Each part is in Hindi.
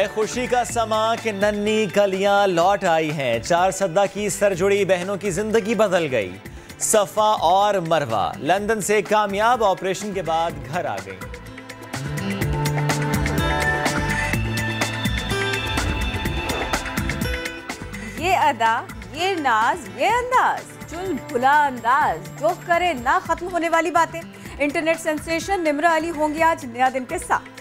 है खुशी का समा कि नन्ही कलियां लौट आई हैं। 4 सद्दा की सरजुड़ी बहनों की जिंदगी बदल गई। सफा और मरवा लंदन से कामयाब ऑपरेशन के बाद घर आ गई। ये अदा, ये नाज, ये अंदाज, चुल भुला अंदाज, जो करे ना खत्म होने वाली बातें। इंटरनेट सेंसेशन निम्रा अली होंगी आज नया दिन के साथ।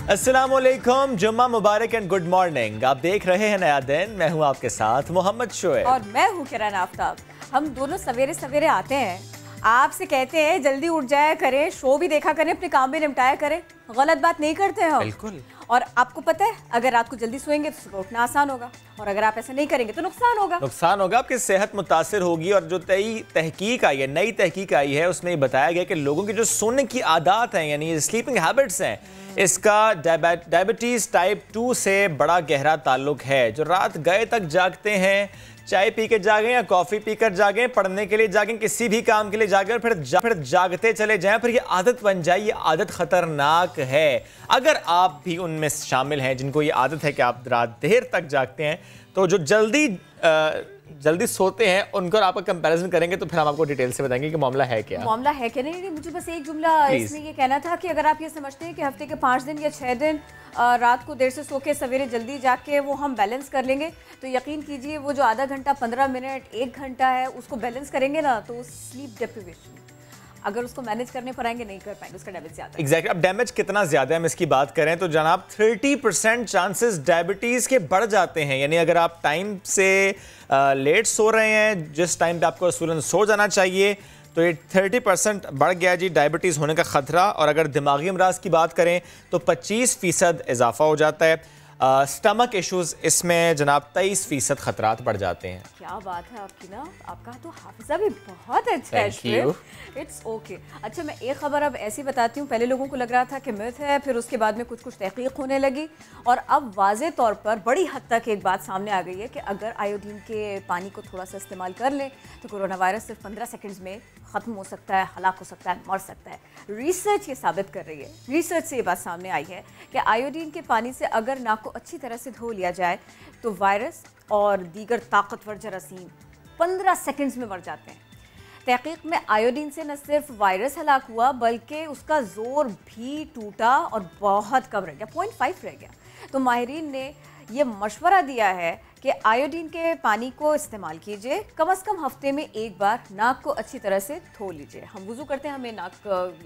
अस्सलामुअलैकुम, जुम्मा मुबारक एंड गुड मॉर्निंग। आप देख रहे हैं नया दिन। मैं हूं आपके साथ मोहम्मद शोएब और मैं हूं किरण आफ्ताब। हम दोनों सवेरे सवेरे आते हैं, आपसे कहते हैं जल्दी उठ जाया करें, शो भी देखा करें, अपने काम भी निपटाया करें। गलत बात नहीं करते हैं हम। बिल्कुल। और आपको पता है, अगर रात को जल्दी सोएंगे तो सुबह उठना आसान होगा, और अगर आप ऐसा नहीं करेंगे तो नुकसान होगा। आपकी सेहत मुतासिर होगी। और जो तहकीक आई है, नई तहकीक आई है, उसमें ये बताया गया कि लोगों की जो सोने की आदत हैं, यानी स्लीपिंग हैबिट्स हैं, इसका डायबिटीज टाइप 2 से बड़ा गहरा ताल्लुक है। जो रात गए तक जागते हैं, चाय पी के जागें या कॉफ़ी पीकर जागें, पढ़ने के लिए जागें, किसी भी काम के लिए जागें, फिर जागते चले जाएं, फिर ये आदत बन जाए। ये आदत ख़तरनाक है। अगर आप भी उनमें शामिल हैं जिनको ये आदत है कि आप रात देर तक जागते हैं, तो जो जल्दी सोते हैं उनको आपका कंपैरिजन करेंगे तो फिर हम आपको डिटेल से बताएंगे कि मामला है क्या। मामला है क्या? नहीं, मुझे बस एक जुमला इसमें ये कहना था कि अगर आप ये समझते हैं कि हफ्ते के 5 दिन या 6 दिन रात को देर से सो के सवेरे जल्दी जाग के वो हम बैलेंस कर लेंगे, तो यकीन कीजिए वो जो आधा घंटा, 15 मिनट, 1 घंटा है, उसको बैलेंस करेंगे ना, तो स्लीप डेप्रिवेशन अगर उसको मैनेज करने पर आएंगे नहीं कर पाएंगे, उसका डैमेज ज़्यादा है। एग्जैक्टली। अब डैमेज कितना ज़्यादा है हम इसकी बात करें तो जनाब 30% चांसेस डायबिटीज़ के बढ़ जाते हैं। यानी अगर आप टाइम से लेट सो रहे हैं, जिस टाइम पे आपको असूलन सो जाना चाहिए, तो ये 30% बढ़ गया जी डायबिटीज़ होने का ख़तरा। और अगर दिमागी अमराज की बात करें तो 25% इजाफा हो जाता है। स्टमक इश्यूज, इसमें जनाब 23% खतरात बढ़ जाते हैं। क्या बात है आपकी ना, आपका तो हाफिजा भी बहुत अच्छा है। It's okay. अच्छा, मैं एक खबर अब ऐसी बताती हूँ। पहले लोगों को लग रहा था कि मिथ है, फिर उसके बाद में कुछ तहकीक होने लगी, और अब वाज़े तौर पर बड़ी हद तक एक बात सामने आ गई है कि अगर आयोडीन के पानी को थोड़ा सा इस्तेमाल कर लें तो कोरोना वायरस सिर्फ 15 सेकेंड्स में ख़त्म हो सकता है, हलाक हो सकता है, मर सकता है। रिसर्च ये साबित कर रही है, रिसर्च से ये बात सामने आई है कि आयोडीन के पानी से अगर नाक को अच्छी तरह से धो लिया जाए तो वायरस और दीगर ताकतवर जरासीम 15 सेकंड्स में मर जाते हैं। तहकीक में आयोडीन से न सिर्फ वायरस हलाक हुआ, बल्कि उसका जोर भी टूटा और बहुत कम रह गया, 0.5 रह गया। तो माहिरीन ने ये मशवरा दिया है कि आयोडीन के पानी को इस्तेमाल कीजिए, कम से कम हफ्ते में एक बार नाक को अच्छी तरह से धो लीजिए। हम वुज़ू करते हैं, हमें नाक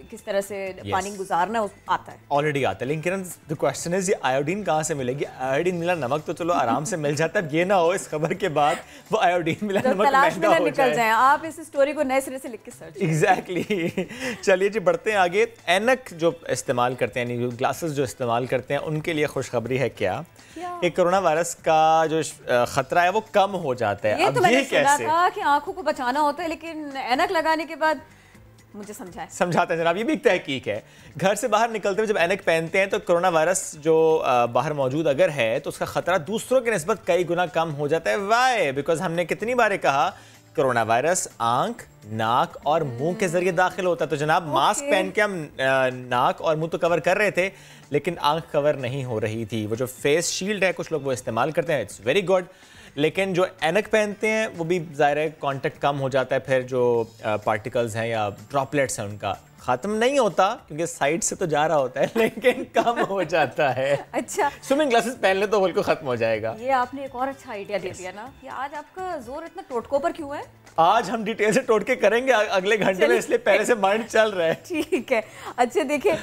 किस तरह से पानी गुजारना आता है, ऑलरेडी आता है। लेकिन द क्वेश्चन इज, ये आयोडीन कहाँ से मिलेगी? आयोडीन मिला नमक तो चलो आराम से मिल जाता है, ये ना हो इस खबर के बाद वो आयोडीन मिला नमक महंगा हो निकल जाए। आप इस स्टोरी को नए सिरे से लिख के सर्च। एग्जैक्टली। चलिए जी, बढ़ते हैं आगे। ऐनक जो इस्तेमाल करते हैं, यानी ग्लासेस जो इस्तेमाल करते हैं, उनके लिए खुशखबरी है क्या कि कोरोना वायरस का जो खतरा है वो कम हो जाता है। ये अब तो मैंने कैसे? सुना था कि आंखों को बचाना होता है, लेकिन ऐनक लगाने के बाद मुझे समझाते हैं जनाब। ये भी एक तहकीक है। घर से बाहर निकलते हुए जब ऐनक पहनते हैं तो कोरोना वायरस जो बाहर मौजूद अगर है तो उसका खतरा दूसरों की निस्बत कई गुना कम हो जाता है। वाई? बिकॉज हमने कितनी बार कहा कोरोना वायरस आंख, नाक और मुंह के जरिए दाखिल होता है। तो जनाब मास्क पहन के हम नाक और मुंह तो कवर कर रहे थे, लेकिन आंख कवर नहीं हो रही थी। वो जो फेस शील्ड है कुछ लोग वो इस्तेमाल करते हैं, इट्स वेरी गुड। लेकिन जो ऐनक पहनते हैं वो भी ज़ाहिर है कॉन्टेक्ट कम हो जाता है, फिर जो पार्टिकल्स हैं या ड्रॉपलेट्स हैं उनका ख़त्म नहीं होता क्योंकि साइड से तो जा रहा होता है, लेकिन कम हो जाता है। अच्छा, स्विमिंग ग्लासेस पहन ले तो बिल्कुल खत्म हो जाएगा। ये आपने एक और अच्छा आइडिया दे दिया ना कि आज आपका जोर इतना टोटकों पर क्यों है? आज हम डिटेल से टोटके करेंगे अगले घंटे में, इसलिए पहले से माइंड चल रहा है। ठीक है। अच्छा देखिए,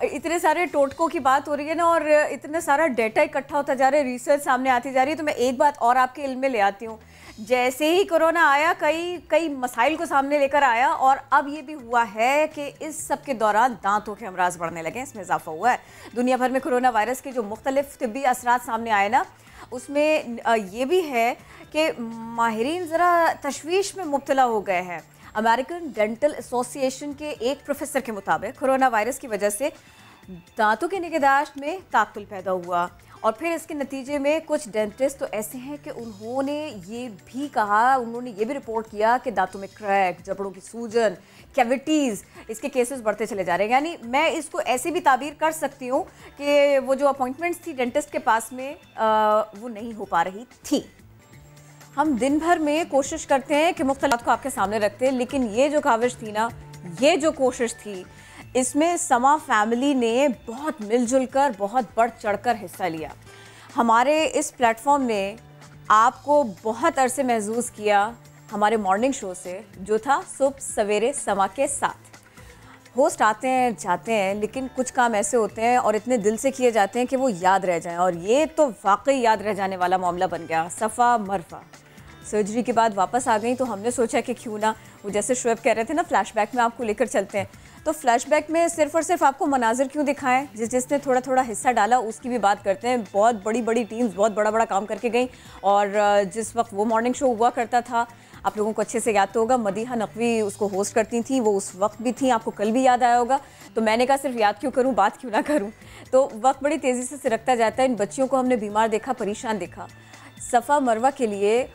इतने सारे टोटकों की बात हो रही है ना, और इतना सारा डेटा इकट्ठा होता जा रहा है, रिसर्च सामने आती जा रही है, तो मैं एक बात और आपके इल्म में ले आती हूँ। जैसे ही कोरोना आया, कई मसाइल को सामने लेकर आया, और अब ये भी हुआ है कि इस सब के दौरान दांतों के अमराज बढ़ने लगे, इसमें इजाफा हुआ है। दुनिया भर में कोरोना वायरस के जो मुख्तलिफ तिब्बी असरात सामने आए ना, उसमें ये भी है कि माहिरीन ज़रा तशवीश में मुब्तला हो गए हैं। अमेरिकन डेंटल एसोसिएशन के एक प्रोफेसर के मुताबिक कोरोना वायरस की वजह से दांतों के निगहदाश्त में तात्तुल पैदा हुआ और फिर इसके नतीजे में कुछ डेंटिस्ट तो ऐसे हैं कि उन्होंने ये भी कहा, उन्होंने ये भी रिपोर्ट किया कि दांतों में क्रैक, जबड़ों की सूजन, कैविटीज़, इसके केसेस बढ़ते चले जा रहे हैं। यानी मैं इसको ऐसे भी ताबीर कर सकती हूँ कि वो जो अपॉइंटमेंट्स थी डेंटिस्ट के पास में वो नहीं हो पा रही थी। हम दिन भर में कोशिश करते हैं कि मुख्तलिफ को आपके सामने रखते हैं, लेकिन ये जो काविश थी ना, ये जो कोशिश थी, इसमें समा फैमिली ने बहुत मिलजुल कर, बहुत बढ़ चढ़कर हिस्सा लिया। हमारे इस प्लेटफॉर्म ने आपको बहुत अरसे महसूस किया हमारे मॉर्निंग शो से, जो था सुबह सवेरे समा के साथ। होस्ट आते हैं जाते हैं, लेकिन कुछ काम ऐसे होते हैं और इतने दिल से किए जाते हैं कि वो याद रह जाएं, और ये तो वाकई याद रह जाने वाला मामला बन गया। सफ़ा मरवा सर्जरी के बाद वापस आ गई, तो हमने सोचा कि क्यों ना, वो जैसे शुएब कह रहे थे ना, फ्लैशबैक में आपको लेकर चलते हैं। तो फ्लैशबैक में सिर्फ और सिर्फ आपको मनाजिर क्यों दिखाएं, जिसने थोड़ा थोड़ा हिस्सा डाला उसकी भी बात करते हैं। बहुत बड़ी बड़ी टीम्स बहुत बड़ा बड़ा काम करके गई, और जिस वक्त वो मॉर्निंग शो हुआ करता था, आप लोगों को अच्छे से याद तो होगा, मदीहा नकवी उसको होस्ट करती थी, वो उस वक्त भी थी, आपको कल भी याद आया होगा। तो मैंने कहा सिर्फ याद क्यों करूं, बात क्यों ना करूं। तो वक्त बड़ी तेज़ी से सिरकता जाता है। इन बच्चियों को हमने बीमार देखा, परेशान देखा। सफ़ा मरवा के लिए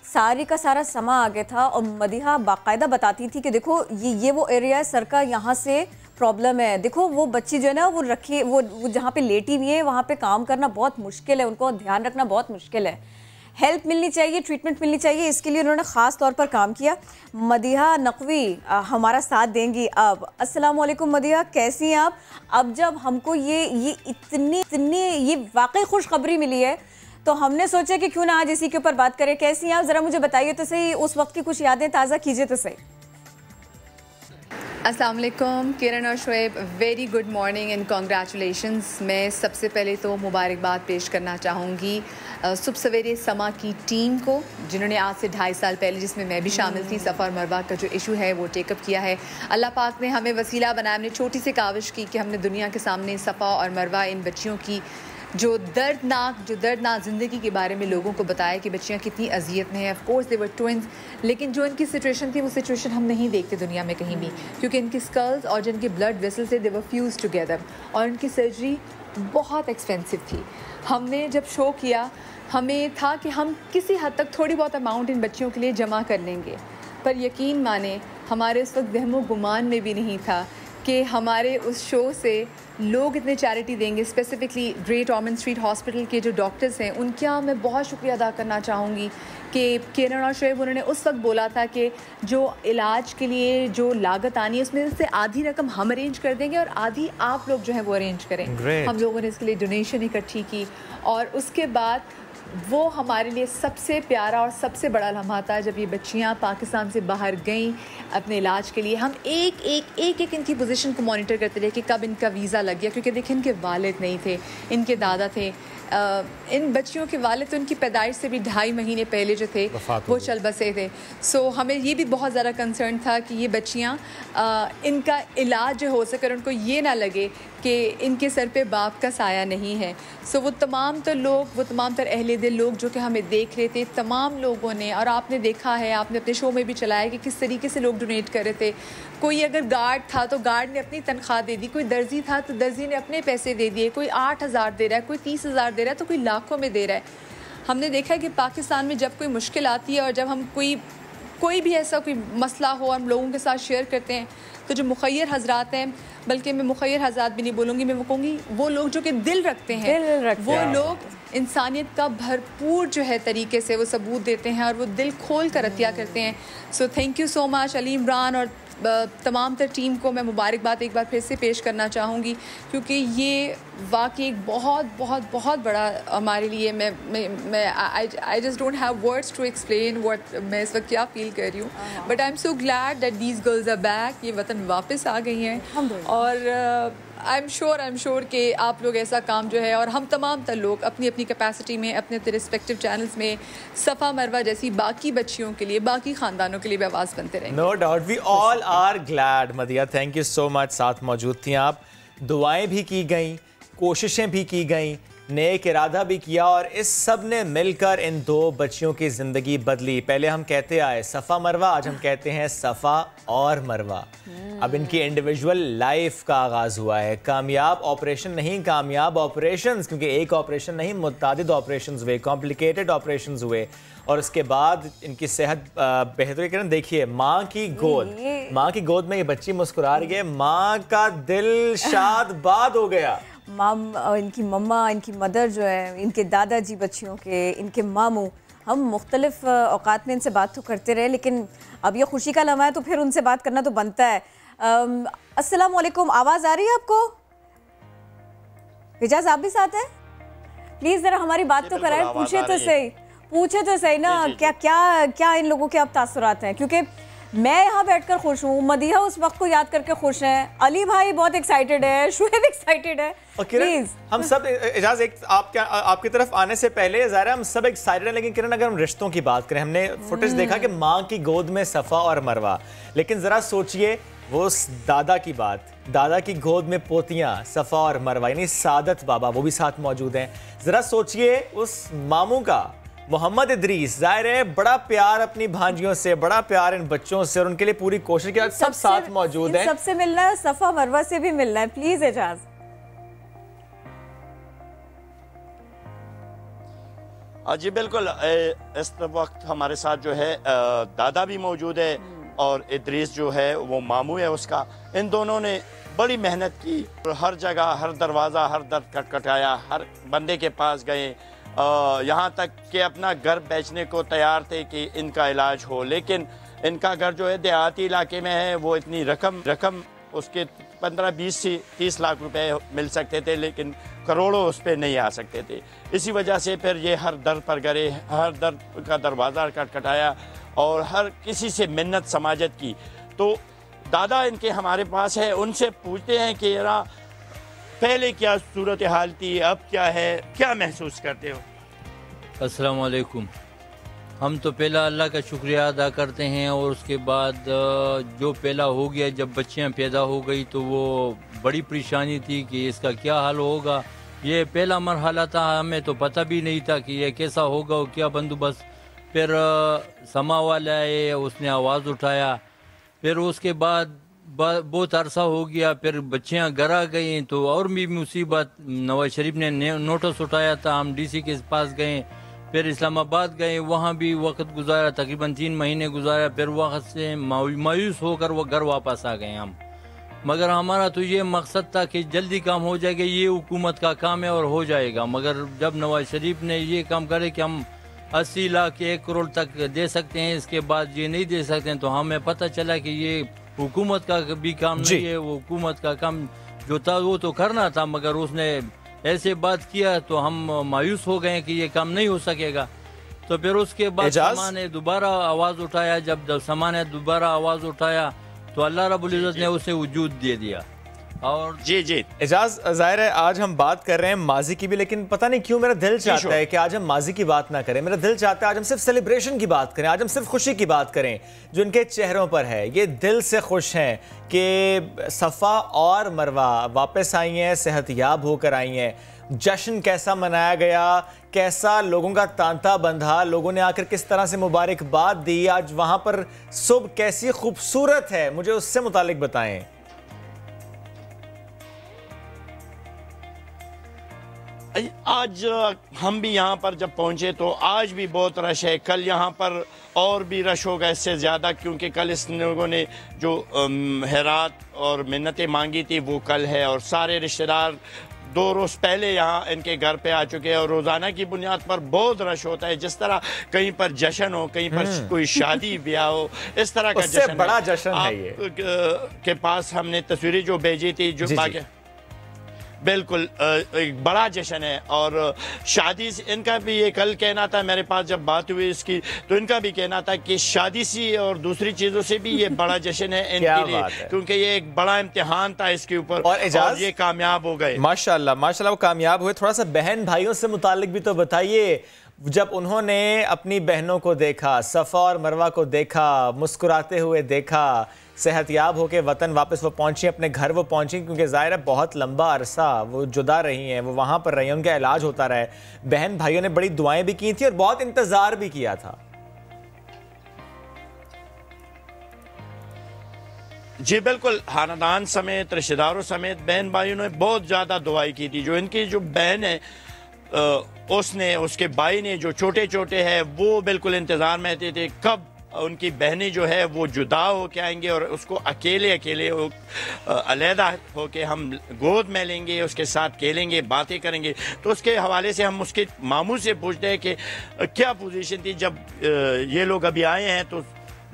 सारी का सारा समा आ गया था, और मदीहा बाकायदा बताती थी कि देखो ये वो एरिया है सर का, यहाँ से प्रॉब्लम है। देखो वो बच्ची जो है ना, वो रखी, वो जहाँ पे लेटी हुई है वहाँ पे काम करना बहुत मुश्किल है, उनको ध्यान रखना बहुत मुश्किल है। हेल्प मिलनी चाहिए, ट्रीटमेंट मिलनी चाहिए, इसके लिए उन्होंने ख़ास तौर पर काम किया। मदीहा नकवी हमारा साथ देंगी अब। अस्सलाम वालेकुम मदीहा, कैसी हैं आप? अब जब हमको ये इतनी ये वाकई खुशखबरी मिली है, तो हमने सोचा कि क्यों ना आज इसी के ऊपर बात करें। कैसी हैं आप, ज़रा मुझे बताइए तो सही, उस वक्त की कुछ यादें ताज़ा कीजिए तो सही। अस्सलाम वालेकुम किरण और Shoaib, very good morning and congratulations. मैं सबसे पहले तो मुबारकबाद पेश करना चाहूँगी सुबह सवेरे समा की टीम को, जिन्होंने आज से 2.5 साल पहले, जिसमें मैं भी शामिल थी, सफ़ा और मरवा का जो इशू है वो टेकअप किया है। अल्लाह पाक ने हमें वसीला बनाया। हमने छोटी सी काविश की कि हमने दुनिया के सामने सफ़ा और मरवा, इन बच्चियों की जो दर्दनाक ज़िंदगी के बारे में लोगों को बताया कि बच्चियाँ कितनी अजियत में हैं। Of course they were twins, लेकिन जो इनकी सिचुएशन थी वो सिचुएशन हम नहीं देखते दुनिया में कहीं भी, क्योंकि इनकी स्कल्स और जो इनके ब्लड वेसल्स थे दे वर फ्यूज टुगेदर, और इनकी सर्जरी बहुत एक्सपेंसिव थी। हमने जब शो किया, हमें था कि हम किसी हद तक थोड़ी बहुत अमाउंट इन बच्चियों के लिए जमा कर लेंगे, पर यकीन माने हमारे उस वक्त वहमो गुमान में भी नहीं था कि हमारे उस शो से लोग इतने चैरिटी देंगे। Specifically great Orman street hospital के जो डॉक्टर्स हैं, उनका मैं बहुत शुक्रिया अदा करना चाहूँगी कि किरण और शुएब, उन्होंने उस वक्त बोला था कि जो इलाज के लिए जो लागत आनी है उसमें से आधी रकम हम अरेंज कर देंगे और आधी आप लोग जो है वो अरेंज करें। हम लोगों ने इसके लिए डोनेशन इकट्ठी की, और उसके बाद वो हमारे लिए सबसे प्यारा और सबसे बड़ा लम्हा था जब ये बच्चियाँ पाकिस्तान से बाहर गईं अपने इलाज के लिए। हम एक इनकी पोजीशन को मॉनिटर करते रहे कि कब इनका वीज़ा लग गया, क्योंकि देखिए इनके वालिद नहीं थे, इनके दादा थे। इन बच्चियों के वालिद तो इनकी पैदाइश से भी 2.5 महीने पहले जो थे वो चल बसे थे। सो हमें ये भी बहुत ज़्यादा कंसर्न था कि ये बच्चियाँ इनका इलाज जो हो सके, उनको ये ना लगे कि इनके सर पे बाप का साया नहीं है। सो वो तमाम तर अहले दिल लोग जो कि हमें देख रहे थे, तमाम लोगों ने, और आपने देखा है, आपने अपने शो में भी चलाया कि किस तरीके से लोग डोनेट कर रहे थे। कोई अगर गार्ड था तो गार्ड ने अपनी तनख्वाह दे दी, कोई दर्जी था तो दर्जी ने अपने पैसे दे दिए, कोई 8,000 दे रहा है, कोई 30,000 दे रहा है, तो कोई लाखों में दे रहा है। हमने देखा है कि पाकिस्तान में जब कोई मुश्किल आती है और जब हम कोई भी ऐसा कोई मसला हो हम लोगों के साथ शेयर करते हैं, तो जो मुखय्यर हजरात हैं, बल्कि मैं मुखय्यर हजरात भी नहीं बोलूँगी, मैं वो कहूँगी वो लोग जो कि दिल रखते हैं, वो लोग इंसानियत का भरपूर जो है तरीके से वो सबूत देते हैं और वो दिल खोल कर अतिया करते हैं। So thank you so much Ali Imran और तमाम तर टीम को मैं मुबारकबाद एक बार फिर से पेश करना चाहूँगी, क्योंकि ये वाकई एक बहुत बड़ा हमारे लिए, मैं I just don't have words to explain what मैं इस वक्त क्या फील कर रही हूँ। But I am so glad that these girls are back, ये वतन वापस आ गई हैं। और आई एम श्योर कि आप लोग ऐसा काम जो है, और हम तमाम तर लोग अपनी अपनी कैपेसिटी में अपने अपने रिस्पेक्टिव चैनल्स में सफ़ा मरवा जैसी बाकी बच्चियों के लिए, बाकी ख़ानदानों के लिए भी आवाज़ बनते रहेंगे। No doubt, we all are glad. मदिया, थैंक यू सो मच, साथ मौजूद थी आप। दुआएं भी की गई, कोशिशें भी की गई, नेक इरादा भी किया और इस सब ने मिलकर इन दो बच्चियों की जिंदगी बदली। पहले हम कहते आए सफ़ा मरवा, आज हम कहते हैं सफ़ा और मरवा। अब इनकी इंडिविजुअल लाइफ का आगाज़ हुआ है। कामयाब ऑपरेशन नहीं, कामयाब ऑपरेशंस, क्योंकि एक ऑपरेशन नहीं, मुतादिद ऑपरेशंस हुए, कॉम्प्लिकेटेड ऑपरेशंस हुए और उसके बाद इनकी सेहत बेहतर करना। देखिए माँ की गोद में ये बच्ची मुस्कुरा रही है, माँ का दिल शाद बाद हो गया। इनकी मम्मा, इनकी मदर जो है, इनके दादाजी बच्चियों के, इनके मामू, हम मुख्तलिफ औकात में इनसे बात तो करते रहे, लेकिन अब ये खुशी का लम्हा है तो फिर उनसे बात करना तो बनता है। अस्सलाम वालेकुम, आवाज़ आ रही है आपको? हिजाज आप भी साथ हैं? प्लीज़ ज़रा हमारी बात तो कराएं, पूछे तो सही ना। क्या क्या क्या इन लोगों के अब तासुरात हैं? क्योंकि मैं यहाँ बैठकर खुश हूँ, मदीहा उस वक्त को याद करके खुश हैं, अली भाई बहुत एक्साइटेड है, शुएब एक्साइटेड है। प्लीज हम सब इजाज़ एक आपकी तरफ आने से पहले ज़ाहिर हम सब एक्साइटेड हैं, लेकिन किरण अगर हम रिश्तों की बात करें, हमने फुटेज देखा कि माँ की गोद में सफ़ा और मरवा, लेकिन ज़रा सोचिए वो उस दादा की बात, दादा की गोद में पोतियाँ सफ़ा और मरवा, यानी सादत बाबा वो भी साथ मौजूद हैं। ज़रा सोचिए उस मामू का, मोहम्मद इदरीस, ज़ाहिर है बड़ा प्यार अपनी भांजियों से, बड़ा प्यार इन बच्चों से और उनके लिए पूरी कोशिश की, सब साथ मौजूद हैं। सबसे मिलना है, सफ़ा मरवा से भी मिलना है, प्लीज एजाज। जी बिल्कुल, इस वक्त हमारे साथ जो है दादा भी मौजूद है और इदरीस जो है वो मामू है उसका। इन दोनों ने बड़ी मेहनत की, हर जगह, हर दरवाज़ा, हर दर खटखटाया, हर बंदे के पास गए, यहाँ तक कि अपना घर बेचने को तैयार थे कि इनका इलाज हो। लेकिन इनका घर जो है देहाती इलाके में है, वो इतनी रकम उसके 15-20 से 30 लाख रुपए मिल सकते थे, लेकिन करोड़ों उस पर नहीं आ सकते थे। इसी वजह से फिर ये हर दर पर गए, हर दर का दरवाज़ा खटखटाया और हर किसी से मिन्नत समाजत की। तो दादा इनके हमारे पास है, उनसे पूछते हैं कि यार पहले क्या सूरत हाल थी, अब क्या है, क्या महसूस करते हो? अस्सलाम वालेकुम। हम तो पहला अल्लाह का शुक्रिया अदा करते हैं और उसके बाद जो पहला हो गया, जब बच्चियां पैदा हो गई तो वो बड़ी परेशानी थी कि इसका क्या हाल होगा। ये पहला मरहला था, हमें तो पता भी नहीं था कि ये कैसा होगा और क्या बंदोबस्त। फिर समा वाला आए, उसने आवाज़ उठाया, फिर उसके बाद बहुत अरसा हो गया, फिर बच्चियां घर आ गई तो और भी मुसीबत। नवाज शरीफ ने नोटिस उठाया था, हम डीसी के पास गए, फिर इस्लामाबाद गए, वहाँ भी वक्त गुजारा, तकरीबन 3 महीने गुजारा, फिर वक्त से मायूस होकर वो घर वापस आ गए हम। मगर हमारा तो ये मकसद था कि जल्दी काम हो जाएगा, ये हुकूमत का काम है और हो जाएगा। मगर जब नवाज शरीफ ने ये काम करे कि हम 80 लाख 1 करोड़ तक दे सकते हैं, इसके बाद ये नहीं दे सकते हैं, तो हमें पता चला कि ये हुकूमत का भी काम नहीं है। वो हुकूमत का काम जो था वो तो करना था, मगर उसने ऐसे बात किया तो हम मायूस हो गए कि ये काम नहीं हो सकेगा। तो फिर उसके बाद समा ने दोबारा आवाज़ उठाया। जब समा ने दोबारा आवाज़ उठाया तो अल्लाह रब्बुल इज़्ज़त ने उसे वजूद दे दिया। और जी एजाज, ज़ाहिर है आज हम बात कर रहे हैं माजी की भी, लेकिन पता नहीं क्यों मेरा दिल चाहता है कि आज हम माजी की बात ना करें। मेरा दिल चाहता है आज हम सिर्फ सेलिब्रेशन की बात करें, आज हम सिर्फ खुशी की बात करें जो इनके चेहरों पर है। ये दिल से खुश हैं कि सफ़ा और मरवा वापस आई हैं, सेहतयाब होकर आई हैं। जश्न कैसा मनाया गया, कैसा लोगों का तांता बंधा, लोगों ने आकर किस तरह से मुबारकबाद दी, आज वहाँ पर सुबह कैसी खूबसूरत है, मुझे उससे मुतालिक बताएं। आज हम भी यहाँ पर जब पहुँचे तो आज भी बहुत रश है। कल यहाँ पर और भी रश होगा इससे ज़्यादा, क्योंकि कल इस लोगों ने जो हेरात और मिन्नतें मांगी थी वो कल है और सारे रिश्तेदार 2 रोज़ पहले यहाँ इनके घर पे आ चुके हैं और रोज़ाना की बुनियाद पर बहुत रश होता है। जिस तरह कहीं पर जश्न हो, कहीं पर कोई शादी ब्याह हो, इस तरह का जश्न, बड़ा जश्न है ये। के पास हमने तस्वीरें जो भेजी थी, जो बाकी बिल्कुल एक बड़ा जश्न है। और शादी से इनका भी ये कल कहना था, मेरे पास जब बात हुई इसकी तो इनका भी कहना था कि शादी सी और दूसरी चीज़ों से भी ये बड़ा जश्न है इनके लिए, क्योंकि ये एक बड़ा इम्तिहान था इसके ऊपर और ये कामयाब हो गए। माशाल्लाह माशाल्लाह वो कामयाब हुए। थोड़ा सा बहन भाइयों से मुतालिक भी तो बताइए, जब उन्होंने अपनी बहनों को देखा, सफ़ा और मरवा को देखा, मुस्कुराते हुए देखा, सेहतयाब होकर वतन वापस वो पहुंची, अपने घर वो पहुंची, क्योंकि ज़ाहिर है बहुत लंबा अरसा वो जुदा रही हैं, वो वहाँ पर रही, उनका इलाज होता रहा है। बहन भाइयों ने बड़ी दुआएं भी की थी और बहुत इंतज़ार भी किया था। जी बिल्कुल, खानदान समेत, रिश्तेदारों समेत बहन भाइयों ने बहुत ज़्यादा दुआई की थी। जो इनकी जो बहन है उसने, उसके भाई ने, जो छोटे छोटे हैं, वो बिल्कुल इंतज़ार में थे कब उनकी बहनें जो है वो जुदा हो के आएंगे और उसको अकेले अकेले अलहदा होके हम गोद में लेंगे, उसके साथ खेलेंगे, बातें करेंगे। तो उसके हवाले से हम उसके मामू से पूछते हैं कि क्या पोजीशन थी जब ये लोग अभी आए हैं, तो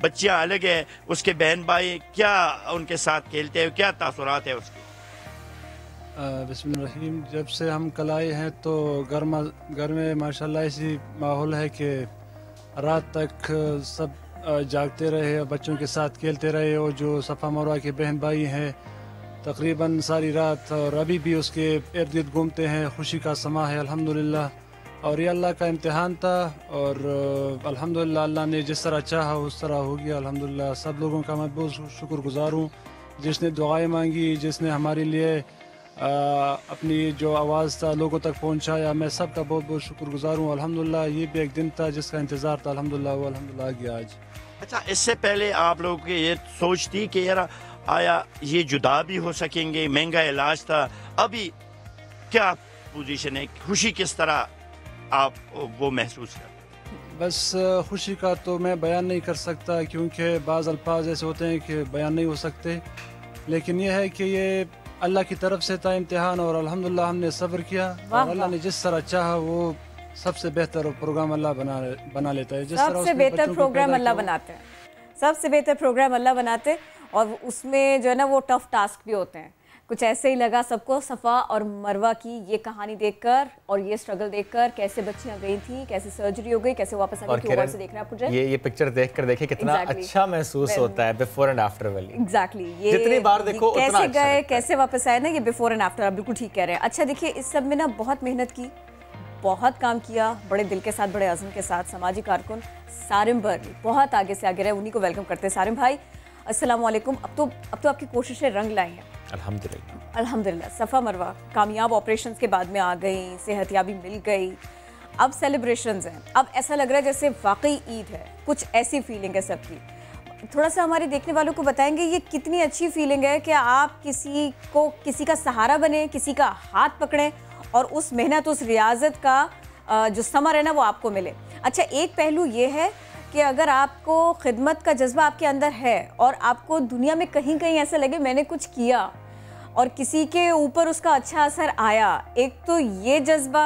बच्चियाँ अलग है, उसके बहन भाई क्या उनके साथ खेलते हैं, क्या तासुरात है उसके? बिस्मिल्लाहिर्रहमानिर्रहीम। जब से हम कल आए हैं तो घर में माशाल्लाह ऐसी माहौल है कि रात तक सब जागते रहे, बच्चों के साथ खेलते रहे, और जो सफ़ा मरवा के बहन भाई हैं तकरीबन सारी रात और अभी भी उसके इर्द गिर्द घूमते हैं। खुशी का समा है अल्हम्दुलिल्लाह, और ये अल्लाह का इम्तिहान था और अल्हम्दुलिल्लाह अल्लाह ने जिस तरह चाहा उस तरह हो गया अल्हम्दुलिल्लाह। सब लोगों का मैं बहुत शुक्रगुजार हूँ, जिसने दुआएं मांगी, जिसने हमारे लिए अपनी जो आवाज़ था लोगों तक पहुँचाया, मैं सब का बहुत बहुत शुक्रगुजार हूँ अल्हम्दुलिल्लाह। ये भी एक दिन था जिसका इंतज़ार था, अल्हम्दुलिल्लाह वो अल्हम्दुलिल्लाह आ गया आज। अच्छा, इससे पहले आप लोगों की ये सोच थी कि यार आया ये जुदा भी हो सकेंगे, महंगा इलाज था, अभी क्या पोजीशन है, खुशी किस तरह आप वो महसूस करते? बस खुशी का तो मैं बयान नहीं कर सकता, क्योंकि बाज़ अल्फाज ऐसे होते हैं कि बयान नहीं हो सकते, लेकिन यह है कि ये अल्लाह की तरफ से था इम्तिहान, और अल्हम्दुलिल्लाह हमने सब्र किया, और अल्लाह ने जिस तरह चाहा वो सबसे बेहतर प्रोग्राम अल्लाह बना लेता है। जिस तरह सबसे बेहतर प्रोग्राम अल्लाह बनाते हैं, सबसे बेहतर प्रोग्राम अल्लाह बनाते हैं, और उसमें जो है ना वो टफ टास्क भी होते हैं। कुछ ऐसे ही लगा सबको सफ़ा और मरवा की ये कहानी देखकर और ये स्ट्रगल देखकर, कैसे बच्चियां गई थी, कैसे सर्जरी हो गई, कैसे वापस आ गई, ओवर से देखना है आपको। ये पिक्चर देखकर देखिए कितना अच्छा महसूस होता है बिफोर एंड आफ्टर वाली। एग्जैक्टली, ये जितनी बार देखो कैसे उतना अच्छा गए, कैसे वापस आए ना, ये बिफोर एंड आफ्टर, आप बिल्कुल ठीक कह रहे हैं। अच्छा देखिए, इस सब में ना बहुत मेहनत की, बहुत काम किया, बड़े दिल के साथ, बड़े आज़म के साथ। समाजी कारकुन सारिम बर्ली बहुत आगे से आगे रहे, उन्हीं को वेलकम करते हैं। सारिम भाई अस्सलाम वालेकुम। अब तो आपकी कोशिशें रंग लाई हैं अल्हम्दुलिल्लाह। अल्हम्दुलिल्लाह। सफ़ा मरवा कामयाब ऑपरेशंस के बाद में आ गई, सेहतयाबी मिल गई, अब सेलिब्रेशंस हैं, अब ऐसा लग रहा है जैसे वाकई ईद है, कुछ ऐसी फीलिंग है सबकी। थोड़ा सा हमारे देखने वालों को बताएंगे ये कितनी अच्छी फीलिंग है कि आप किसी का सहारा बने, किसी का हाथ पकड़ें और उस मेहनत, उस रियाजत का जो समर है ना वो आपको मिले। अच्छा, एक पहलू ये है कि अगर आपको खिदमत का जज्बा आपके अंदर है और आपको दुनिया में कहीं कहीं ऐसा लगे मैंने कुछ किया और किसी के ऊपर उसका अच्छा असर आया, एक तो ये जज्बा,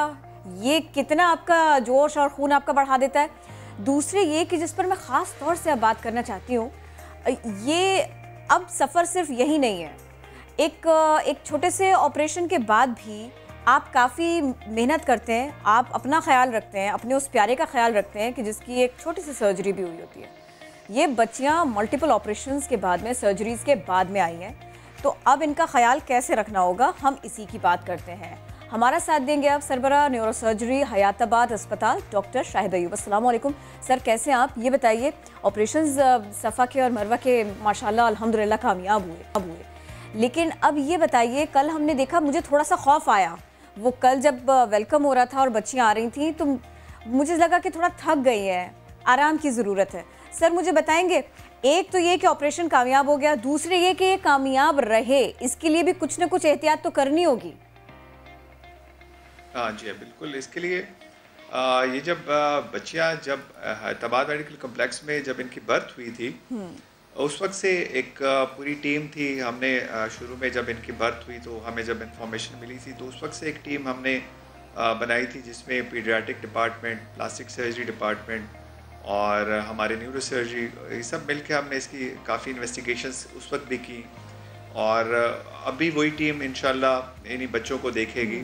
ये कितना आपका जोश और खून आपका बढ़ा देता है। दूसरे ये कि जिस पर मैं ख़ास तौर से अब बात करना चाहती हूँ, ये अब सफ़र सिर्फ यही नहीं है, एक छोटे से ऑपरेशन के बाद भी आप काफ़ी मेहनत करते हैं, आप अपना ख्याल रखते हैं, अपने उस प्यारे का ख्याल रखते हैं कि जिसकी एक छोटी सी सर्जरी भी हुई होती है। ये बच्चियाँ मल्टीपल ऑपरेशंस के बाद में, सर्जरीज़ के बाद में आई हैं, तो अब इनका ख्याल कैसे रखना होगा, हम इसी की बात करते हैं। हमारा साथ देंगे अब सरबराह न्यूरो सर्जरी हयाताबाद अस्पताल डॉक्टर शाहिद अयूब। अस्सलाम वालेकुम सर, कैसे हैं आप? ये बताइए, ऑपरेशंस सफ़ा के और मरवा के माशाल्लाह अल्हम्दुलिल्लाह कामयाब हुए, लेकिन अब ये बताइए, कल हमने देखा, मुझे थोड़ा सा खौफ आया, वो कल जब वेलकम हो रहा था और बच्चियाँ आ रही थी तो मुझे लगा कि थोड़ा थक गई हैं, आराम की ज़रूरत है। सर मुझे बताएंगे, एक तो ये कि ऑपरेशन कामयाब हो गया, दूसरे ये कि ये कामयाब रहे, इसके लिए भी कुछ ना कुछ एहतियात तो करनी होगी। हाँ जी बिल्कुल, इसके लिए ये जब बच्चियाँ जब हैदराबाद मेडिकल कॉम्प्लेक्स में जब इनकी बर्थ हुई थी, उस वक्त से एक पूरी टीम थी। हमने शुरू में जब इनकी बर्थ हुई तो हमें जब इंफॉर्मेशन मिली थी तो उस वक्त से एक टीम हमने बनाई थी, जिसमें paediatric department, plastic surgery department और हमारे न्यूरो सर्जरी, ये सब मिल के हमने इसकी काफ़ी इन्वेस्टिगेशंस उस वक्त भी की, और अभी वही टीम इंशाल्लाह इन्हीं बच्चों को देखेगी।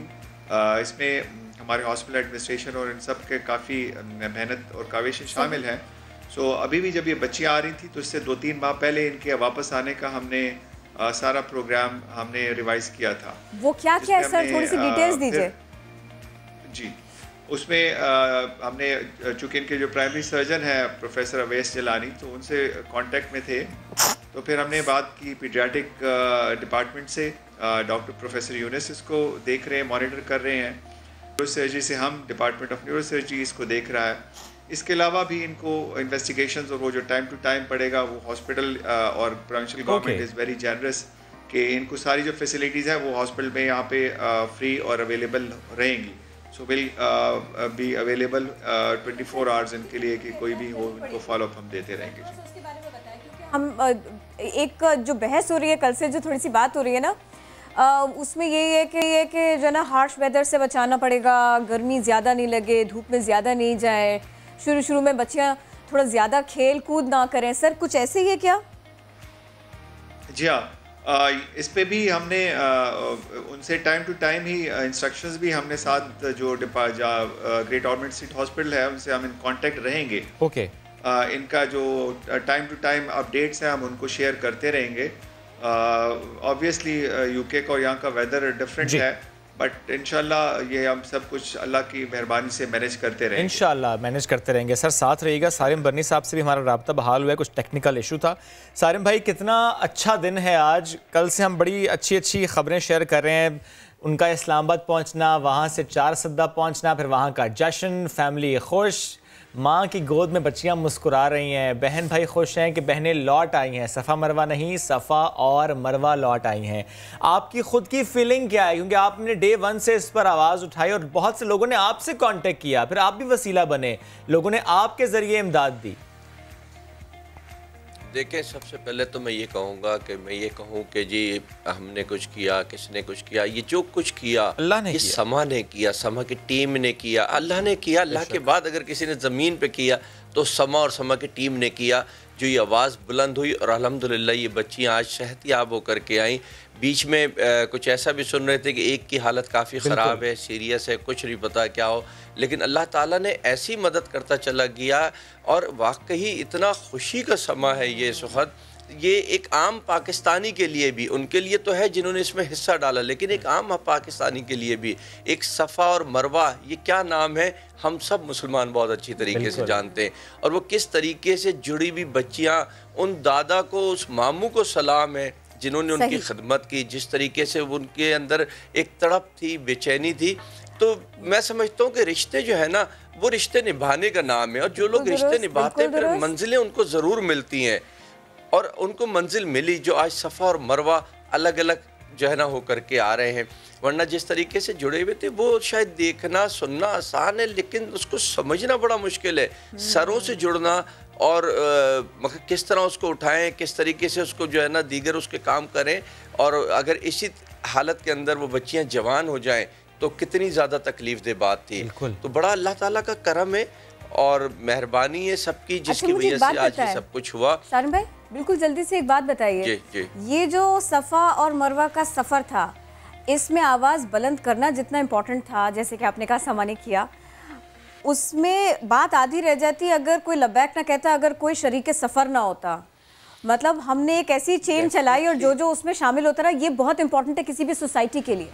इसमें हमारे हॉस्पिटल एडमिनिस्ट्रेशन और इन सब के काफ़ी मेहनत और काविशें शामिल हैं। सो अभी भी जब ये बच्चियाँ आ रही थी तो इससे 2-3 माह पहले इनके वापस आने का हमने सारा प्रोग्राम हमने रिवाइज किया था। वो क्या है सर, थोड़ी सी डिटेल्स दीजिए। जी, उसमें हमने चूँकि इनके जो प्राइमरी सर्जन है प्रोफेसर अवैस जिलानी, तो उनसे कांटेक्ट में थे, तो फिर हमने बात की पीडियाट्रिक डिपार्टमेंट से। डॉक्टर प्रोफेसर यूनिस इसको देख रहे हैं, मॉनिटर कर रहे हैं। न्यूरो सर्जरी से हम डिपार्टमेंट ऑफ न्यूरो सर्जरी इसको देख रहा है। इसके अलावा भी इनको इन्वेस्टिगेशंस और वो जो टाइम टू टाइम पड़ेगा, वो हॉस्पिटल और provincial government is very generous कि इनको सारी जो फैसिलिटीज़ हैं वो हॉस्पिटल में यहाँ पे फ्री और अवेलेबल रहेंगी। So will be available 24 hours इनके लिए कि कोई भी हो, इनको फॉलोअप हम देते रहेंगे। हम एक जो बहस हो रही है कल से, जो थोड़ी सी बात हो रही है ना, उसमें यही है कि जो है ना हार्श वेदर से बचाना पड़ेगा, गर्मी ज़्यादा नहीं लगे, धूप में ज़्यादा नहीं जाए, शुरू में बच्चियाँ थोड़ा ज़्यादा खेल कूद ना करें। सर कुछ ऐसे ही है क्या? जी हाँ, इस पे भी हमने उनसे टाइम टू टाइम ही इंस्ट्रक्शंस भी हमने साथ जो ग्रेट ऑर्मंड स्ट्रीट हॉस्पिटल है उनसे हम इन कांटेक्ट रहेंगे। ओके। इनका जो टाइम टू टाइम अपडेट्स हैं हम उनको शेयर करते रहेंगे। ऑब्वियसली यूके का और यहाँ का वेदर डिफरेंट है, बट इंशाल्लाह ये हम सब कुछ अल्लाह की मेहरबानी से मैनेज करते रहेंगे। इंशाल्लाह मैनेज करते रहेंगे। सर साथ रहिएगा। सारिम बर्नी साहब से भी हमारा राब्ता बहाल हुआ है, कुछ टेक्निकल इशू था। सारिम भाई कितना अच्छा दिन है आज, कल से हम बड़ी अच्छी अच्छी खबरें शेयर कर रहे हैं। उनका इस्लामाबाद पहुंचना, वहाँ से 4 सद्दा पहुंचना, फिर वहाँ का जश्न, फैमिली खुश, माँ की गोद में बच्चियाँ मुस्कुरा रही हैं, बहन भाई खुश हैं कि बहनें लौट आई हैं, सफ़ा मरवा नहीं सफ़ा और मरवा लौट आई हैं। आपकी ख़ुद की फीलिंग क्या है, क्योंकि आपने डे 1 से इस पर आवाज़ उठाई और बहुत से लोगों ने आपसे कांटेक्ट किया, फिर आप भी वसीला बने, लोगों ने आपके ज़रिए इमदाद दी। देखिए, सबसे पहले तो मैं ये कहूँगा कि जी हमने कुछ किया, किसने कुछ किया, ये जो कुछ किया अल्लाह ने ये किया। समा ने किया, समा की टीम ने किया, अल्लाह ने किया। अल्लाह के बाद अगर किसी ने ज़मीन पे किया तो समा और समा की टीम ने किया। जो ये आवाज़ बुलंद हुई और अल्हम्दुलिल्लाह ये बच्चियाँ आज सेहतियाब होकर के आईं। बीच में कुछ ऐसा भी सुन रहे थे कि एक की हालत काफ़ी ख़राब है, सीरियस है, कुछ नहीं पता क्या हो, लेकिन अल्लाह ताला ने ऐसी मदद करता चला गया। और वाकई इतना खुशी का समा है ये इस वक्त। ये एक आम पाकिस्तानी के लिए भी, उनके लिए तो है जिन्होंने इसमें हिस्सा डाला, लेकिन एक आम पाकिस्तानी के लिए भी एक सफ़ा और मरवा, ये क्या नाम है हम सब मुसलमान बहुत अच्छी तरीके से जानते हैं। और वो किस तरीके से जुड़ी हुई बच्चियाँ, उन दादा को, उस मामू को सलाम है जिन्होंने उनकी खिदमत की, जिस तरीके से उनके अंदर एक तड़प थी, बेचैनी थी। तो मैं समझता हूँ कि रिश्ते जो है ना, वो रिश्ते निभाने का नाम है, और जो लोग रिश्ते निभाते हैं फिर मंजिलें उनको ज़रूर मिलती हैं। और उनको मंजिल मिली जो आज सफ़ा और मरवा अलग अलग जो है ना होकर के आ रहे हैं। वरना जिस तरीके से जुड़े हुए थे वो शायद देखना सुनना आसान है, लेकिन उसको समझना बड़ा मुश्किल है। सरों से जुड़ना और किस तरह उसको उठाएं, किस तरीके से उसको जो है ना दीगर उसके काम करें, और अगर इसी हालत के अंदर वो बच्चियाँ जवान हो जाएं तो कितनी ज़्यादा तकलीफ दे बात थी। तो बड़ा अल्लाह ताला का करम है और मेहरबानी है सबकी, जिसकी वजह से आज ये सब कुछ हुआ। सारिम भाई बिल्कुल जल्दी से एक बात बताइए, ये जो सफ़ा और मरवा का सफ़र था, इसमें आवाज़ बुलंद करना जितना इम्पोर्टेंट था, जैसे कि आपने कहा समा ने किया, उसमें बात आधी रह जाती अगर कोई लब्बैक ना कहता, अगर कोई शरीक सफ़र ना होता। मतलब हमने एक ऐसी चेन चलाई और जो जो उसमें शामिल होता रहा, ये बहुत इंपॉर्टेंट है किसी भी सोसाइटी के लिए।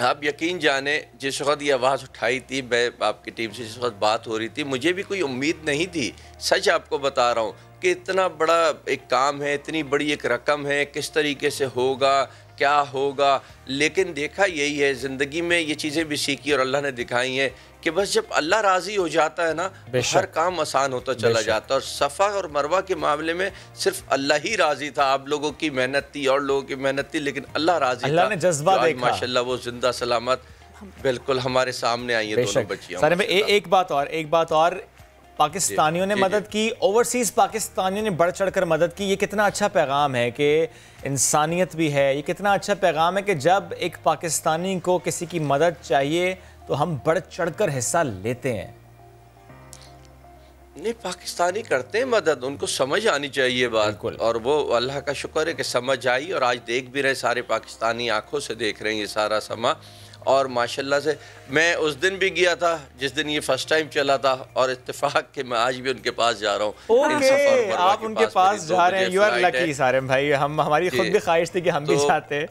आप यकीन जाने, जिस वक्त ये आवाज़ उठाई थी, मैं आपकी टीम से जिस वक्त बात हो रही थी, मुझे भी कोई उम्मीद नहीं थी, सच आपको बता रहा हूँ, कि इतना बड़ा एक काम है, इतनी बड़ी एक रकम है, किस तरीके से होगा, क्या होगा। लेकिन देखा यही है, ज़िंदगी में ये चीज़ें भी सीखी और अल्लाह ने दिखाई हैं कि बस जब अल्लाह राज़ी हो जाता है ना, तो हर काम आसान होता चला जाता है। और सफ़ा और मरवा के मामले में सिर्फ अल्लाह ही राज़ी था, आप लोगों की मेहनत थी और लोगों की मेहनत थी, लेकिन अल्लाह राज़ी था। अल्लाह ने जज्बा देखा, माशाल्लाह वो जिंदा सलामत बिल्कुल हमारे सामने आई है दोनों बच्चियां। सारे में एक बात और पाकिस्तानियों ने मदद की, ओवरसीज़ पाकिस्तानियों ने बढ़ चढ़ कर मदद की। ये कितना अच्छा पैगाम है कि इंसानियत भी है, ये कितना अच्छा पैगाम है कि जब एक पाकिस्तानी को किसी की मदद चाहिए तो हम बढ़ चढ़ कर हिस्सा लेते हैं। नहीं, पाकिस्तानी करते हैं मदद, उनको समझ आनी चाहिए बात, और वो अल्लाह का शुक्र है कि समझ आई, और आज देख भी रहे, सारे पाकिस्तानी आंखों से देख रहे हैं ये सारा समा। और माशाल्लाह से मैं उस दिन भी गया था जिस दिन ये फर्स्ट टाइम चला था, और इत्तेफाक के मैं आज भी उनके पास जा रहा हूँ। आप उनके पास जा रहे हैं, यू आर लकी सारिम भाई। हमारी खुद भी ख्वाहिश थी कि हम भी जाते।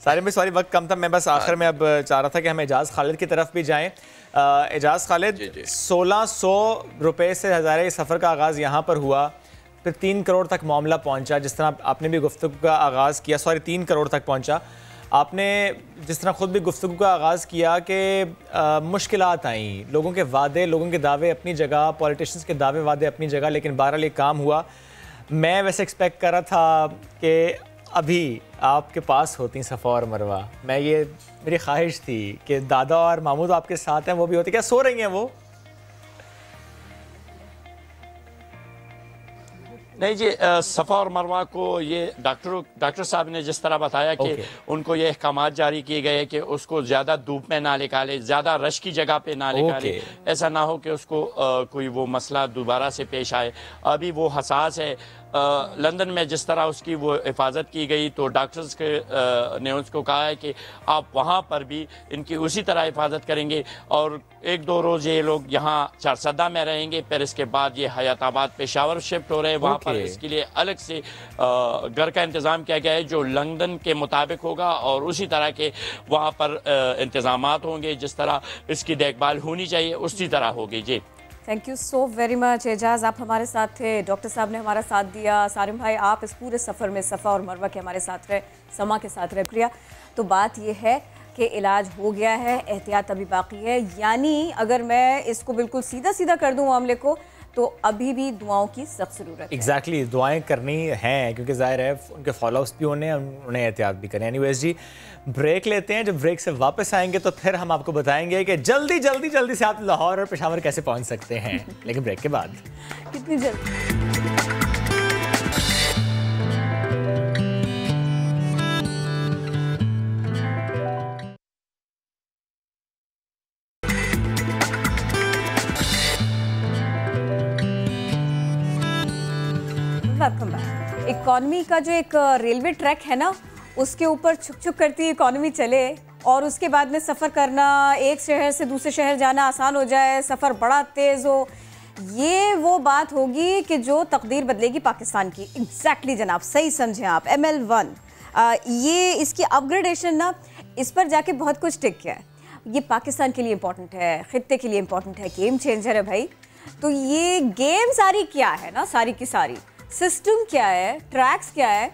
सारे में सॉरी वक्त कम था, मैं बस आखिर में अब चाह रहा था कि हम एजाज़ खालिद की तरफ भी जाएं। एजाज़ खालिद, 1600 रुपये से हज़ारे सफ़र का आगाज़ यहाँ पर हुआ, फिर 3 करोड़ तक मामला पहुँचा, जिस तरह आपने भी गुफ्तगू का आगाज़ किया, 3 करोड़ तक पहुँचा। आपने जिस तरह ख़ुद भी गुफ्तगू का आगाज़ किया कि मुश्किलात आई, लोगों के वादे, लोगों के दावे अपनी जगह, पॉलिटिशियंस के दावे वादे अपनी जगह, लेकिन बहरहाल ये काम हुआ। मैं वैसे एक्सपेक्ट कर रहा था कि अभी आपके पास होती सफ़ा और मरवा, मेरी ख्वाहिश थी कि दादा और मामू तो आपके साथ हैं, वो भी होते। क्या सो रही हैं वो? नहीं जी, सफ़ा और मरवा को ये डॉक्टर साहब ने जिस तरह बताया कि उनको ये अहकाम जारी किए गए कि उसको ज़्यादा धूप में ना निकाले, ज़्यादा रश की जगह पे ना निकाले, ऐसा ना हो कि उसको कोई वो मसला दोबारा से पेश आए। अभी वो हसास है। लंदन में जिस तरह उसकी वो हिफाजत की गई, तो डॉक्टर्स ने उसको कहा है कि आप वहाँ पर भी इनकी उसी तरह हिफाजत करेंगे और 1-2 रोज़ ये लोग यहाँ चारसदा में रहेंगे, फिर इसके बाद ये हयाताबाद पेशावर शिफ्ट हो रहे हैं। वहाँ पर इसके लिए अलग से घर का इंतज़ाम किया गया है जो लंदन के मुताबिक होगा और उसी तरह के वहाँ पर इंतज़ामात होंगे, जिस तरह इसकी देखभाल होनी चाहिए उसी तरह होगी। जी, thank you so very much Ejaz, आप हमारे साथ थे, डॉक्टर साहब ने हमारा साथ दिया, सारिम भाई आप इस पूरे सफ़र में सफ़ा और मरवा के हमारे साथ रहे, समा के साथ रहे। शुक्रिया। तो बात ये है कि इलाज हो गया है, एहतियात अभी बाकी है, यानी अगर मैं इसको बिल्कुल सीधा सीधा कर दूँ मामले को, तो अभी भी दुआओं की सख्त ज़रूरत है। एग्जैक्टली, दुआएं करनी हैं क्योंकि ज़ाहिर है उनके फॉलोअप्स भी होने हैं, उन्हें एहतियात भी करें। एनीवेज जी, ब्रेक लेते हैं। जब ब्रेक से वापस आएंगे तो फिर हम आपको बताएंगे कि जल्दी से आप लाहौर और पेशावर कैसे पहुंच सकते हैं, लेकिन ब्रेक के बाद। कितनी जल्दी? इकॉनमी का जो एक रेलवे ट्रैक है ना, उसके ऊपर छुक छुक करती इकॉनमी चले और उसके बाद में सफ़र करना, एक शहर से दूसरे शहर जाना आसान हो जाए, सफ़र बड़ा तेज़ हो, ये वो बात होगी कि जो तकदीर बदलेगी पाकिस्तान की। एग्जैक्टली जनाब, सही समझें आप। ML1 ये इसकी अपग्रेडेशन ना, इस पर जाके बहुत कुछ टिक गया है। ये पाकिस्तान के लिए इम्पोर्टेंट है, ख़ित्ते के लिए इम्पोर्टेंट है, गेम चेंजर है भाई। तो ये गेम सारी क्या है ना, सारी की सारी सिस्टम क्या है, ट्रैक्स क्या है,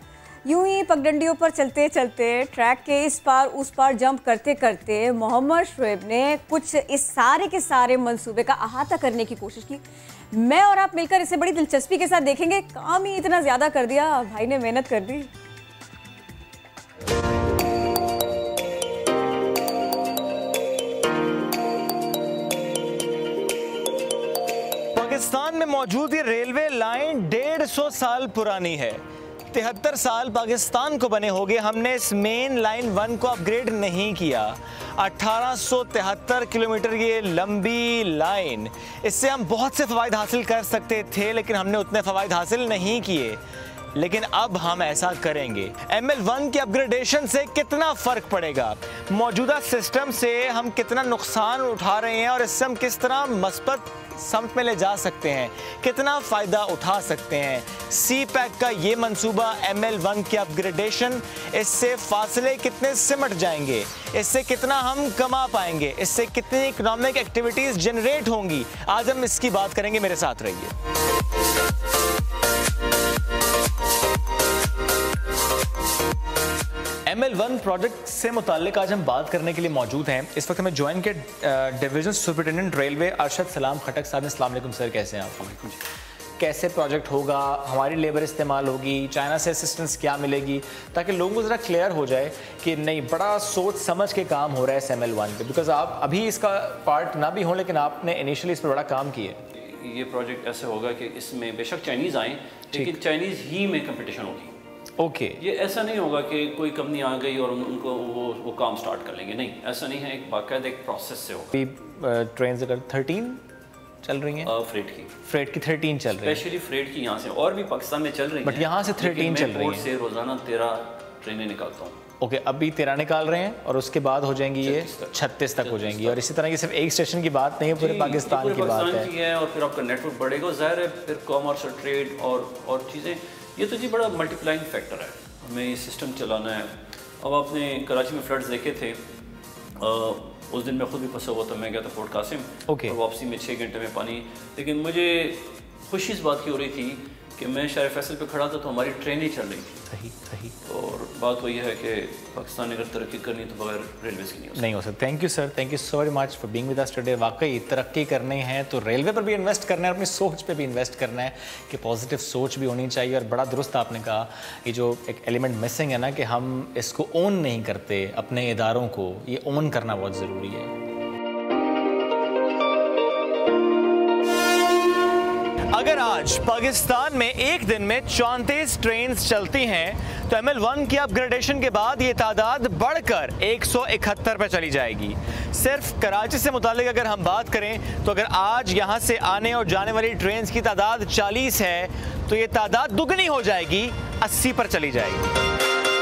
यूं ही पगडंडियों पर चलते चलते ट्रैक के इस पार उस पार जंप करते करते मोहम्मद शुएब ने कुछ इस सारे के सारे मंसूबे का अहाता करने की कोशिश की। मैं और आप मिलकर इसे बड़ी दिलचस्पी के साथ देखेंगे। काम ही इतना ज़्यादा कर दिया, भाई ने मेहनत कर दी। पाकिस्तान में मौजूद ये रेलवे लाइन 150 साल पुरानी है। 73 साल पाकिस्तान को बने हो गए, हमने इस मेन लाइन 1 को अपग्रेड नहीं किया। 1873 किलोमीटर ये लंबी लाइन, इससे हम बहुत से फ़वाइद हासिल कर सकते थे, लेकिन हमने उतने फ़वाइद हासिल नहीं किए। लेकिन अब हम ऐसा करेंगे। ML1 की अपग्रेडेशन से कितना फ़र्क पड़ेगा, मौजूदा सिस्टम से हम कितना नुकसान उठा रहे हैं और इससे हम किस तरह मस्बत समत में ले जा सकते हैं, कितना फ़ायदा उठा सकते हैं। CPEC का ये मंसूबा ML1 की अपग्रेडेशन, इससे फासले कितने सिमट जाएंगे, इससे कितना हम कमा पाएंगे, इससे कितनी इकोनॉमिक एक्टिविटीज़ जनरेट होंगी, आज हम इसकी बात करेंगे। मेरे साथ रहिए। ML1 प्रोजेक्ट से मुताल्लिक आज हम बात करने के लिए मौजूद हैं। इस वक्त हमें ज्वाइन के डिवीजन सुपरिटेंडेंट रेलवे अरशद सलाम खटक साहब। अस्सलाम वालेकुम सर, कैसे हैं आप? कैसे प्रोजेक्ट होगा, हमारी लेबर इस्तेमाल होगी, चाइना से असिस्टेंस क्या मिलेगी, ताकि लोगों को ज़रा क्लियर हो जाए कि नहीं, बड़ा सोच समझ के काम हो रहा है इस ML1 पे। बिकॉज आप अभी इसका पार्ट ना भी हों, लेकिन आपने इनिशियली इस पर बड़ा काम किया। ये प्रोजेक्ट ऐसे होगा कि इसमें बेशक चाइनीज़ आएँ, लेकिन चाइनीज़ ही में कंपटीशन होगी। ओके ये ऐसा नहीं होगा कि कोई कंपनी आ गई और उनको वो काम स्टार्ट कर लेंगे, नहीं, ऐसा नहीं है। एक बाकायदा एक प्रोसेस से होगा। ट्रेन अगर 13 चल रही हैं, फ्रेट की 13 चल रही है, स्पेशली फ्रेट की यहाँ से, और भी पाकिस्तान में चल रही है, बट यहाँ से 13 चल रही है। से रोज़ाना 13 ट्रेनें निकालता हूँ। ओके, अभी 13 निकाल रहे हैं और उसके बाद हो जाएंगी ये 36 तक हो जाएंगी। और इसी तरह की सिर्फ एक स्टेशन की बात नहीं है, पूरे पाकिस्तान की बात है। और फिर आपका नेटवर्क बढ़ेगा, ज़ाहिर है, फिर कॉमर्स और ट्रेड और चीज़ें, ये तो जी बड़ा मल्टीप्लाइंग फैक्टर है। हमें ये सिस्टम चलाना है, अब आपने कराची में फ्लड्स देखे थे, उस दिन मैं खुद भी फंसा हुआ था, मैं गया था पोर्ट कासिम और वापसी में 6 घंटे में पानी। लेकिन मुझे खुशी इस बात की हो रही थी कि मैं शायर फैसल पे खड़ा था तो हमारी ट्रेनें चल रही थी। सही सही। और बात वही है कि पाकिस्तान ने अगर तरक्की करनी तो बगैर रेलवे की नहीं हो सकती। Thank you sir, thank you so very much for being with us today. वाकई तरक्की करनी है तो रेलवे पर भी इन्वेस्ट करना है, अपनी सोच पे भी इन्वेस्ट करना है कि पॉजिटिव सोच भी होनी चाहिए। और बड़ा दुरुस्त आपने कहा, ये जो एक एलिमेंट मिसिंग है ना कि हम इसको ओन नहीं करते, अपने इदारों को ये ओन करना बहुत ज़रूरी है। अगर आज पाकिस्तान में एक दिन में 34 ट्रेन चलती हैं तो ML1 की अपग्रेडेशन के बाद ये तादाद बढ़कर 171 पर चली जाएगी। सिर्फ कराची से मुतालिक अगर हम बात करें तो अगर आज यहाँ से आने और जाने वाली ट्रेन की तादाद 40 है तो ये तादाद दुगनी हो जाएगी, 80 पर चली जाएगी।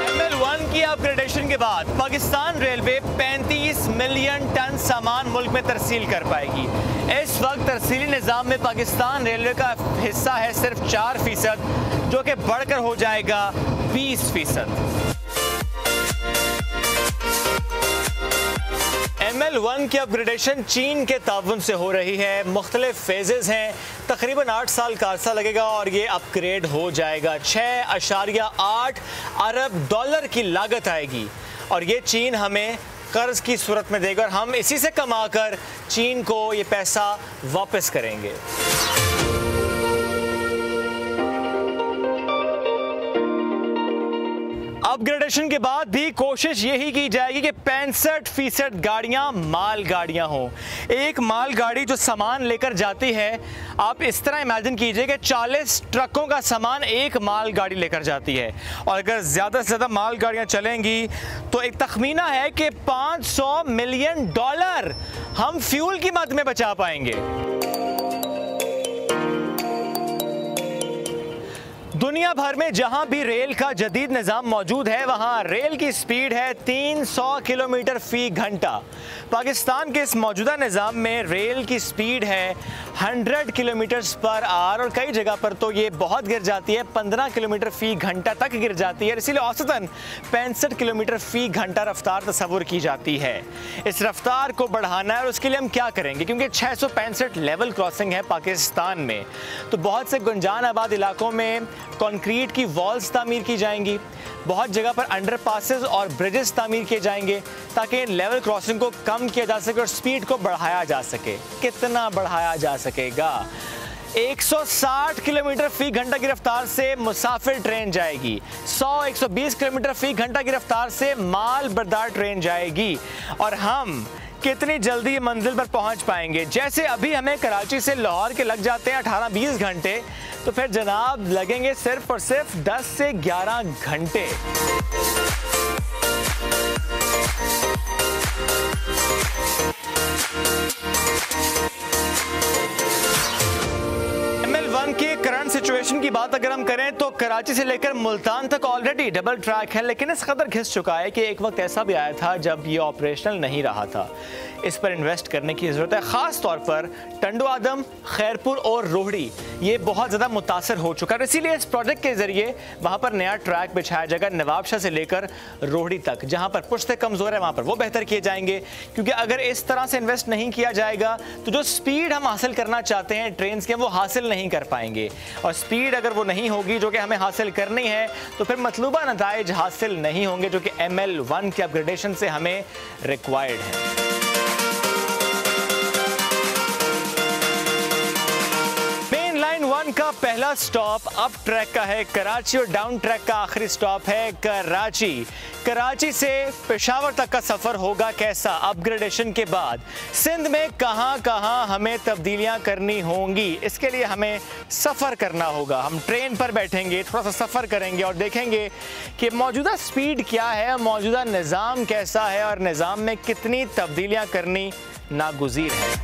ML1 की अपग्रेडेशन के बाद पाकिस्तान रेलवे 35 मिलियन टन सामान मुल्क में तरसील कर पाएगी। इस वक्त तरसीली निज़ाम में पाकिस्तान रेलवे का हिस्सा है सिर्फ 4%, जो कि बढ़कर हो जाएगा 20%। ML1 की अपग्रेडेशन चीन के ताउन से हो रही है। मुख्तलिफ फेजेस हैं, तकरीबन 8 साल का अरसा लगेगा और ये अपग्रेड हो जाएगा। 6.8 अरब डॉलर की लागत आएगी और ये चीन हमें कर्ज की सूरत में देगा और हम इसी से कमाकर चीन को ये पैसा वापस करेंगे। अपग्रेडेशन के बाद भी कोशिश यही की जाएगी कि 65% गाड़ियां माल गाड़ियां हों। एक माल गाड़ी जो सामान लेकर जाती है, आप इस तरह इमेजिन कीजिए कि 40 ट्रकों का सामान एक माल गाड़ी लेकर जाती है और अगर ज़्यादा से ज़्यादा माल गाड़ियां चलेंगी तो एक तखमीना है कि $500 मिलियन हम फ्यूल की मद में बचा पाएंगे। दुनिया भर में जहां भी रेल का जदीद निज़ाम मौजूद है वहां रेल की स्पीड है 300 किलोमीटर फी घंटा। पाकिस्तान के इस मौजूदा निज़ाम में रेल की स्पीड है 100 किलोमीटर पर आवर और कई जगह पर तो ये बहुत गिर जाती है, 15 किलोमीटर फी घंटा तक गिर जाती है। इसीलिए औसतन 65 किलोमीटर फी घंटा रफ्तार तस्वुर की जाती है। इस रफ्तार को बढ़ाना है और उसके लिए हम क्या करेंगे, क्योंकि 665 लेवल क्रॉसिंग है पाकिस्तान में, तो बहुत से गुंजान आबाद इलाकों में कंक्रीट की वॉल्स तामीर की जाएंगी, बहुत जगह पर अंडरपासेस और ब्रिजेस तामीर किए जाएंगे ताकि लेवल क्रॉसिंग को कम किया जा सके और स्पीड को बढ़ाया जा सके। कितना बढ़ाया जा सकेगा? 160 किलोमीटर फी घंटा की रफ्तार से मुसाफिर ट्रेन जाएगी, 100-120 किलोमीटर फी घंटा की रफ्तार से माल बरदार ट्रेन जाएगी। और हम कितनी जल्दी मंजिल पर पहुंच पाएंगे? जैसे अभी हमें कराची से लाहौर के लग जाते हैं 18-20 घंटे, तो फिर जनाब लगेंगे सिर्फ और सिर्फ 10 से 11 घंटे। ML1 की करंट सिचुएशन की बात अगर हम करें तो कराची से लेकर मुल्तान तक ऑलरेडी डबल ट्रैक है, लेकिन इस कदर घिस चुका है कि एक वक्त ऐसा भी आया था जब ये ऑपरेशनल नहीं रहा था। इस पर इन्वेस्ट करने की ज़रूरत है, ख़ास तौर पर टंडो आदम, खैरपुर और रोहड़ी ये बहुत ज़्यादा मुतासर हो चुका है। इसीलिए इस प्रोजेक्ट के ज़रिए वहाँ पर नया ट्रैक बिछाया जाएगा, नवाबशाह से लेकर रोहड़ी तक। जहाँ पर पुश्ते कमज़ोर है वहाँ पर वो बेहतर किए जाएंगे, क्योंकि अगर इस तरह से इन्वेस्ट नहीं किया जाएगा तो जो स्पीड हम हासिल करना चाहते हैं ट्रेन के, वो हासिल नहीं कर पाएंगे। और स्पीड अगर वो नहीं होगी जो कि हमें हासिल करनी है तो फिर मतलूबा नताइज हासिल नहीं होंगे जो कि ML1 के अपग्रेडेशन से हमें रिक्वायर्ड है। लाइन 1 का पहला स्टॉप अप ट्रैक का है कराची और डाउन ट्रैक का आखिरी स्टॉप है कराची। कराची से पेशावर तक का सफ़र होगा कैसा अपग्रेडेशन के बाद? सिंध में कहां कहां हमें तब्दीलियां करनी होंगी, इसके लिए हमें सफ़र करना होगा। हम ट्रेन पर बैठेंगे, थोड़ा सा सफ़र करेंगे और देखेंगे कि मौजूदा स्पीड क्या है, मौजूदा निज़ाम कैसा है और निज़ाम में कितनी तब्दीलियां करनी नागुज़ीर है।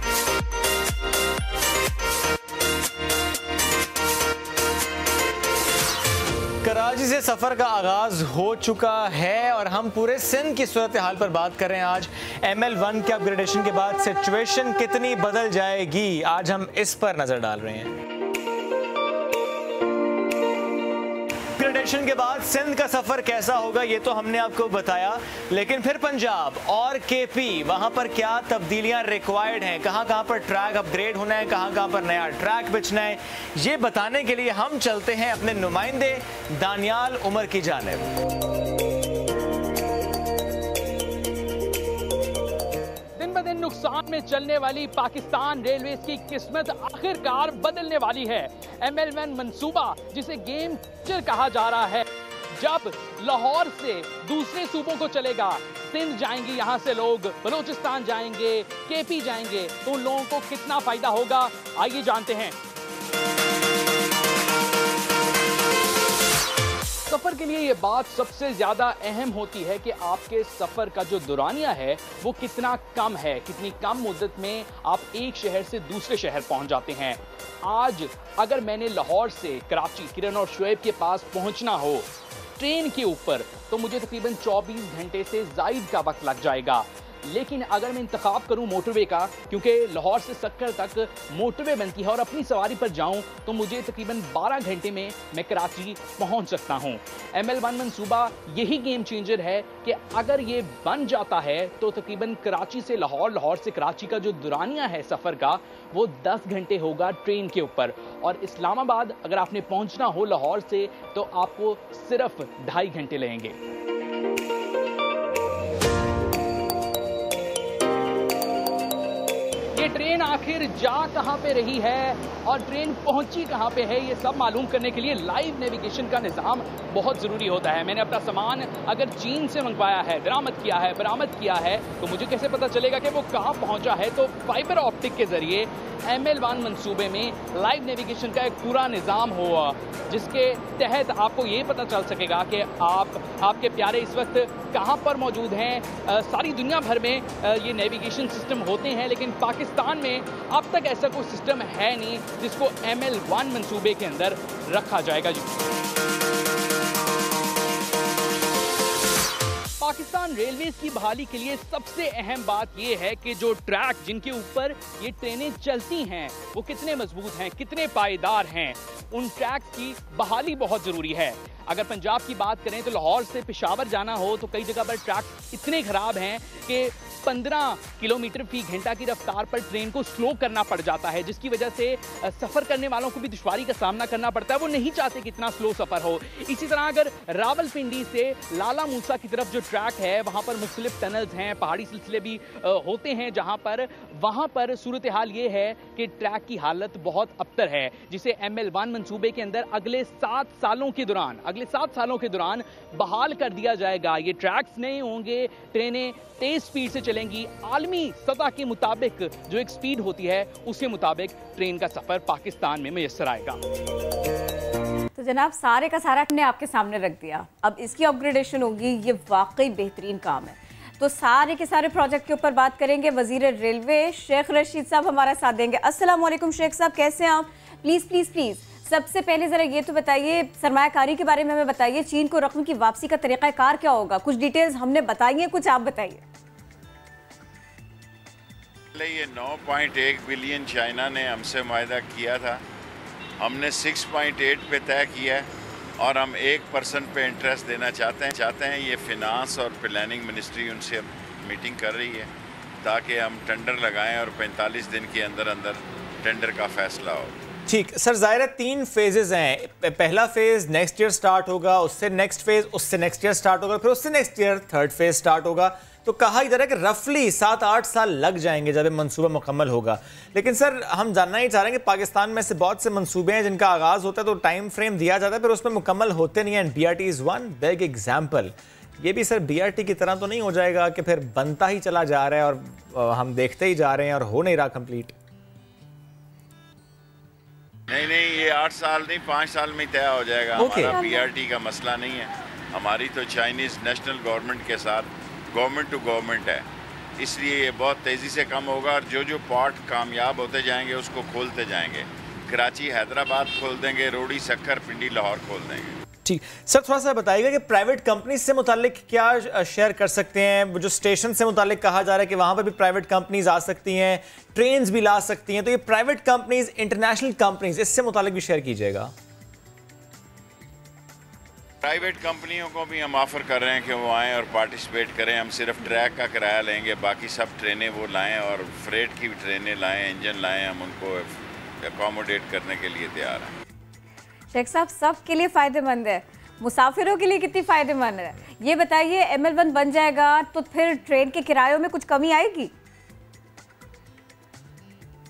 कराची से सफ़र का आगाज़ हो चुका है और हम पूरे सिंध की सूरत हाल पर बात कर रहे हैं आज। ML1 के अपग्रेडेशन के बाद सिचुएशन कितनी बदल जाएगी, आज हम इस पर नज़र डाल रहे हैं। सस्पेंशन के बाद सिंध का सफर कैसा होगा ये तो हमने आपको बताया, लेकिन फिर पंजाब और केपी, वहां पर क्या तब्दीलियां रिक्वायर्ड हैं, कहां कहां पर ट्रैक अपग्रेड होना है, कहां कहां पर नया ट्रैक बिछना है, ये बताने के लिए हम चलते हैं अपने नुमाइंदे दानियाल उमर की जानिब। दिन नुकसान में चलने वाली पाकिस्तान रेलवेज की किस्मत आखिरकार बदलने वाली है। ML1 मंसूबा, जिसे गेम चेंजर कहा जा रहा है, जब लाहौर से दूसरे सूबों को चलेगा, सिंध जाएंगे यहां से लोग, बलूचिस्तान जाएंगे, केपी जाएंगे, तो उन लोगों को कितना फायदा होगा, आइए जानते हैं। सफर के लिए ये बात सबसे ज्यादा अहम होती है कि आपके सफर का जो दुरानिया है वो कितना कम है, कितनी कम मुद्दत में आप एक शहर से दूसरे शहर पहुंच जाते हैं। आज अगर मैंने लाहौर से कराची किरण और शुएब के पास पहुंचना हो ट्रेन के ऊपर, तो मुझे तकरीबन 24 घंटे से जायद का वक्त लग जाएगा। लेकिन अगर मैं इंतखाब करूं मोटरवे का, क्योंकि लाहौर से सक्कर तक मोटरवे बनती है, और अपनी सवारी पर जाऊं तो मुझे तकरीबन 12 घंटे में मैं कराची पहुंच सकता हूं। ML1 मंसूबा यही गेम चेंजर है कि अगर ये बन जाता है तो तकरीबन कराची से लाहौर, लाहौर से कराची का जो दुरानिया है सफ़र का, वो 10 घंटे होगा ट्रेन के ऊपर। और इस्लामाबाद अगर आपने पहुंचना हो लाहौर से तो आपको सिर्फ 2.5 घंटे लगेंगे। ये ट्रेन आखिर जा कहां पे रही है और ट्रेन पहुंची कहां पे है, ये सब मालूम करने के लिए लाइव नेविगेशन का निज़ाम बहुत ज़रूरी होता है। मैंने अपना सामान अगर चीन से मंगवाया है, बरामद किया है, तो मुझे कैसे पता चलेगा कि वो कहां पहुंचा है? तो फाइबर ऑप्टिक के ज़रिए ML1 मंसूबे में लाइव नेविगेशन का एक पूरा निज़ाम हुआ, जिसके तहत आपको ये पता चल सकेगा कि आपके प्यारे इस वक्त कहां पर मौजूद हैं। सारी दुनिया भर में ये नेविगेशन सिस्टम होते हैं, लेकिन पाकिस्तान में अब तक ऐसा कोई सिस्टम है नहीं जिसको ML1 मंसूबे के अंदर रखा जाएगा। पाकिस्तान रेलवेज की बहाली के लिए सबसे अहम बात यह है कि जो ट्रैक जिनके ऊपर ये ट्रेनें चलती हैं वो कितने मजबूत हैं, कितने पायदार हैं। उन ट्रैक्स की बहाली बहुत ज़रूरी है। अगर पंजाब की बात करें तो लाहौर से पेशावर जाना हो तो कई जगह पर ट्रैक इतने ख़राब हैं कि 15 किलोमीटर फी घंटा की रफ्तार पर ट्रेन को स्लो करना पड़ जाता है, जिसकी वजह से सफ़र करने वालों को भी दुश्वारी का सामना करना पड़ता है। वो नहीं चाहते कि इतना स्लो सफ़र हो। इसी तरह अगर रावलपिंडी से लाला मूसा की तरफ जो ट्रैक है, वहाँ पर मुख्तलिफ टनल्स हैं, पहाड़ी सिलसिले भी होते हैं, जहाँ पर वहाँ पर सूरत हाल ये है कि ट्रैक की हालत बहुत अबतर है, जिसे ML1 मंसूबे के अंदर अगले 7 सालों के दौरान बहाल कर दिया जाएगा। ये ट्रैक्स नहीं होंगे, ट्रेनें तेज स्पीड से चलेंगी। आलमी सतह के मुताबिक जो एक स्पीड होती है उसके मुताबिक ट्रेन का सफर पाकिस्तान में मैसर आएगा। तो जनाब सारे का सारा हमने आपके सामने रख दिया, अब इसकी अपग्रेडेशन होगी, ये वाकई बेहतरीन काम है। तो सारे के सारे प्रोजेक्ट के ऊपर बात करेंगे। वजीर रेलवे शेख रशीद साहब हमारा साथ देंगे। अस्सलाम वालेकुम शेख साहब, कैसे हैं आप? प्लीज़ प्लीज़ प्लीज़ सबसे पहले ज़रा ये तो बताइए, सरमायाकारी के बारे में हमें बताइए, चीन को रकम की वापसी का तरीक़ाकार क्या होगा? कुछ डिटेल्स हमने बताई हैं, कुछ आप बताइए। ये 9.1 बिलियन चाइना ने हमसे मुआहदा किया था, हमने 6.8 पे तय किया है और हम 1% पे इंटरेस्ट देना चाहते हैं। ये फिनांस और प्लानिंग मिनिस्ट्री उनसे मीटिंग कर रही है ताकि हम टेंडर लगाएं और 45 दिन के अंदर टेंडर का फैसला हो। ठीक सर, ज़ाहिर 3 फेजेस हैं। पहला फेज नेक्स्ट ईयर स्टार्ट होगा, उससे नेक्स्ट फेज, उससे नेक्स्ट ईयर स्टार्ट होगा, फिर उससे next year third phase start होगा। तो कहा इधर है कि रफली 7-8 साल लग जाएंगे जब मंसूबा मुकम्मल होगा। लेकिन सर हम जानना ही चाह रहे हैं कि पाकिस्तान में से बहुत से मंसूबे हैं जिनका आगाज़ होता है तो टाइम फ्रेम दिया जाता है, फिर उसमें मुकम्मल होते नहीं हैं। And BRT is one big example. ये भी सर BRT की तरह तो नहीं हो जाएगा कि फिर बनता ही चला जा रहा है और हम देखते ही जा रहे हैं और हो नहीं रहा कंप्लीट? नहीं, ये 8 साल नहीं 5 साल में तय हो जाएगा। हमारा BRT का मसला नहीं है, हमारी तो चाइनीज़ नेशनल गवर्नमेंट के साथ गवर्नमेंट टू गवर्नमेंट है, इसलिए ये बहुत तेज़ी से कम होगा और जो पार्ट कामयाब होते जाएंगे उसको खोलते जाएंगे। कराची हैदराबाद खोल देंगे, रोडी सक्खर पिंडी लाहौर खोल देंगे। ठीक सर, थोड़ा सा बताइएगा कि प्राइवेट कंपनी से मुतालिक क्या शेयर कर सकते हैं? जो स्टेशन से मुतालिक कहा जा रहा है कि वहाँ पर भी प्राइवेट कंपनीज आ सकती हैं, ट्रेन्स भी ला सकती हैं, तो ये प्राइवेट कंपनीज, इंटरनेशनल कंपनीज, इससे मुतालिक भी शेयर कीजिएगा। प्राइवेट कंपनियों को भी हम ऑफ़र कर रहे हैं कि वो आएँ और पार्टिसिपेट करें। हम सिर्फ ट्रैक का किराया लेंगे, बाकी सब ट्रेनें वो लाएं और फ्रेट की भी ट्रेनें लाएं, इंजन लाएं। हम उनको अकोमोडेट करने के लिए तैयार हैं। शेख साहब, सब के लिए फ़ायदेमंद है, मुसाफिरों के लिए कितनी फ़ायदेमंद है ये बताइए। ML1 बन जाएगा तो फिर ट्रेन के किरायों में कुछ कमी आएगी?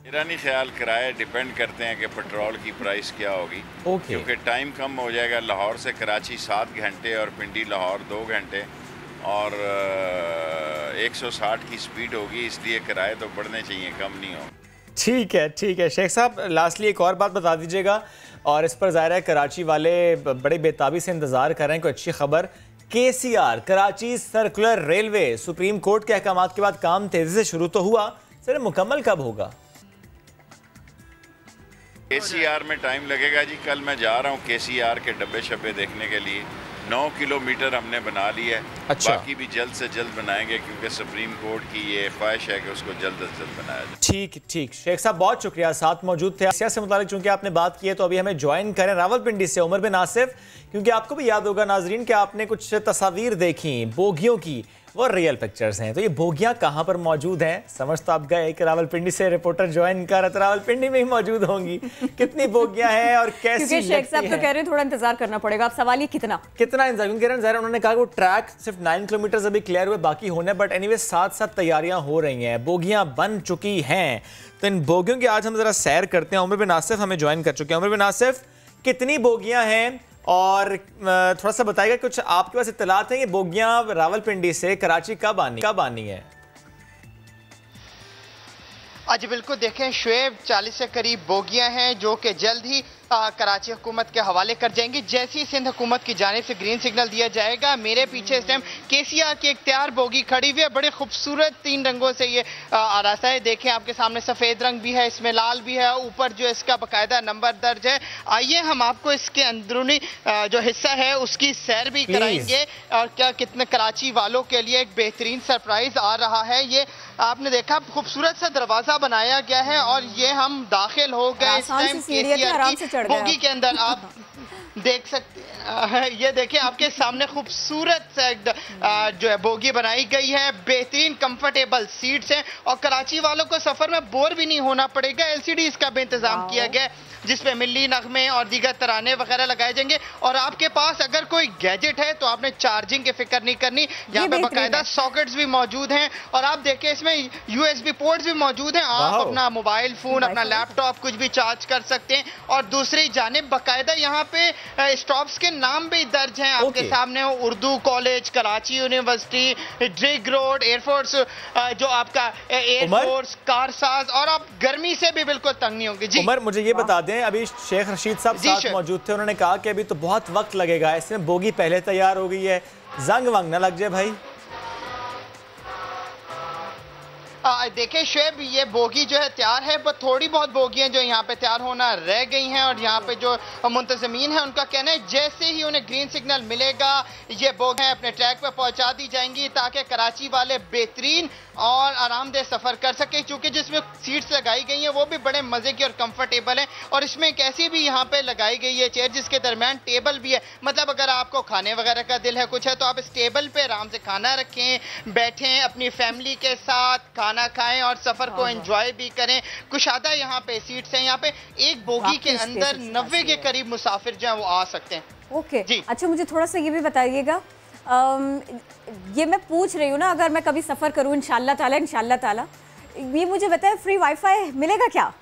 मेरा नहीं ख्याल, किराए डिपेंड करते हैं कि पेट्रोल की प्राइस क्या होगी। क्योंकि टाइम कम हो जाएगा। लाहौर से कराची 7 घंटे और पिंडी लाहौर 2 घंटे और 160 की स्पीड होगी, इसलिए किराए तो बढ़ने चाहिए, कम नहीं हो। ठीक है शेख साहब, लास्टली एक और बात बता दीजिएगा, और इस पर ज़ाहिर है कराची वाले बड़े बेताबी से इंतज़ार कर रहे हैं कोई अच्छी खबर। KCR Karachi circular railway supreme court के अहकाम के बाद काम तेजी से शुरू तो हुआ, सर मुकम्मल कब होगा? KCR में टाइम लगेगा जी। कल मैं जा रहा हूँ KCR के डब्बे शब्बे देखने के लिए। 9 किलोमीटर हमने बना लिया है। अच्छा। बाकी भी जल्द से जल्द बनाएंगे क्योंकि सुप्रीम कोर्ट की ये ख्वाहिश है कि उसको जल्द से जल्द बनाया जाए। ठीक शेख साहब, बहुत शुक्रिया, साथ मौजूद थे। एशिया से मुतालिक चूंकि आपने बात की है तो अभी हमें ज्वाइन करें रावलपिंडी से उमर बिन आसिफ, क्योंकि आपको भी याद होगा नाजरीन कि आपने कुछ तस्वीर देखी बोगियों की, वो रियल पिक्चर्स हैं। तो ये बोगियां कहां पर मौजूद हैं समझ तो आप गए कि रावलपिंडी से रिपोर्टर ज्वाइन कर, तो रावलपिंडी में ही मौजूद होंगी। कितनी बोगियां हैं और कैसी क्योंकि शेख साहब तो कह रहे हैं थोड़ा इंतजार करना पड़ेगा। आप सवाल ये कितना इंतजार, क्योंकि उन्होंने कहा कि वो ट्रैक सिर्फ 9 किलोमीटर अभी क्लियर हुए, बाकी होने, बट एनीवे साथ तैयारियां हो रही हैं, बोगियां बन चुकी हैं। तो इन बोगियों की आज हम जरा सैर करते हैं। उमर बिन आसिफ हमें ज्वाइन कर चुके हैं। उमर बिन आसिफ, कितनी बोगियां हैं और थोड़ा सा बताइएगा, कुछ आपके पास इत्तलात हैं कि बोगियां रावलपिंडी से कराची कब आनी है? आज बिल्कुल देखें शुएब, 40 से करीब बोगियां हैं जो कि जल्द ही कराची हुकूमत के हवाले कर जाएंगी। जैसे ही सिंध हुकूमत की जानिब से ग्रीन सिग्नल दिया जाएगा। मेरे पीछे इस टाइम KCR की एक तैयार बोगी खड़ी हुई है। बड़े खूबसूरत 3 रंगों से ये आरास्ता है। देखें आपके सामने सफ़ेद रंग भी है, इसमें लाल भी है, ऊपर जो इसका बाकायदा नंबर दर्ज है। आइए हम आपको इसके अंदरूनी जो हिस्सा है उसकी सैर भी कराएंगे और क्या कितने कराची वालों के लिए एक बेहतरीन सरप्राइज आ रहा है। ये आपने देखा खूबसूरत सा दरवाजा बनाया गया है और ये हम दाखिल हो गए इस टाइम KCR की बोगी के अंदर। आप देख सकते हैं, ये देखिए आपके सामने खूबसूरत जो है बोगी बनाई गई है। बेहतरीन कंफर्टेबल सीट्स हैं और कराची वालों को सफर में बोर भी नहीं होना पड़ेगा। LCDs का भी इंतजाम किया गया है जिसपे मिली नगमे और दीगर तराने वगैरह लगाए जाएंगे। और आपके पास अगर कोई गैजेट है तो आपने चार्जिंग की फिक्र नहीं करनी। यहाँ पे बाकायदा सॉकेट्स भी मौजूद हैं और आप देखिए इसमें USB पोर्ट्स भी मौजूद हैं। आप अपना मोबाइल फोन, अपना लैपटॉप कुछ भी चार्ज कर सकते हैं। और दूसरी जानिब बाकायदा यहाँ पे स्टॉप्स के नाम भी दर्ज हैं आपके सामने। Urdu college, Karachi university, Drigh road, air force जो आपका एयरफोर्स, कारसाज, और आप गर्मी से भी बिल्कुल तंग नहीं होंगे। जी उमर, मुझे ये बता दें, अभी शेख रशीद साहब साथ मौजूद थे, उन्होंने कहा कि अभी तो बहुत वक्त लगेगा, इसमें बोगी पहले तैयार हो गई है, जंग वंग ना लग जाए भाई। देखिए शुएब, ये बोगी जो है तैयार है, पर थोड़ी बहुत बोगियां जो यहाँ पे तैयार होना रह गई हैं। और यहाँ पे जो मुंतज़मीन है उनका कहना है जैसे ही उन्हें ग्रीन सिग्नल मिलेगा ये बोगियां अपने ट्रैक पे पहुँचा दी जाएंगी ताकि कराची वाले बेहतरीन और आरामदेह सफ़र कर सके। चूँकि जिसमें सीट्स लगाई गई हैं वो भी बड़े मज़े की और कंफर्टेबल हैं। और इसमें एक ऐसी भी यहाँ पे लगाई गई है चेयर जिसके दरमियान टेबल भी है। मतलब अगर आपको खाने वगैरह का दिल है कुछ है तो आप इस टेबल पे आराम से खाना रखें, बैठें, अपनी फैमिली के साथ खाना खाएं और सफर को एंजॉय भी करें। कुशादा यहाँ पे सीट्स हैं। यहाँ पे एक बोगी के अंदर 90 के करीब मुसाफिर जो है वो आ सकते हैं। ओके जी। अच्छा, मुझे थोड़ा सा ये भी बताइएगा, ये मैं पूछ रही हूँ ना, अगर मैं कभी सफर करूँ इंशाल्लाह ताला, ये मुझे बताए फ्री वाईफाई मिलेगा क्या?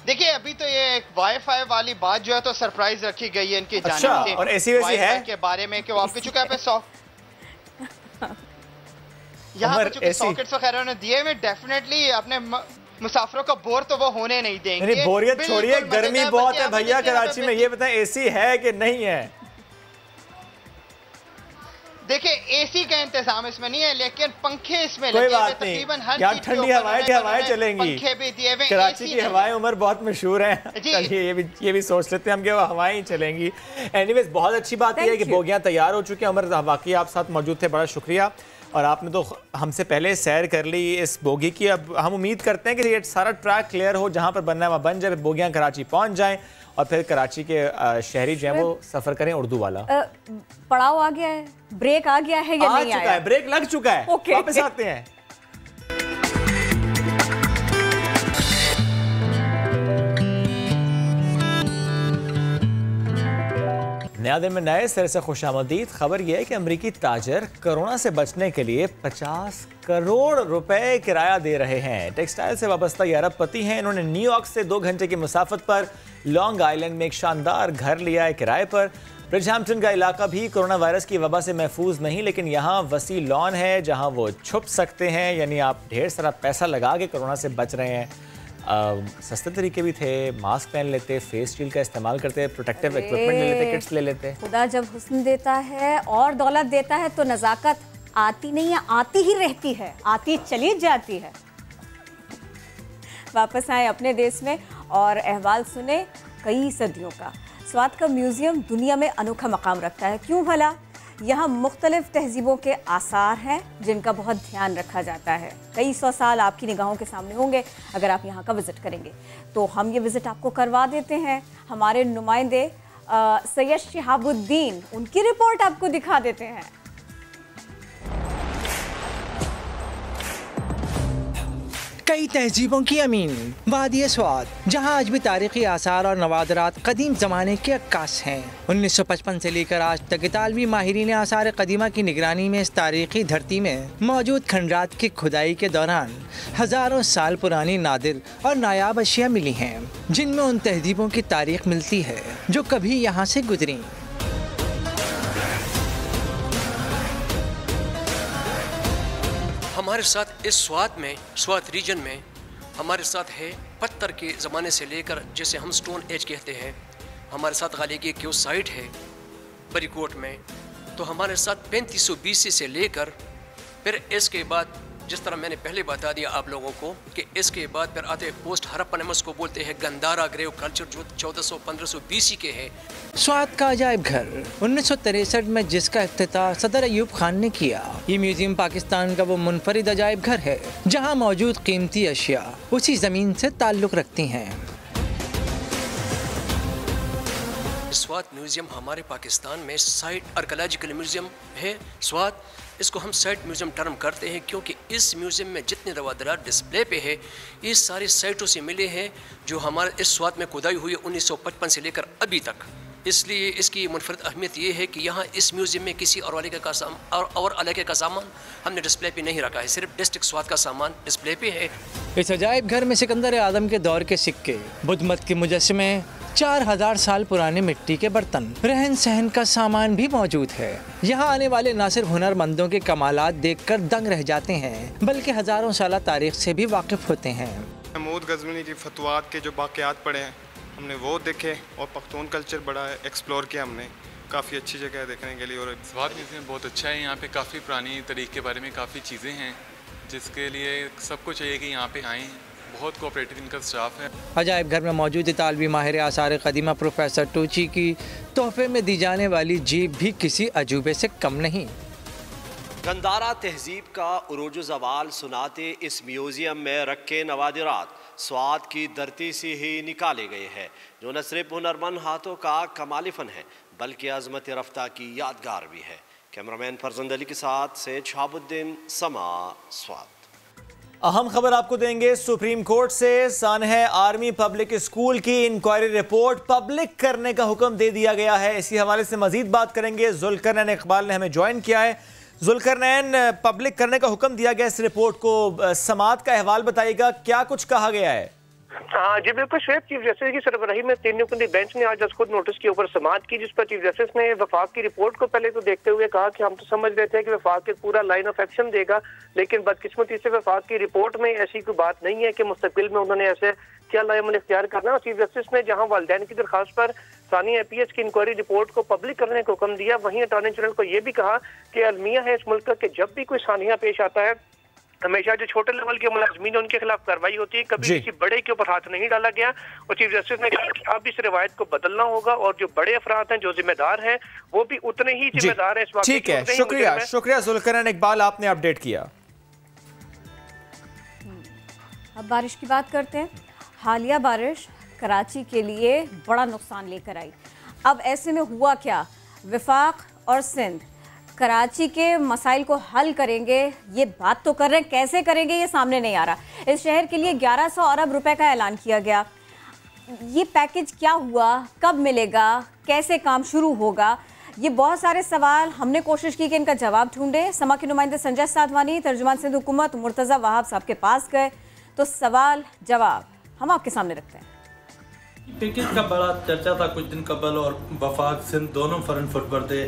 देखिए अभी तो ये एक वाईफाई वाली बात जो है तो सरप्राइज रखी गई है इनकी जानिब से। और ऐसी वैसी है के बारे में कि वो आपके चुका पे यहाँ पे चूंकि सॉकेट्स वगैरह उन्होंने दिए हुए, डेफिनेटली अपने मुसाफिरों को बोर तो वो होने नहीं देंगे। बोरियत छोड़िए, गर्मी बहुत है भैया कराची में, ये बताएं एसी है कि नहीं है? देखिए एसी का इंतजाम इसमें नहीं है लेकिन पंखे इसमें कोई लगे बात हुए, तकरीबन हर नहीं, ठंडी हवाएं चलेंगी, पंखे भी दिए हुए। कराची की हवाएं उमर बहुत मशहूर हैं। चलिए ये भी सोच लेते हैं हम कि वो हवाएं ही चलेंगी। एनीवेज बहुत अच्छी बात यह है कि बोगियां तैयार हो चुकी हैं। उमर वाकई आप साथ मौजूद थे, बड़ा शुक्रिया। और आपने तो हमसे पहले सैर कर ली इस बोगी की। अब हम उम्मीद करते हैं कि ये सारा ट्रैक क्लियर हो, जहाँ पर बनना है वहाँ बन जाए, बोगियाँ कराची पहुँच जाएँ और फिर कराची के शहरी जो है वो सफ़र करें उर्दू वाला। पड़ाव आ गया है, ब्रेक आ गया है या नहीं आया? है, ब्रेक लग चुका है। वापस आते हैं। नया दिन में नए सिरे से खुशामदीद। खबर यह है कि अमरीकी ताजर कोरोना से बचने के लिए 50 करोड़ रुपए किराया दे रहे हैं। टेक्सटाइल से वाबस्ता ये अरबपति हैं। इन्होंने न्यूयॉर्क से 2 घंटे की मुसाफत पर लॉन्ग आइलैंड में एक शानदार घर लिया है किराए पर। ब्रिजहैम्पटन का इलाका भी कोरोना वायरस की वबा से महफूज नहीं, लेकिन यहाँ वसी लॉन है जहाँ वो छुप सकते हैं। यानी आप ढेर सारा पैसा लगा के कोरोना से बच रहे हैं। सस्ते तरीके भी थे, मास्क पहन लेते, फेस शील्ड का इस्तेमाल करते, प्रोटेक्टिव इक्विपमेंट ले लेते, किट्स ले लेते। खुदा जब हुस्न देता है और दौलत देता है तो नज़ाकत आती नहीं है, आती ही रहती है, आती चली जाती है। वापस आए अपने देश में और अहवाल सुने कई सदियों का। स्वात का म्यूज़ियम दुनिया में अनोखा मकाम रखता है। क्यों भला? यहाँ मुख्तलिफ तहजीबों के आसार हैं जिनका बहुत ध्यान रखा जाता है। कई 100 साल आपकी निगाहों के सामने होंगे अगर आप यहाँ का विज़िट करेंगे। तो हम ये विज़िट आपको करवा देते हैं। हमारे नुमाइंदे सैयद शिहाबुद्दीन, उनकी रिपोर्ट आपको दिखा देते हैं। कई तहजीबों की अमीन वादी स्वात, जहाँ आज भी तारीखी आसार और नवादरात कदीम ज़माने के अक्कास हैं। 1955 से लेकर आज तक इतालवी माहिरीन आसार कदीमा की निगरानी में इस तारीखी धरती में मौजूद खंडरात की खुदाई के दौरान हज़ारों साल पुरानी नादिर और नायाब अशिया मिली हैं, जिनमें उन तहजीबों की तारीख मिलती है जो कभी यहाँ से गुजरी। हमारे साथ इस स्वात रीजन में हमारे साथ है पत्थर के ज़माने से लेकर, जिसे हम स्टोन एज कहते हैं। हमारे साथ गालिगी क्यों साइट है बरीकोट में। तो हमारे साथ 3500 BC से लेकर फिर इसके बाद, जिस तरह मैंने पहले बता दिया आप लोगों को, कि इसके बाद फिर आते पोस्ट हड़प्पा, को बोलते हैं गंदारा ग्रेव कल्चर, जो 1400-1500 BC के हैं। स्वात का अजायब घर 1963 में जिसका इफ्तिताह सदर अयूब खान ने किया। ये म्यूजियम पाकिस्तान का वो मुनफरिद अजायब घर है जहाँ मौजूद कीमती अशिया उसी ज़मीन से ताल्लुक़ रखती हैं। स्वात म्यूज़ियम हमारे पाकिस्तान में साइट आर्कियोलॉजिकल म्यूज़ियम है। स्वात इसको हम साइट म्यूज़ियम टर्म करते हैं क्योंकि इस म्यूज़ियम में जितने रवादरात डिस्प्ले पे है ये सारी साइटों से मिले हैं जो हमारे इस स्वात में खुदाई हुई है 1955 से लेकर अभी तक। इसलिए इसकी मुनफरद अहमियत ये है कि यहाँ इस म्यूज़ियम में किसी और इलाके का सामान हमने डिस्प्ले पे नहीं रखा है, सिर्फ डिस्ट्रिक्ट स्वात का सामान डिस्प्ले पे है। इस अजायब घर में सिकंदर आदम के दौर के सिक्के, बुद्ध मत के मुजस्समे, 4000 साल पुराने मिट्टी के बर्तन, रहन सहन का सामान भी मौजूद है। यहाँ आने वाले न सिर्फ हुनरमंदों के कमालात देखकर दंग रह जाते हैं बल्कि हज़ारों साल तारीख से भी वाकिफ़ होते हैं। महमूद गज़नवी की फतवात के जो बाक़ियात पढ़े हैं हमने वो देखे और पख्तून कल्चर बड़ा एक्सप्लोर किया हमने। काफ़ी अच्छी जगह है देखने के लिए और स्वात म्यूज़ियम बहुत अच्छा है। यहाँ पे काफ़ी पुरानी तारीख के बारे में काफ़ी चीज़ें हैं जिसके लिए सबको चाहिए कि यहाँ पे आएँ। बहुत कोऑपरेटिव इनका स्टाफ है। अजायब घर में मौजूद इतालवी माहिर आसार कदीमा प्रोफेसर टूची की तोहफे में दी जाने वाली जीप भी किसी अजूबे से कम नहीं। गंदारा तहजीब का उरूज ज़वाल सुनाते इस म्यूज़ियम में रखे नवादिरात स्वात की धरती से ही निकाले गए हैं, जो न सिर्फ हुनरमंद हाथों का कमाली फ़न है बल्कि अज़मत रफ्ता की यादगार भी है। कैमरामैन फरजंद अली के साथ सैयद शिहाबुद्दीन, समा, स्वात। अहम खबर आपको देंगे सुप्रीम कोर्ट से। सानह आर्मी पब्लिक स्कूल की इंक्वायरी रिपोर्ट पब्लिक करने का हुक्म दे दिया गया है। इसी हवाले से मजीद बात करेंगे। जुल्करनैन इकबाल ने हमें ज्वाइन किया है। जुल्करनैन, पब्लिक करने का हुक्म दिया गया इस रिपोर्ट को, समात का अहवाल बताइएगा, क्या कुछ कहा गया है? हाँ जी बिल्कुल शेख, चीफ जस्टिस की सरबराही में 3 रुकनी बेंच ने आज खुद नोटिस के ऊपर समाअत की, जिस पर चीफ जस्टिस ने वफाक की रिपोर्ट को पहले तो देखते हुए कहा कि हम तो समझ लेते हैं कि वफाक एक पूरा लाइन ऑफ एक्शन देगा, लेकिन बदकिस्मती से वफाक की रिपोर्ट में ऐसी कोई बात नहीं है कि मुस्तकिल में उन्होंने ऐसे क्या लाइमल इख्तियार करना। और चीफ जस्टिस ने जहाँ वालिदैन की दरखास्त पर सानिया IPS की इंक्वायरी रिपोर्ट को पब्लिक करने का हुक्म दिया, वहीं अटॉर्नी जनरल को यह भी कहा कि अलमिया है इस मुल्क का कि जब भी कोई सानिया पेश आता है हमेशा जो छोटे लेवल के मुलाजमीन उनके खिलाफ कार्रवाई होती है, कभी किसी बड़े के ऊपर हाथ नहीं डाला गया। और चीफ जस्टिस ने कहा कि अब इस रिवायत को बदलना होगा और जो बड़े अफराद हैं, जो जिम्मेदार हैं, वो भी उतने ही जिम्मेदार हैं इस वाक़े के। ठीक है, शुक्रिया शुक्रिया जुल्करन इकबाल, आपने अपडेट किया। अब बारिश की बात करते हैं। हालिया बारिश कराची के लिए बड़ा नुकसान लेकर आई। अब ऐसे में हुआ क्या, वफाक और सिंध कराची के मसाइल को हल करेंगे, ये बात तो कर रहे हैं, कैसे करेंगे ये सामने नहीं आ रहा। इस शहर के लिए 1100 अरब रुपए का ऐलान किया गया। ये पैकेज क्या हुआ, कब मिलेगा, कैसे काम शुरू होगा, ये बहुत सारे सवाल हमने कोशिश की कि इनका जवाब ढूंढे। समा के नुमाइंदे संजय साधवानी, तर्जुमान सिंध हुकूमत मुर्तज़ा वहाब साहब के पास गए, तो सवाल जवाब हम आपके सामने रखते हैं। पैकेज का बड़ा चर्चा था कुछ दिन कबल और वफाक सिंध दोनों फ्रंट फुट पर थे।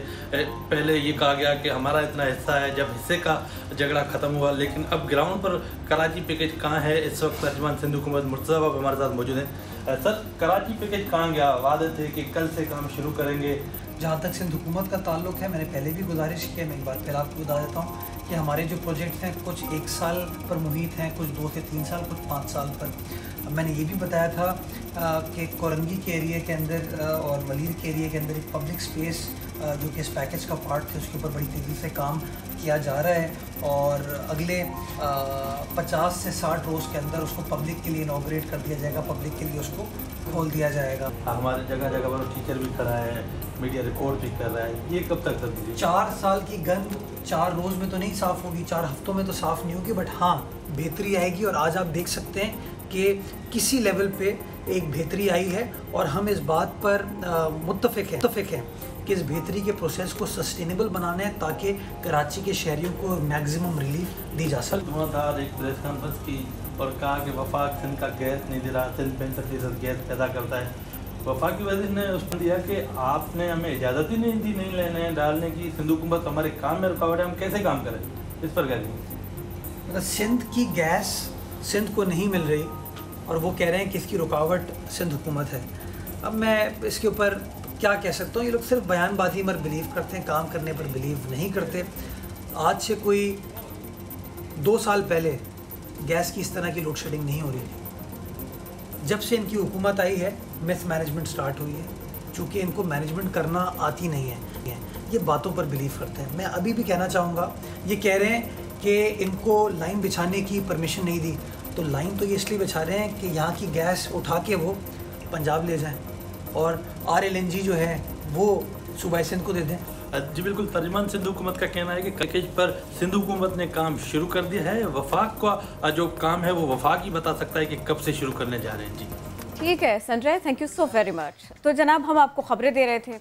पहले ये कहा गया कि हमारा इतना हिस्सा है, जब हिस्से का झगड़ा खत्म हुआ, लेकिन अब ग्राउंड पर कराची पैकेज कहाँ है? इस वक्त तर्जुमान सिंध हुकूमत मुर्तज़ा वहाब हमारे साथ मौजूद हैं। सर, कराची पैकेज कहाँ गया? वादे थे कि कल से काम शुरू करेंगे। जहाँ तक सिंध हुकूमत का ताल्लुक है, मैंने पहले भी गुजारिश की है, मैं एक बार फिर आपको बता देता हूँ कि हमारे जो प्रोजेक्ट हैं कुछ 1 साल पर मुहित हैं, कुछ 2 से 3 साल, कुछ 5 साल पर। मैंने ये भी बताया था कि कोरंगी के एरिया के अंदर और वलीर के एरिया के अंदर एक पब्लिक स्पेस जो कि इस पैकेज का पार्ट थे, उसके ऊपर बड़ी तेज़ी से काम किया जा रहा है और अगले 50 से 60 रोज़ के अंदर उसको पब्लिक के लिए इनॉग्रेट कर दिया जाएगा, पब्लिक के लिए उसको खोल दिया जाएगा। हमारे जगह जगह पर टीचर भी खड़ा है, मीडिया रिकॉर्ड भी कर रहा है, ये कब तक कर 4 साल की गंद 4 रोज़ में तो नहीं साफ़ होगी, 4 हफ्तों में तो साफ़ नहीं होगी, बट हाँ बेहतरी आएगी। और आज आप देख सकते हैं कि किसी लेवल पे एक बेहतरी आई है और हम इस बात पर मुत्तफ़िक हैं कि इस बेहतरी के प्रोसेस को सस्टेनेबल बनाना है ताकि कराची के शहरियों को मैक्सिमम रिलीफ दी जा सके। धुआंधार एक प्रेस कॉन्फ्रेंस की और कहा कि वफाक सिंध का गैस नहीं दे रहा, सिंध 65% गैस पैदा करता है। वफाकी वज़ीर ने उसमें दिया कि आपने हमें इजाज़त ही नहीं दी नहीं लेने डालने की, सिंध हुकूमत हमारे काम में रुकावट है, हम कैसे काम करें? इस पर क्या कहेंगे? सिंध की गैस सिंध को नहीं मिल रही और वो कह रहे हैं कि इसकी रुकावट सिंध हुकूमत है। अब मैं इसके ऊपर क्या कह सकता हूँ, ये लोग सिर्फ बयानबाजी पर बिलीव करते हैं, काम करने पर बिलीव नहीं करते। आज से कोई 2 साल पहले गैस की इस तरह की लोड शेडिंग नहीं हो रही थी। जब से इनकी हुकूमत आई है मिस मैनेजमेंट स्टार्ट हुई है, चूँकि इनको मैनेजमेंट करना आती नहीं है, ये बातों पर बिलीव करते हैं। मैं अभी भी कहना चाहूँगा, ये कह रहे हैं कि इनको लाइन बिछाने की परमिशन नहीं दी, तो लाइन तो ये इसलिए बिछा रहे हैं कि यहाँ की गैस उठा के वो पंजाब ले जाएं और RLNG जो है वो सूबाई सिंध को दे दें। जी बिल्कुल, तर्जुमान सिंध हुकूमत का कहना है कि पैकेज पर सिंध हुकूमत ने काम शुरू कर दिया है। वफाक का जो काम है वो वफाक ही बता सकता है कि कब से शुरू करने जा रहे हैं। जी ठीक है Sanjay, thank you so very much. तो जनाब, हम आपको खबरें दे रहे थे,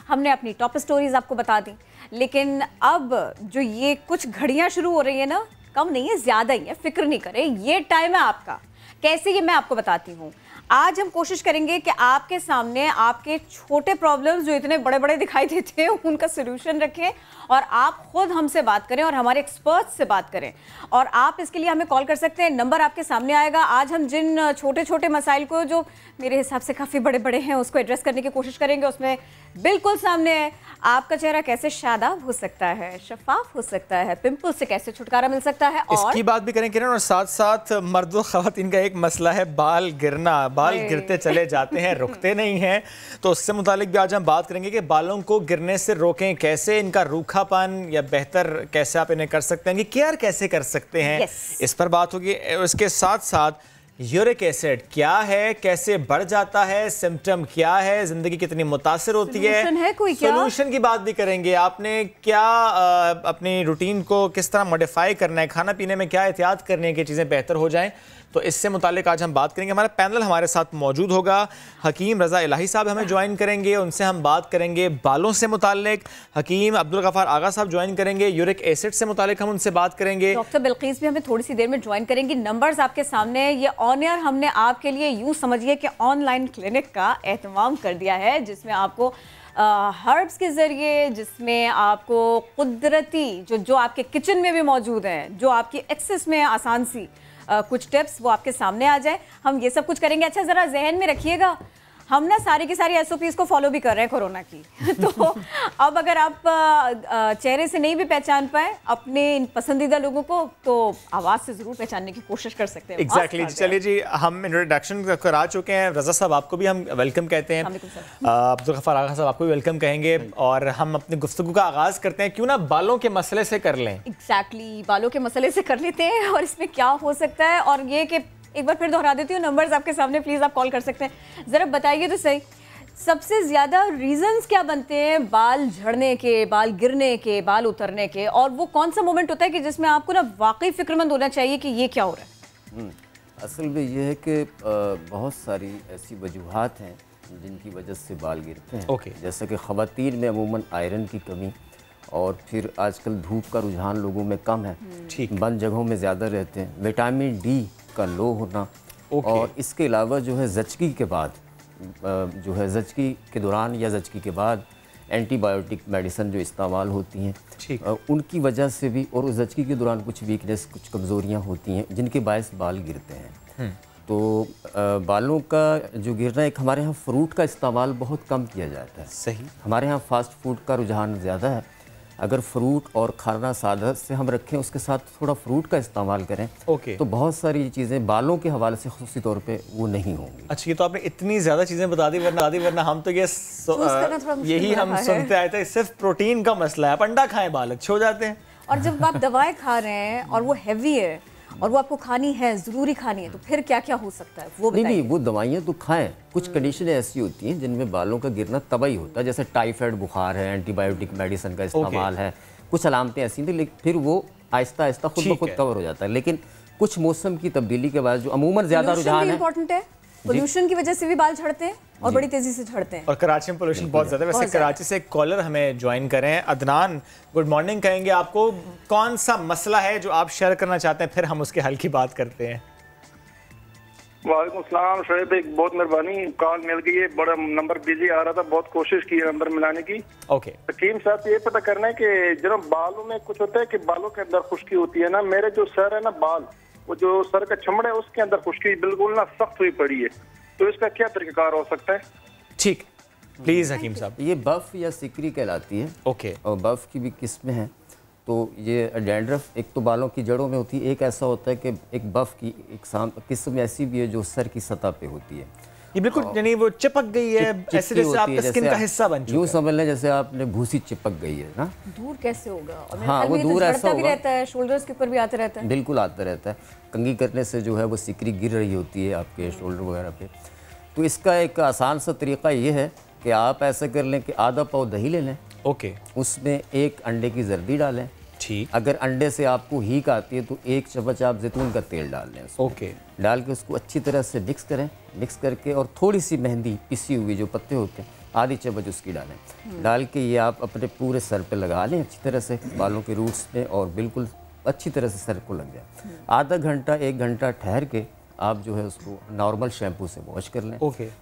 हमने अपनी टॉप स्टोरीज आपको बता दी, लेकिन अब जो ये कुछ घड़ियाँ शुरू हो रही है ना, कम नहीं है, ज़्यादा ही है, फिक्र नहीं करें, ये टाइम है आपका। कैसे, ये मैं आपको बताती हूँ। आज हम कोशिश करेंगे कि आपके सामने आपके छोटे प्रॉब्लम्स जो इतने बड़े बड़े दिखाई देते हैं उनका सोल्यूशन रखें और आप खुद हमसे बात करें और हमारे एक्सपर्ट्स से बात करें। और आप इसके लिए हमें कॉल कर सकते हैं, नंबर आपके सामने आएगा। आज हम जिन छोटे छोटे मसाइल को, जो मेरे हिसाब से काफ़ी बड़े बड़े हैं, उसको एड्रेस करने की कोशिश करेंगे। उसमें बिल्कुल सामने है आपका चेहरा कैसे शादाब हो सकता है, शफाफ हो सकता है, पिंपल से कैसे छुटकारा मिल सकता है, और इसकी बात भी करें किरण। और साथ साथ मर्द और ख़वातीन का एक मसला है बाल गिरना, बाल गिरते चले जाते हैं, रुकते नहीं हैं। तो उससे मुतालिक भी आज हम बात करेंगे कि बालों को गिरने से रोकें कैसे, इनका रूखापन या बेहतर कैसे आप इन्हें कर सकते हैं, कि केयर कैसे कर सकते हैं, इस पर बात होगी। उसके साथ साथ यूरिक एसिड क्या है, कैसे बढ़ जाता है, सिम्टम क्या है, जिंदगी कितनी मुतासिर होती है, सोल्यूशन की बात भी करेंगे। आपने क्या अपनी रूटीन को किस तरह मॉडिफाई करना है, खाना पीने में क्या एहतियात करनी है कि चीज़ें बेहतर हो जाएं, तो इससे मुतालिक आज हम बात करेंगे। हमारा पैनल हमारे साथ मौजूद होगा। हकीम रज़ा इलाही साहब हमें ज्वाइन करेंगे, उनसे हम बात करेंगे बालों से मुतालिक। हकीम अब्दुल गफ़ार आगा साहब ज्वाइन करेंगे, यूरिक एसिड से मुतालिक हम उनसे बात करेंगे। डॉक्टर बिल्कीस भी हमें थोड़ी सी देर में ज्वाइन करेंगी। नंबर्स आपके सामने है, ये ऑन एयर हमने आपके लिए यूँ समझिए कि ऑनलाइन क्लिनिक का एहतमाम कर दिया है, जिसमें आपको हर्ब्स के ज़रिए, जिसमें आपको कुदरती जो आपके किचन में भी मौजूद हैं, जो आपकी एक्सेस में आसान सी कुछ टिप्स वो आपके सामने आ जाए, हम ये सब कुछ करेंगे। अच्छा, ज़रा जहन में रखिएगा, हम ना सारी की सारी SOPs को फॉलो भी कर रहे हैं कोरोना की। तो अब अगर आप चेहरे से नहीं भी पहचान पाए अपने इन पसंदीदा लोगों को, तो आवाज़ से ज़रूर पहचानने की कोशिश कर सकते हैं। एग्जैक्टली। चलिए जी, हम इंट्रोडक्शन करा चुके हैं। रज़ा साहब आपको भी हम वेलकम कहते हैं, अब्दुल गफ्फार आगा साहब आपको भी वेलकम कहेंगे, और हम अपनी गुफ्तगू का आगाज़ करते हैं। क्यों ना बालों के मसले से कर लें। एग्जैक्टली, बालों के मसले से कर लेते हैं, और इसमें क्या हो सकता है, और ये कि एक बार फिर दोहरा देती हूँ, नंबर्स आपके सामने, प्लीज़ आप कॉल कर सकते हैं। ज़रा बताइए तो सही, सबसे ज़्यादा रीजंस क्या बनते हैं बाल झड़ने के, बाल गिरने के, बाल उतरने के, और वो कौन सा मोमेंट होता है कि जिसमें आपको ना वाकई फिक्रमंद होना चाहिए कि ये क्या हो रहा है? असल में ये है कि बहुत सारी ऐसी वजूहात हैं जिनकी वजह से बाल गिरते हैं। जैसे कि ख़वातीन में अमूमन आयरन की कमी, और फिर आजकल धूप का रुझान लोगों में कम है, बंद जगहों में ज़्यादा रहते हैं, विटामिन डी का लो होना, और इसके अलावा जो है ज़चगी के बाद, जो है ज़चगी के दौरान या ज़चगी के बाद एंटीबायोटिक मेडिसिन जो इस्तेमाल होती हैं, उनकी वजह से भी, और उस ज़चगी के दौरान कुछ वीकनेस, कुछ कमज़ोरियाँ होती हैं जिनके बायस बाल गिरते हैं। तो बालों का जो गिरना, एक हमारे यहाँ फ्रूट का इस्तेमाल बहुत कम किया जाता है। सही। हमारे यहाँ फास्ट फूड का रुझान ज़्यादा है। अगर फ्रूट और खाना सादा से हम रखें, उसके साथ थोड़ा फ्रूट का इस्तेमाल करें, तो बहुत सारी चीज़ें बालों के हवाले से ख़ुसूसी तौर पे वो नहीं होंगी। अच्छा, ये तो आपने इतनी ज़्यादा चीज़ें बता दी, वरना हम तो ये यही हम सुनते आए थे, सिर्फ प्रोटीन का मसला है, अंडा खाएं बाल अच्छे हो जाते हैं। और जब आप दवाएं खा रहे हैं और वो हैवी है और वो आपको खानी है, ज़रूरी खानी है, तो फिर क्या क्या हो सकता है वो बताइए। नहीं, वो दवाइयाँ तो खाएं, कुछ कंडीशनें ऐसी होती हैं जिनमें बालों का गिरना तबाही होता है, जैसे टाइफाइड बुखार है, एंटीबायोटिक मेडिसिन का इस्तेमाल है, कुछ अलामतें ऐसी थी, लेकिन फिर वो आहिस्ता आहिस्ता खुद ब खुद कवर हो जाता है। लेकिन कुछ मौसम की तब्दीली के बाद जो अमूमन ज़्यादा रुझान है, पोल्यूशन की वजह से भी बाल झड़ते हैं और बड़ी तेजी से झड़ते हैं, और कराची में पोल्यूशन बहुत ज़्यादा है। वैसे कराची से एक कॉलर हमें ज्वाइन करें, अदनान, गुड मॉर्निंग कहेंगे आपको। कौन सा मसला है जो आप शेयर करना चाहते हैं, फिर हम उसके हल की बात करते हैं। वालेकुम सलाम शोएब, एक बहुत मेहरबानी, कॉल मिल गई है, बड़ा नंबर बिजी आ रहा था, बहुत कोशिश की है नंबर मिलाने की। हकीम साहब, ये पता करना है कि जनाब बालों में कुछ होता है कि बालों के अंदर खुश्की होती है ना, मेरे जो सर है ना बाल, वो जो सर का चमड़ा है उसके अंदर खुश्की बिल्कुल ना सख्त हुई पड़ी है, तो इसका क्या तरीकाकार हो सकता है? ठीक, प्लीज हकीम साहब। ये बफ या सिकरी कहलाती है। और बफ की भी किस्में हैं। तो ये डैंड्रफ एक तो बालों की जड़ों में होती है, एक ऐसा होता है कि एक बफ की एक किस्म ऐसी भी है जो सर की सतह पे होती है। ये बिल्कुल यानी वो चिपक गई है, ऐसे जैसे आपका स्किन का हिस्सा बन चुका है। यूँ समझ लें जैसे आपने भूसी चिपक गई है ना। दूर कैसे होगा? और हाँ, वो दूर ऐसा भी रहता है, शोल्डर्स के ऊपर भी आता रहता है। बिल्कुल आता रहता है। कंघी करने से जो है वो सिकरी गिर रही होती है आपके शोल्डर वगैरह पे। तो इसका एक आसान सा तरीका ये है कि आप ऐसा कर लें कि आधा पाव दही ले लें, उसमें एक अंडे की जर्दी डालें। ठीक। अगर अंडे से आपको हीक आती है तो एक चम्मच आप जैतून का तेल डाल लें। डाल के उसको अच्छी तरह से मिक्स करें, मिक्स करके और थोड़ी सी मेहंदी पिसी हुई जो पत्ते होते हैं आधी चम्मच उसकी डालें। डाल के ये आप अपने पूरे सर पे लगा लें अच्छी तरह से, बालों के रूट्स पे, और बिल्कुल अच्छी तरह से सर को लग जाए। आधा घंटा 1 घंटा ठहर के आप जो है उसको नॉर्मल शैम्पू से वॉश कर लें।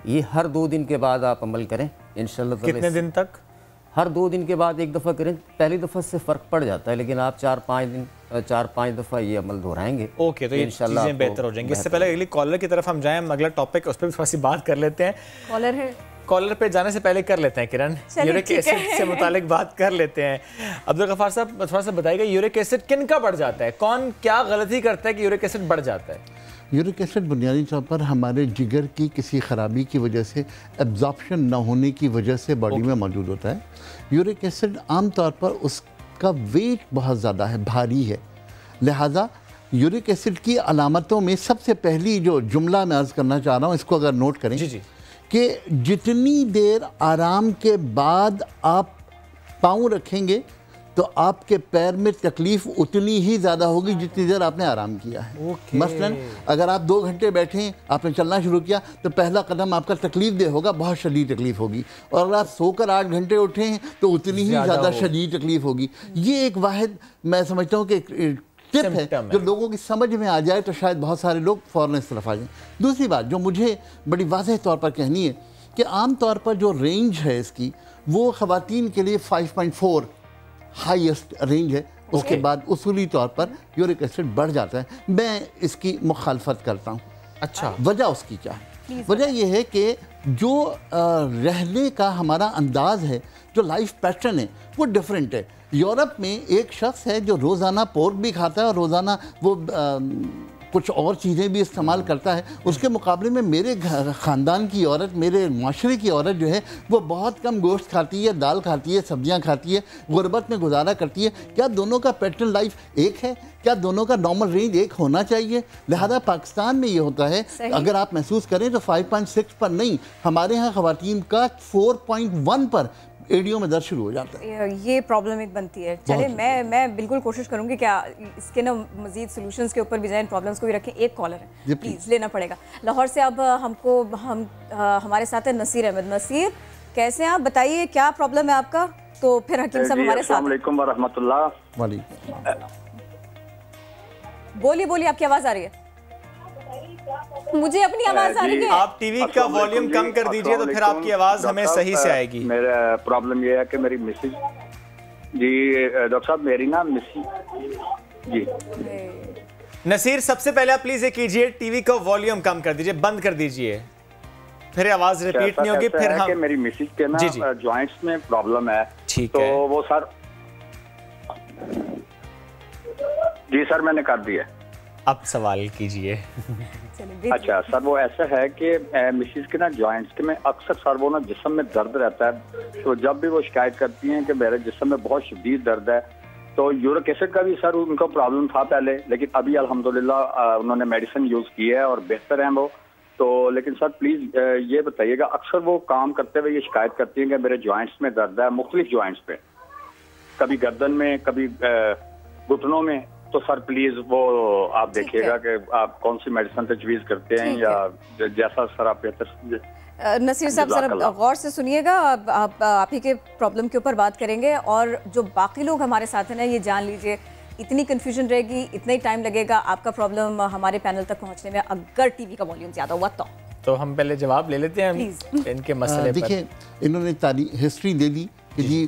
ये हर 2 दिन के बाद आप अमल करें इंशाल्लाह। कितने दिन तक? हर 2 दिन के बाद 1 दफ़ा करें। पहली दफ़ा से फ़र्क पड़ जाता है, लेकिन आप 4-5 दफ़ा ये अमल दोहराएंगे तो इंशाल्लाह चीज़ें बेहतर हो जाएंगी। इससे पहले अगली कॉलर की तरफ हम जाएं, अगला टॉपिक उस पर भी थोड़ा सी बात कर लेते हैं। कॉलर है, कॉलर पे जाने से पहले कर लेते हैं किरण, यूरिक एसिड से मुतालिक बात कर लेते हैं। अब्दुल गफ्फार साहब थोड़ा सा बताइएगा, यूरिक एसिड किन का बढ़ जाता है, कौन क्या गलती करता है कि यूरिक एसिड बढ़ जाता है? यूरिक एसिड बुनियादी तौर पर हमारे जिगर की किसी ख़राबी की वजह से, एब्जॉर्प्शन न होने की वजह से बॉडी में मौजूद होता है। यूरिक एसिड आम तौर पर उसका वेट बहुत ज़्यादा है, भारी है, लिहाजा यूरिक एसिड की अलामतों में सबसे पहली जो जुमला मैं अर्ज़ करना चाह रहा हूँ, इसको अगर नोट करें कि जितनी देर आराम के बाद आप पाँव रखेंगे तो आपके पैर में तकलीफ़ उतनी ही ज़्यादा होगी जितनी देर आपने आराम किया है। मसलन अगर आप 2 घंटे बैठे, आपने चलना शुरू किया, तो पहला कदम आपका तकलीफ़ दे होगा, बहुत शदीद तकलीफ़ होगी। और अगर आप सोकर 8 घंटे उठे हैं तो उतनी ही ज़्यादा शदीद तकलीफ़ होगी। ये एक वाहिद मैं समझता हूँ कि टिप है जो लोगों की समझ में आ जाए तो शायद बहुत सारे लोग फ़ौरन इस तरफ आ जाएँ। दूसरी बात जो मुझे बड़ी वाज़ेह तौर पर कहनी है कि आम तौर पर जो रेंज है इसकी, वो ख़वातीन के लिए 5.4 हाईएस्ट रेंज है। उसके बाद उसूली तौर पर यूरिक एसिड बढ़ जाता है। मैं इसकी मुखालफत करता हूँ। अच्छा, वजह उसकी क्या है? वजह यह है कि जो रहने का हमारा अंदाज है, जो लाइफ पैटर्न है, वो डिफरेंट है। यूरोप में एक शख्स है जो रोज़ाना पोर्क भी खाता है और रोज़ाना वो कुछ और चीज़ें भी इस्तेमाल करता है। उसके मुकाबले में मेरे ख़ानदान की औरत, मेरे माशरे की औरत जो है वो बहुत कम गोश्त खाती है, दाल खाती है, सब्जियां खाती है, गुर्बत में गुजारा करती है। क्या दोनों का पैटर्न लाइफ एक है? क्या दोनों का नॉर्मल रेंज एक होना चाहिए? लिहाजा पाकिस्तान में ये होता है, अगर आप महसूस करें तो 5.6 पर नहीं, हमारे यहाँ ख़वातीन का 4.1 पर एडियो में दर्द शुरू हो जाता है। ये प्रॉब्लम एक बनती है। चले मैं बिल्कुल कोशिश करूंगी क्या इसके ना मजीद सॉल्यूशंस के ऊपर भी जाए, प्रॉब्लम्स को भी रखें। एक कॉलर है, प्लीज़ लेना पड़ेगा लाहौर से। अब हमारे साथ है नसीर अहमद। नसीर, कैसे हैं आप? बताइए क्या प्रॉब्लम है आपका, तो फिर हकीम साहब हमारे साथ। अस्सलाम वालेकुम व रहमतुल्लाह। बोलिए बोलिए, आपकी आवाज़ आ रही है? मुझे अपनी आवाज आ रही है। आप टीवी का वॉल्यूम कम कर दीजिए तो फिर आपकी आवाज हमें सही से आएगी। मेरा प्रॉब्लम ये है कि मेरी मिसेज जी, डॉक्टर साहब मेरी ना मिसेज जी। नसीर, सबसे पहले आप प्लीज ये कीजिए, टीवी का वॉल्यूम कम कर दीजिए, बंद कर दीजिए, फिर आवाज रिपीट नहीं होगी। फिर हम मेरी मिसेज के ना जॉइंट्स में प्रॉब्लम है। ठीक है, तो वो सर जी सर मैंने कर दिया। अब सवाल कीजिए। अच्छा सर, वो ऐसा है कि मिसेज के ना जॉइंट्स के में अक्सर सर वो ना जिस्म में दर्द रहता है, तो जब भी वो शिकायत करती हैं कि मेरे जिस्म में बहुत शदीद दर्द है, तो यूरिक एसिड का भी सर उनका प्रॉब्लम था पहले, लेकिन अभी अल्हम्दुलिल्लाह उन्होंने मेडिसिन यूज़ की है और बेहतर है वो। तो लेकिन सर प्लीज़ ये बताइएगा, अक्सर वो काम करते हुए ये शिकायत करती हैं कि मेरे जॉइंट्स में दर्द है, मुख्तलिफ जॉइंट्स पे, कभी गर्दन में, कभी घुटनों में। तो सर प्लीज वो आप देखिएगा कि आप कौन सी मेडिसिन तजवीज़ करते हैं या जैसा सर आप बेहतर। नसीर साहब जरा गौर से सुनिएगा, आप ही के प्रॉब्लम के ऊपर बात करेंगे और जो बाकी लोग हमारे साथ हैं ना, ये जान लीजिए इतनी कन्फ्यूजन रहेगी, इतना ही टाइम लगेगा आपका प्रॉब्लम हमारे पैनल तक पहुंचने में अगर टीवी का वॉल्यूम ज़्यादा हुआ तो हम पहले जवाब ले लेते हैं इनके मसले पर। देखिए, इन्होंने हिस्ट्री दे दी कि जी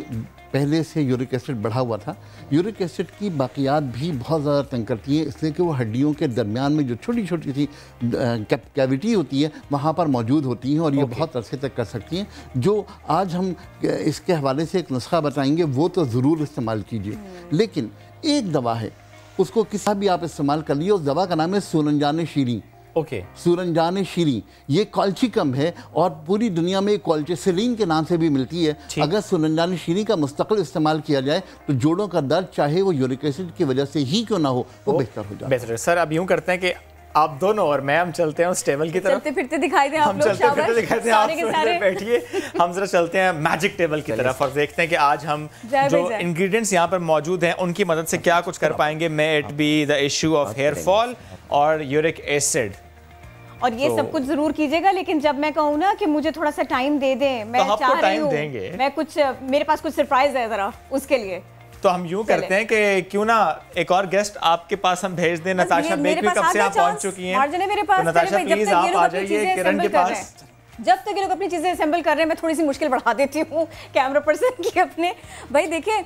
पहले से यूरिक एसिड बढ़ा हुआ था। यूरिक एसिड की बाकियात भी बहुत ज़्यादा तंग करती हैं, इसलिए कि वो हड्डियों के दरमियान में जो छोटी छोटी सी कैविटी होती है वहाँ पर मौजूद होती हैं और ये बहुत अरसे तक कर सकती हैं। जो आज हम इसके हवाले से एक नुस्खा बताएंगे वो तो ज़रूर इस्तेमाल कीजिए, लेकिन एक दवा है उसको किसी भी आप इस्तेमाल कर लिए। उस दवा का नाम है सूरंजान शीरी। सूरंजान शीरी, ये कॉल्चिकम है और पूरी दुनिया में कॉल्चिसिलिन के नाम से भी मिलती है। अगर सूरंजान शीरी का मुस्तकिल इस्तेमाल किया जाए तो जोड़ों का दर्द चाहे वो यूरिक एसिड की वजह से ही क्यों ना हो वो बेहतर हो जाए। बेहतर है सर। अब यूं करते हैं कि आप दोनों और मैं हम चलते हैं उस टेबल की तरफ, चलते फिरते दिखाई दें आप लोग, चलते दिखाते हैं, आप बैठिए, हम जरा चलते हैं मैजिक टेबल की तरफ और देखते हैं कि आज हम जो इंग्रेडिएंट्स यहाँ पर मौजूद हैं उनकी मदद से क्या कुछ कर पाएंगे। May it be the issue of hair fall और यूरिक एसिड, और ये सब कुछ जरूर कीजिएगा, लेकिन जब मैं कहूँ ना कि मुझे थोड़ा सा टाइम दे दें, मैं चाह रही हूँ, मैं कुछ मेरे पास कुछ सरप्राइज है जरा उसके लिए। तो हम यूं करते हैं कि क्यों ना एक और गेस्ट आपके पास हम भेज दें। नताशा बेकरी कब से आप पहुंच चुकी हैं? मेरे पास तो नताशा प्लीज आप आ जाइए किरण के पास। जब तक ये लोग अपनी चीजें असेंबल कर रहे हैं मैं थोड़ी सी मुश्किल बढ़ा देती हूँ कैमरा पर्सन की अपने। भाई देखिए,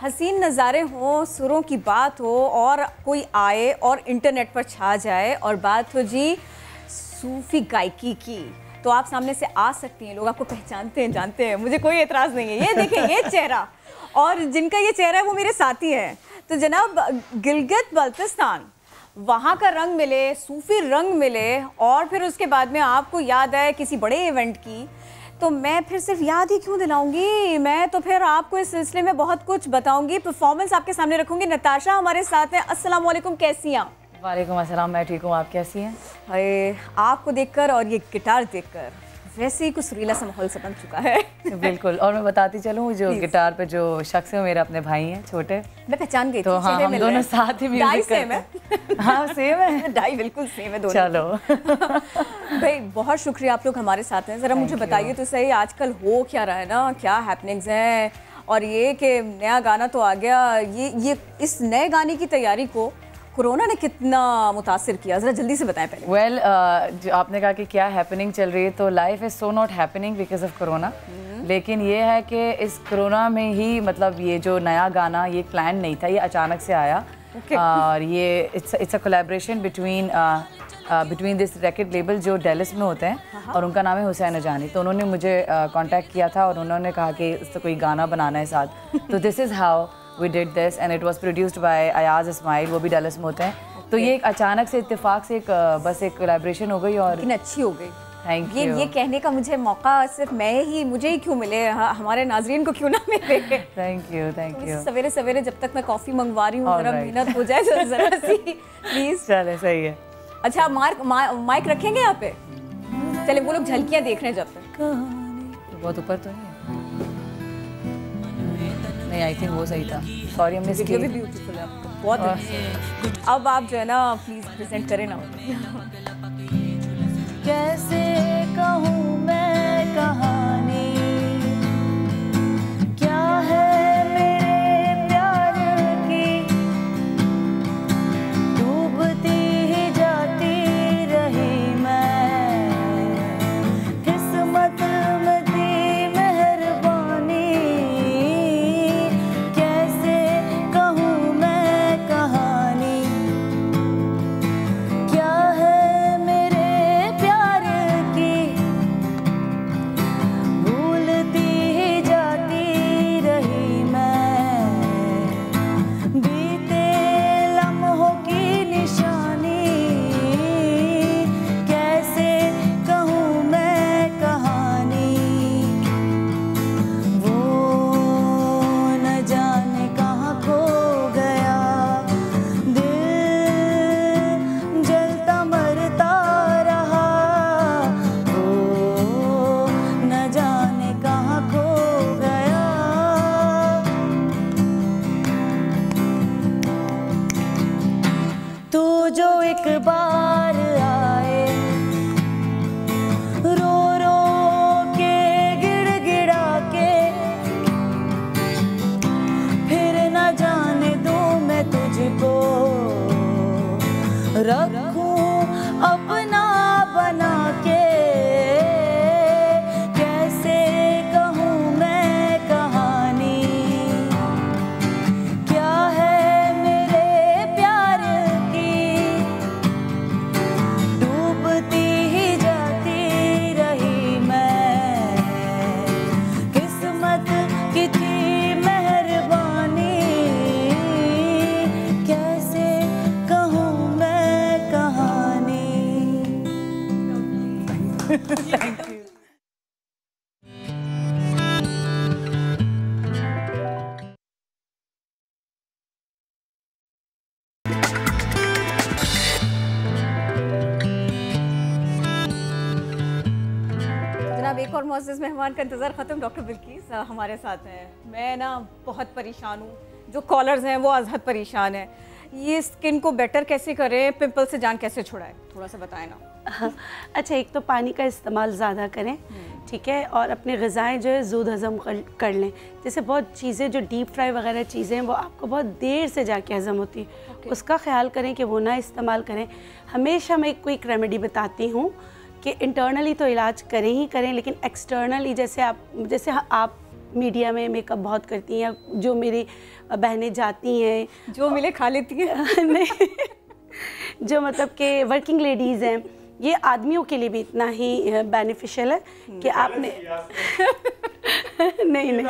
हसीन नज़ारे हों, सुरों की बात हो और कोई आए और इंटरनेट पर छा जाए और बात हो जी सूफी गायकी की, तो आप सामने से आ सकती हैं, लोग आपको पहचानते हैं, जानते हैं, मुझे कोई एतराज़ नहीं है। ये देखें ये चेहरा, और जिनका ये चेहरा है वो मेरे साथी हैं। तो जनाब गिलगित बल्तिस्तान, वहाँ का रंग मिले, सूफी रंग मिले और फिर उसके बाद में आपको याद आए किसी बड़े इवेंट की, तो मैं फिर सिर्फ याद ही क्यों दिलाऊंगी, मैं तो फिर आपको इस सिलसिले में बहुत कुछ बताऊंगी, परफॉर्मेंस आपके सामने रखूंगी। नताशा हमारे साथ हैं। अस्सलाम वालेकुम, कैसी हैं? वालेकुम अस्सलाम, मैं ठीक हूँ, आप कैसी हैं? हाय, आपको देखकर और ये गिटार देखकर वैसे ही कुछ सुरीला सा माहौल सा बन चुका है। बिल्कुल, और मैं बताती चलूँ जो गिटार पे जो शख्स है मेरे अपने भाई हैं छोटे, मैं पहचान गई। तो हाँ, हम दोनों साथ ही म्यूजिक सेम है। हाँ सेम है, डाई बिल्कुल सेम है दोनों। चलो भाई बहुत शुक्रिया, आप लोग हमारे साथ हैं। ज़रा मुझे बताइए तो सही, आजकल हो क्या रहा है ना, क्या हैपनिंग्स हैं, और ये कि नया गाना तो आ गया, ये इस नए गाने की तैयारी को कोरोना ने कितना मुतासिर किया, जरा जल्दी से बताएं पहले। वेल, जो आपने कहा कि क्या हैपनिंग चल रही है, तो life is so not happening because of corona, लेकिन ये है कि इस कोरोना में ही मतलब ये जो नया गाना ये प्लान नहीं था, ये अचानक से आया। और ये it's a collaboration between between this racket label जो डेलिस में होते हैं और उनका नाम है हुसैन अजानी। तो उन्होंने मुझे कांटेक्ट किया था और उन्होंने कहा कि इससे कोई गाना बनाना है साथ। तो this is how we did this and it was produced by Ayaz Ismail, वो भी डेलिस में होते हैं। तो ये एक अचानक से इत्तेफाक से एक बस एक कोलैबोरेशन हो गई और लेकिन अच्छी हो गई। Thank you. ये कहने का मुझे मौका सिर्फ मुझे ही क्यों मिले, हमारे नाजरीन को क्यों ना मिले। Thank you. सवेरे सवेरे जब तक मैं कॉफी मंगवा रही हूँ जरा मेहनत हो जाए तो जरा सी प्लीज। चले सही है। अच्छा माइक रखेंगे यहाँ पे? चले वो लोग झलकियाँ देख रहे हैं जब तक। बहुत ऊपर तो नहीं, आई थिंक वो सही था। सॉरी हमने वीडियो भी ब्यूटीफुल है आपको, बहुत। अब आप जो है ना प्लीज प्रेजेंट करें ना। कैसे कहूँ मैं कहानी, क्या है मेरे प्यार की, डूबती ही जाती रही मैं, किस्मत में थी मेहरबानी, कैसे कहूँ मैं कहानी, क्या है रखूं अपना बना के, कैसे कहूँ मैं कहानी, क्या है मेरे प्यार की, डूबती ही जाती रही मैं, किस्मत की थी मेहरबानी, कैसे कहूँ मैं कहानी। Thank you. जनाब एक और मुअज़्ज़ज़ मेहमान का इंतज़ार ख़त्म, डॉक्टर बिल्किस हमारे साथ हैं। मैं ना बहुत परेशान हूँ, जो कॉलर्स हैं वो अज़हद परेशान है। ये स्किन को बेटर कैसे करें, पिंपल से जान कैसे छुड़ाएं, थोड़ा सा बताएं ना। अच्छा, एक तो पानी का इस्तेमाल ज़्यादा करें, ठीक है, और अपनी ग़िज़ाएँ जो है ज़ूद हज़म कर लें। जैसे बहुत चीज़ें जो डीप फ्राई वगैरह चीज़ें हैं वो आपको बहुत देर से जाके हज़म होती है, उसका ख्याल करें कि वो ना इस्तेमाल करें। हमेशा मैं एक क्विक रेमेडी बताती हूँ कि इंटरनली तो इलाज करें ही करें, लेकिन एक्सटर्नली जैसे आप मीडिया में मेकअप बहुत करती हैं, जो मेरी बहनें जाती हैं, जो मिले खा लेती हैं नहीं, जो मतलब कि वर्किंग लेडीज़ हैं, ये आदमियों के लिए भी इतना ही बेनिफिशियल है कि आपने नहीं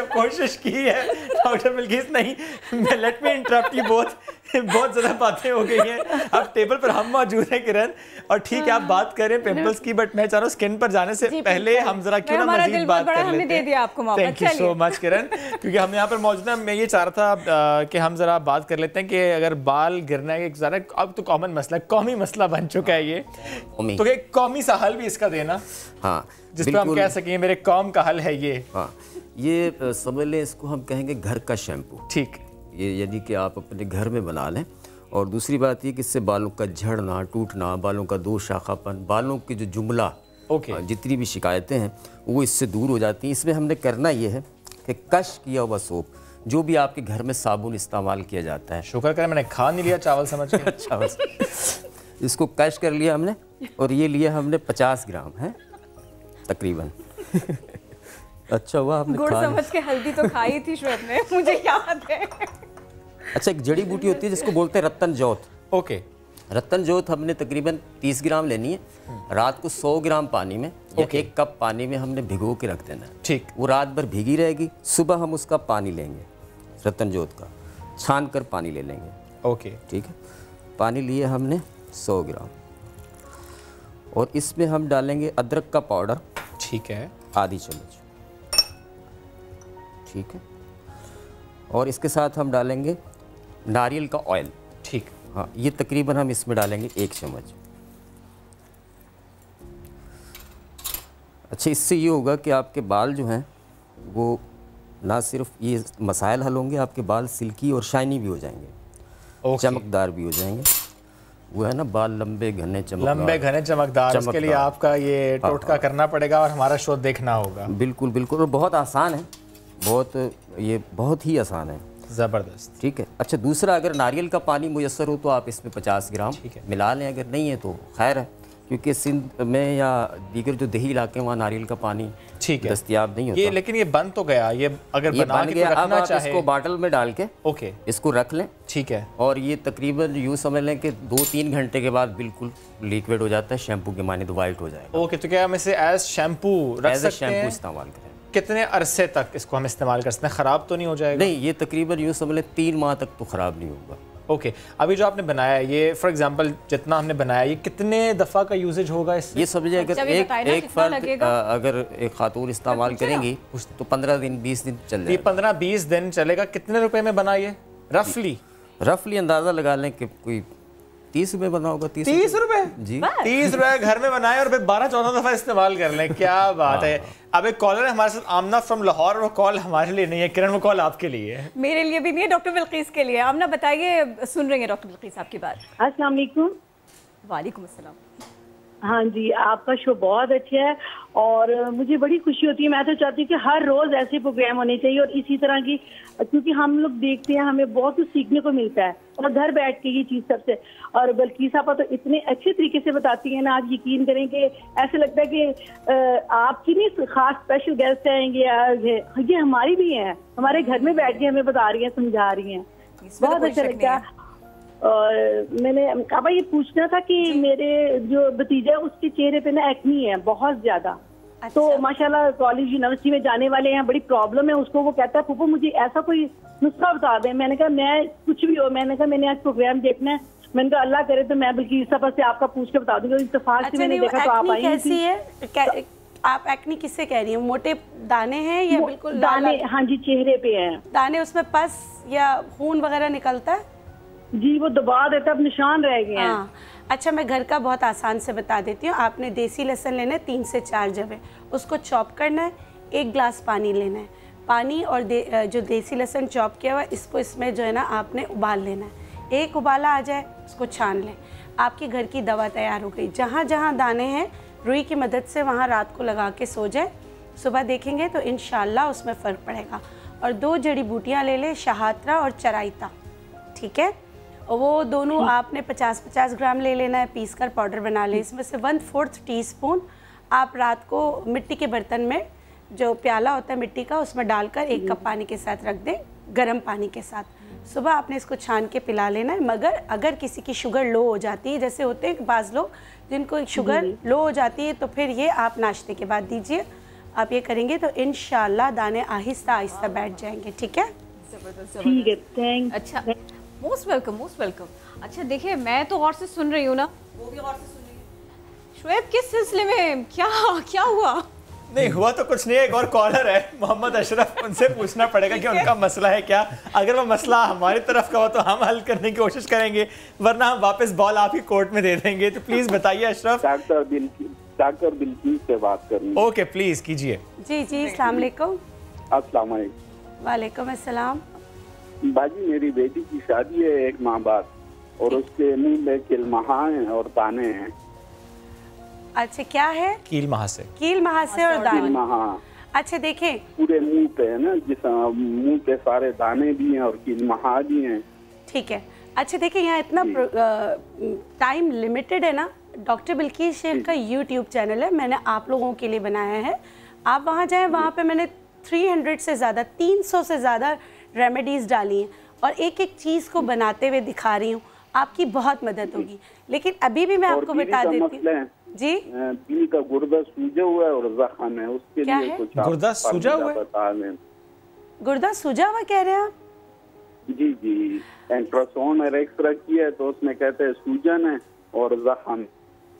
कोशिश की है डॉक्टर बिल्किस। नहीं, लेट मी इंटरप्ट यू, बहुत ज़्यादा बातें हो गई हैं। अब टेबल पर हम मौजूद हैं किरण, और ठीक है आप बात करें पिंपल्स की, बट मैं चाह रहा हूँ स्किन पर जाने से पहले हम जरा क्यों ना मजीद बात कर लेते हैं। थैंक यू सो मच किरण, क्योंकि हम यहाँ पर मौजूद हैं। मैं ये चाह रहा था कि हम जरा बात कर लेते हैं कि अगर बाल गिरना है, ज़रा अब तो कॉमन मसला, कौमी मसला बन चुका है ये, तो एक कौमी सा हल भी इसका देना, हाँ, जिस पर हम कह सकें मेरे कौम का हल है ये। हाँ, ये समझ लें, इसको हम कहेंगे घर का शैम्पू। ठीक, ये यानी कि आप अपने घर में बना लें। और दूसरी बात ये कि इससे बालों का झड़ना, टूटना, बालों का दो शाखापन, बालों की जो जुमला, जितनी भी शिकायतें हैं वो इससे दूर हो जाती हैं। इसमें हमने करना ये है कि कश किया हुआ सोप, जो भी आपके घर में साबुन इस्तेमाल किया जाता है, शुक्र करें मैंने खा नहीं लिया चावल समझ के। चावल इसको कश कर लिया हमने, और ये लिया हमने 50 ग्राम है तकरीबन। अच्छा हुआ आपने गुड़ समझ के हल्दी तो खाई थी श्वेत ने, मुझे याद है। अच्छा, एक जड़ी बूटी होती है जिसको बोलते हैं रत्तन जौत। ओके, रत्न जोत हमने तकरीबन 30 ग्राम लेनी है। रात को 100 ग्राम पानी में या 1 कप पानी में हमने भिगो के रख देना है। ठीक। वो रात भर भीगी रहेगी, सुबह हम उसका पानी लेंगे, रत्न जोत का छान कर पानी ले लेंगे। ओके, ठीक है। पानी लिए हमने 100 ग्राम और इसमें हम डालेंगे अदरक का पाउडर। ठीक है, आधी चम्मच। ठीक है। और इसके साथ हम डालेंगे नारियल का ऑयल। ठीक। हाँ, ये तकरीबन हम इसमें डालेंगे 1 चम्मच। अच्छा, इससे ये होगा कि आपके बाल जो हैं वो ना सिर्फ ये मसाइल हल होंगे, आपके बाल सिल्की और शाइनी भी हो जाएंगे, चमकदार भी हो जाएंगे। वो है ना, बाल लंबे घने चमकदार। लंबे घने चमकदार, इसके लिए आपका ये टोटका करना पड़ेगा और हमारा शो देखना होगा। बिल्कुल बिल्कुल, और बहुत आसान है, बहुत ही आसान है, ज़बरदस्त। ठीक है। अच्छा, दूसरा, अगर नारियल का पानी मुयस्सर हो तो आप इसमें 50 ग्राम मिला लें, अगर नहीं है तो खैर है, क्योंकि सिंध में या दीगर जो देही इलाके वहाँ नारियल का पानी ठीक है दस्तयाब नहीं होता। ये लेकिन ये बन तो गया, ये अगर ये बना बन के गया, रखना अब आप चाहे इसको बाटल में डाल के ओके इसको रख लें। ठीक है। और ये तकरीबन यूँ समझ लें कि 2-3 घंटे के बाद बिल्कुल लिक्विड हो जाता है, शैम्पू के माने तो वाइट हो जाएगा। ओके, तो क्या हम इसे एज शैम्पू रख सकते हैं? शैम्पू इस्तेमाल करें। कितने अरसे तक इसको हम इस्तेमाल कर सकते हैं? ख़राब तो नहीं हो जाएगा? नहीं, ये तकरीबन यूँ समझ लें 3 माह तक तो ख़राब नहीं होगा। ओके, अभी जो आपने बनाया है ये फॉर एग्जांपल जितना हमने बनाया, ये कितने दफ़ा का यूजेज होगा इससे? ये समझिए अगर एक फर्द अगर एक खातून इस्तेमाल करेंगी तो 15 दिन 20 दिन चल जाएगा। ये 15-20 दिन चलेगा। कितने रुपए में बना ये रफली अंदाज़ा लगा लें कि कोई 30 रुपये बना होगा। 30 रुपये जी, 30 रुपये घर में बनाए और फिर 12-14 दफ़ा इस्तेमाल कर लें। क्या बात है। अब एक कॉलर है हमारे साथ, आमना फ्रॉम लाहौर। वो कॉल हमारे लिए नहीं है किरण, वो कॉल आपके लिए है। मेरे लिए भी नहीं है, डॉक्टर बिल्कीस के लिए। आमना बताइए, सुन रहे हैं डॉक्टर बिल्कीस आपकी बात। अस्सलाम वालेकुम। वालेकुम अस्सलाम। हाँ जी, आपका शो बहुत अच्छा है और मुझे बड़ी खुशी होती है। मैं तो चाहती हूँ कि हर रोज ऐसे प्रोग्राम होने चाहिए और इसी तरह की, क्योंकि हम लोग देखते हैं, हमें बहुत कुछ सीखने को मिलता है और घर बैठ के ये चीज सबसे। और बल्कि साहब तो इतने अच्छे तरीके से बताती हैं ना, आप यकीन करें कि ऐसे लगता है कि आपकी नहीं खास स्पेशल गेस्ट आएंगे, ये हमारी भी हैं, हमारे घर में बैठ के हमें बता रही हैं, समझा रही हैं, बहुत अच्छा लगता है। और मैंने अब ये पूछना था कि मेरे जो भतीजा है उसके चेहरे पे ना एक्नी है बहुत ज्यादा। अच्छा। तो माशाल्लाह कॉलेज यूनिवर्सिटी में जाने वाले हैं, बड़ी प्रॉब्लम है उसको। वो कहता है फूफो मुझे ऐसा कोई नुस्खा बता दें। मैंने कहा मैं कुछ भी हो, मैंने कहा मैंने आज प्रोग्राम देखना है, मैंने कहा अल्लाह करे तो मैं बल्कि इस सफर से आपका पूछ के बता दूंगी। इत्तेफाक से मैंने देखा तो आप आई कैसी है? आप एक्नी किससे कह रही हैं? मोटे दाने हैं या बिल्कुल दाने? हाँ जी, चेहरे पे हैं दाने। उसमें पस या खून वगैरह निकलता है? जी, वो दबा देता, अब निशान रह गए हैं। अच्छा, मैं घर का बहुत आसान से बता देती हूँ। आपने देसी लहसुन लेना है 3 से 4 जबे, उसको चॉप करना है, 1 गिलास पानी लेना है। पानी और जो देसी लहसुन चॉप किया हुआ है इसको इसमें जो है ना आपने उबाल लेना है। 1 उबाला आ जाए उसको छान लें, आपके घर की दवा तैयार हो गई। जहाँ जहाँ दाने हैं रुई की मदद से वहाँ रात को लगा के सो जाए, सुबह देखेंगे तो इंशाल्लाह उसमें फ़र्क पड़ेगा। और 2 जड़ी बूटियाँ ले लें, शहात्रा और चराइता, ठीक है। और वो दोनों आपने 50-50 ग्राम ले लेना है, पीस कर पाउडर बना लें। इसमें से 1/4 टीस्पून आप रात को मिट्टी के बर्तन में, जो प्याला होता है मिट्टी का, उसमें डालकर 1 कप पानी के साथ रख दें, गर्म पानी के साथ। सुबह आपने इसको छान के पिला लेना है। मगर अगर किसी की शुगर लो हो जाती है, जैसे होते हैं बाज़ लोग जिनको शुगर लो हो जाती है, तो फिर ये आप नाश्ते के बाद दीजिए। आप ये करेंगे तो इंशाल्लाह दाने आहिस्ता आहिस्ता बैठ जाएंगे, ठीक है। ठीक है, थैंक। अच्छा, मोस्ट वेलकम, मोस्ट वेलकम। अच्छा देखिए, मैं तो गौर से सुन रही हूँ ना, वो भी गौर से सुन रही है। शुएब, किस सिलसिले में क्या हुआ? नहीं हुआ तो कुछ नहीं है। एक और कॉलर है मोहम्मद अशरफ, उनसे पूछना पड़ेगा कि उनका मसला है क्या। अगर वो मसला हमारी तरफ का हो तो हम हल करने की कोशिश करेंगे, वरना हम वापस बॉल आप ही कोर्ट में दे देंगे। तो प्लीज बताइए अशरफ। डॉक्टर बिल्कीस से बात करनी। ओके, प्लीज कीजिए। जी जी, अस्सलाम वालेकुम। अस्सलाम वालेकुम। वालेकुम अस्सलाम। बाजी, मेरी बेटी की शादी है 1 माह बाद और उसके मुंह में किलमहा हैं और दाने हैं। अच्छा, क्या है? कील महासे और दाने। अच्छा देखें, पूरे मुंह पे है ना, जिस मुंह पे सारे दाने भी हैं और किलमहा भी हैं। ठीक है। अच्छा देखिए, यहाँ इतना टाइम लिमिटेड है ना। डॉक्टर बिल्कीस शेख का यूट्यूब चैनल है, मैंने आप लोगों के लिए बनाया है। आप वहाँ जाएँ, वहाँ पे मैंने 300 से ज़्यादा 300 से ज़्यादा रेमेडीज़ डाली हैं और एक एक चीज़ को बनाते हुए दिखा रही हूँ। आपकी बहुत मदद होगी। लेकिन अभी भी मैं आपको बता देती हूँ जी, बीवी का गुर्दा सूजा हुआ है और जख्म है, उसके क्या लिए है? कुछ गुर्दा सूजा हुआ है? गुर्दा सूजा हुआ कह रहे हैं आप? जी जी, अल्ट्रासाउंड और एक्सरे किया है तो उसमें कहते हैं सूजन है और जख्म।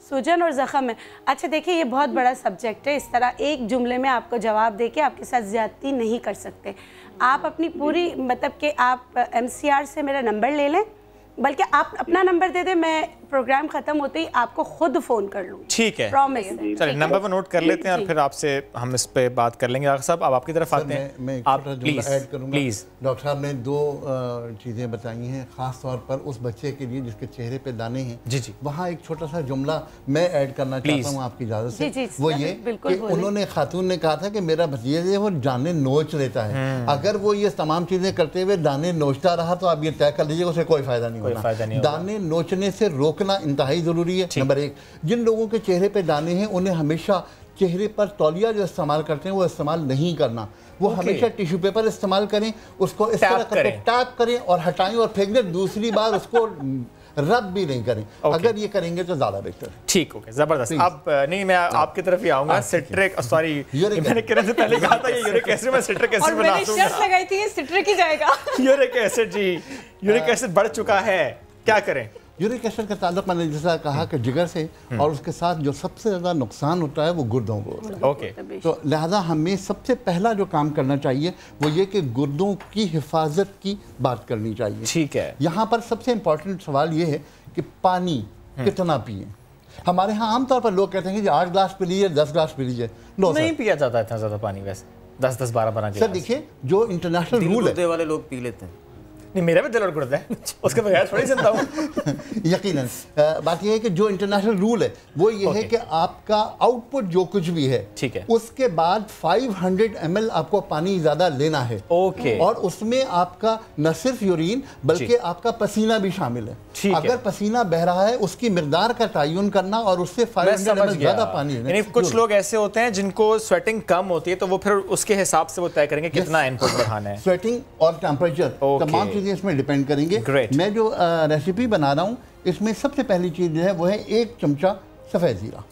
सूजन और जख्म है। अच्छा देखिए, ये बहुत बड़ा सब्जेक्ट है, इस तरह एक जुमले में आपको जवाब दे के आपके साथ ज्यादती नहीं कर सकते। आप अपनी पूरी मतलब कि आप MCR से मेरा नंबर ले लें, बल्कि आप अपना नंबर दे दें, मैं प्रोग्राम खत्म होते ही आपको खुद फोन कर लूँ। ठीक है, प्रॉमिस। चलिए नंबर पर नोट कर लेते हैं और फिर आपसे हम इस पे बात कर लेंगे। डॉक्टर साहब अब आपकी तरफ आते हैं, मैं आप प्लीज ऐड करूंगा। प्लीज। डॉक्टर साहब ने 2 चीज़ें बताई हैं, ख़ास तौर पर उस बच्चे के लिए जिसके चेहरे पे दाने हैं। जी जी, वहाँ एक छोटा सा जुमला मैं ऐड करना चाहता हूँ आपकी इजाज़त से। जी, वो ये कि उन्होंने खातून ने कहा था कि मेरा भतीजा जो है वो दाने नोच लेता है। अगर वो ये तमाम चीज़ें करते हुए दाने नोचता रहा तो आप ये तय कर लीजिएगा उसे कोई फ़ायदा नहीं होगा। दाने नोचने से रोकना इंतहाई ज़रूरी है। नंबर 1, जिन लोगों के चेहरे पे दाने हैं उन्हें हमेशा चेहरे पर तौलिया जो इस्तेमाल करते हैं वो इस्तेमाल नहीं करना। वो हमेशा टिश्यू पेपर इस्तेमाल करें, उसको इस तरह करके टैप करें और हटाएं और फेंक दें। दूसरी बार उसको रब भी नहीं करें। अगर ये करेंगे तो ज्यादा बेहतर। ठीक, ओके, जबरदस्त। अब नहीं, मैं आपकी तरफ ही आऊंगा। सिट्रिक, सॉरी मैंने किरण से पहले कहा था ये यूरिक एसिड, मैं सिट्रिक एसिड बना दूंगा। मैंने शर्त लगाई थी ये सिट्रिक ही जाएगा। यूरिक एसिड जी, यूरिक एसिड बढ़ चुका है, क्या करें? यूरिक एसिड का ताल्लुक मैंने जैसा कहा कि जिगर से, और उसके साथ जो सबसे ज़्यादा नुकसान होता है वो गुर्दों को होता है। ओके, तो लिहाजा हमें सबसे पहला जो काम करना चाहिए वो ये कि गुर्दों की हिफाजत की बात करनी चाहिए। ठीक है, यहाँ पर सबसे इम्पोर्टेंट सवाल ये है कि पानी कितना पिए। हमारे यहाँ आमतौर पर लोग कहते हैं कि 8 ग्लास पी लीजिए, 10 ग्लास पी लीजिए। नहीं पिया जाता इतना ज़्यादा पानी, वैसे 10-10, 12-12 सर देखिए, जो इंटरनेशनल रूल है वाले लोग पी लेते हैं। नहीं, मेरा भी दिल और गुर्दा है, उसके बगैर थोड़ी जिंदा हूँ। यकीनन बात यह है कि जो इंटरनेशनल रूल है वो ये है कि आपका आउटपुट जो कुछ भी है, ठीक है, उसके बाद 500 ml आपको पानी ज़्यादा लेना है। ओके, और उसमें आपका न सिर्फ यूरिन बल्कि आपका पसीना भी शामिल है। अगर पसीना बह रहा है उसकी मिकदार का तयन करना और उससे 500 ml ज़्यादा पानी लेना। कुछ लोग ऐसे होते हैं जिनको स्वेटिंग कम होती है तो वो फिर उसके हिसाब से वो तय करेंगे कितना इनपुट बढ़ाना है। स्वेटिंग और टेम्परेचर तमाम चीज़ें इसमें डिपेंड करेंगे। मैं जो रेसिपी बना रहा हूँ इसमें सबसे पहली चीज़ जो है वो है 1 चमचा सफ़ेद ज़ीरा।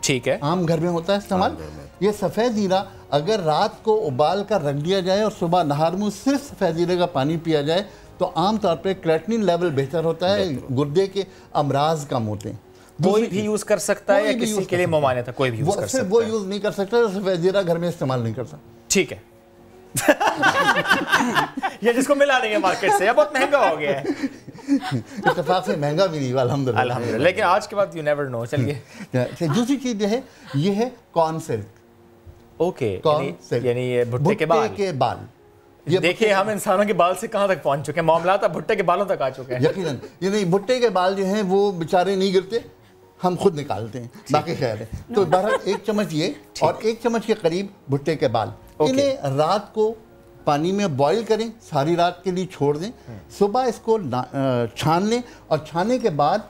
ठीक है, आम घर में होता है इस्तेमाल। ये सफ़ेद ज़ीरा अगर रात को उबाल कर रख दिया जाए और सुबह नहार मुँह सिर्फ सफ़ेद ज़ीरे का पानी पिया जाए तो आमतौर पर क्रेटिनिन लेवल बेहतर होता है, गुर्दे के अमराज कम होते हैं। कोई भी यूज़ कर सकता है या किसी के लिए ममानियत है? कोई भी यूज़ कर सकता है। वो यूज़ नहीं कर सकता, सफ़ेद ज़ीरा घर में इस्तेमाल नहीं कर सकता। ठीक है। ये जिसको मिला नहीं है मार्केट से, बहुत महंगा हो गया है। इत्तेफाक से महंगा भी नहीं, अल्हम्दुलिल्लाह। लेकिन आज के बाद यू नेवर नो। चलिए दूसरी चीज जो है ये है कॉर्न सिल्क। ओके, यानी ये भुट्टे के बाल। ये देखिए हम इंसानों के बाल से कहां तक पहुंच चुके हैं, मामला था भुट्टे के बालों तक आ चुके हैं। यकीनन ये नहीं, भुट्टे के बाल जो हैं वो बेचारे नहीं गिरते, हम खुद निकालते हैं, बाकी खैर है। तो बहरहाल 1 चम्मच ये और 1 चम्मच के करीब भुट्टे के बाल, इन्हें रात को पानी में बॉईल करें, सारी रात के लिए छोड़ दें, सुबह इसको छान लें और छानने के बाद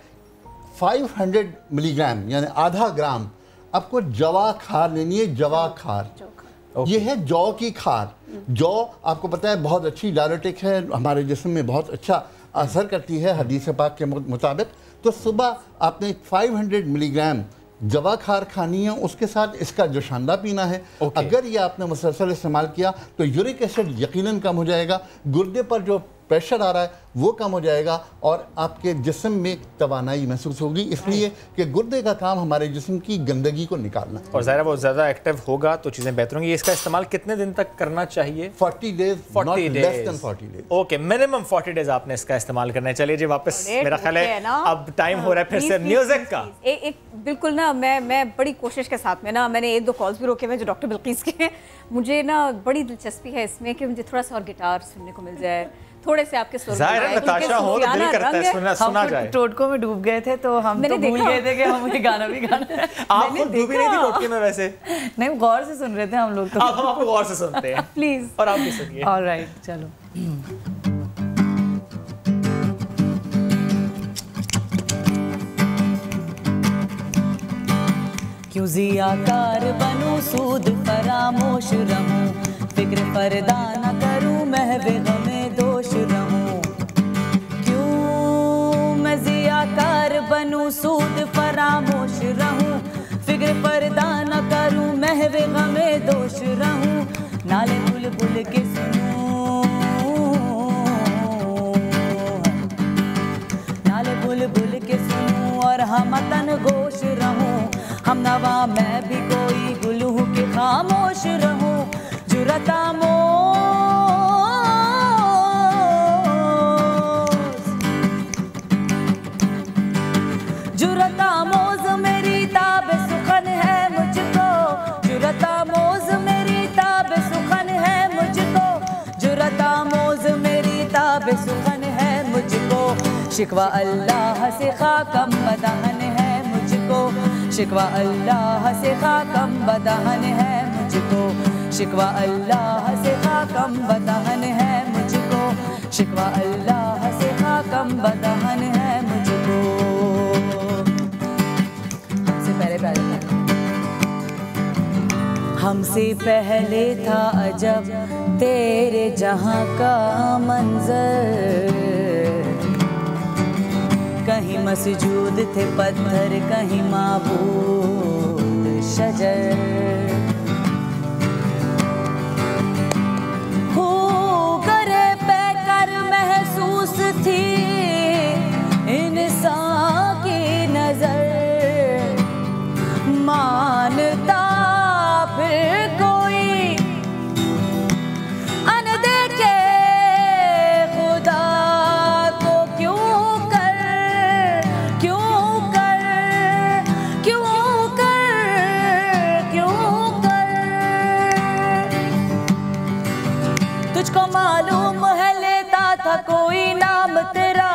500 मिलीग्राम यानी आधा ग्राम आपको जवा खार लेनी है। जवा खार ये है जौ की खार। जौ आपको पता है बहुत अच्छी डायरेटिक है, हमारे जिस्म में बहुत अच्छा असर करती है हदीस पाक के मुताबिक। तो सुबह आपने 500 मिलीग्राम जवा खार खानी है, उसके साथ इसका जोशांदा पीना है। अगर ये आपने मुसलसल इस्तेमाल किया तो यूरिक एसिड यकीनन कम हो जाएगा, गुर्दे पर जो प्रेशर आ रहा है वो कम हो जाएगा और आपके जिस्म में तवानाई महसूस होगी, इसलिए कि गुर्दे का काम हमारे जिस्म की गंदगी को निकालना। और ज़ाहिर वो ज़्यादा एक्टिव होगा तो चीज़ें बेहतर होंगी। इसका इस्तेमाल कितने दिन तक करना चाहिए? 40 days, 40 less than 40 days. Okay, minimum 40 days आपने इसका इस्तेमाल करना है। चलिए जी वापस, मेरा ख्याल है अब टाइम हो रहा है फिर से म्यूजिक का। एक बिल्कुल ना, मैं बड़ी कोशिश के साथ में ना, मैंने 1-2 कॉल्स भी रोके हुए जो डॉक्टर बिल्कीस के हैं। मुझे ना बड़ी दिलचस्पी है इसमें कि मुझे थोड़ा सा और गिटार सुनने को मिल जाए, थोड़े से आपके सुर नताशा हो तो दिल करता है सुना जाए। टोटकों में डूब गए थे तो हम तो भूल गए थे कि हमें गाना भी गाना है। आप खुद डूबी नहीं थी टोटके में वैसे? नहीं, गौर से सुन रहे थे हम लोग तो। अब हम आपको गौर से सुनते हैं प्लीज, और आप भी सुनिए। ऑलराइट, चलो। क्यों ज़ियाकार बनूं, सूद फरामोश रहूं, फिक्र पर्दा न करूं, महवे गमे दोष रहूं। क्यों मैं खामोश रहूं, फिक्र पर्दा न करूं, महवे गमे दोष रहूं, नाले बुलबुल के सुनूं, नाले बुलबुल के सुनूं और हम तन गोश रहूं, हम नवा मैं भी कोई गुल हूं कि खामोश रहूं, जुरता जुरता मोज मेरी ताब सुखन है मुझको, जुरता मोज मेरी ताब सुखन है मुझको, जुरता मोज मेरी ताब सुखन है मुझको, शिकवा अल्लाह से खाकम बदहन है मुझको, शिकवा अल्लाह से खाकम बदहन है मुझको, शिकवा अल्लाह से खाकम बदहन है मुझको, शिकवा अल्लाह से खाकम बदहन है मुझको। हमसे पहले था अजब तेरे जहां का मंजर, कहीं मसजूद थे पत्थर, कहीं माबूद शजर, हो करे पे कर महसूस थी इंसान की नजर, मानता फिर कोई अनदेखे खुदा को क्यों कर, क्यों कर, क्यों कर, क्यों कर, तुझको मालूम है लेता था कोई नाम तेरा,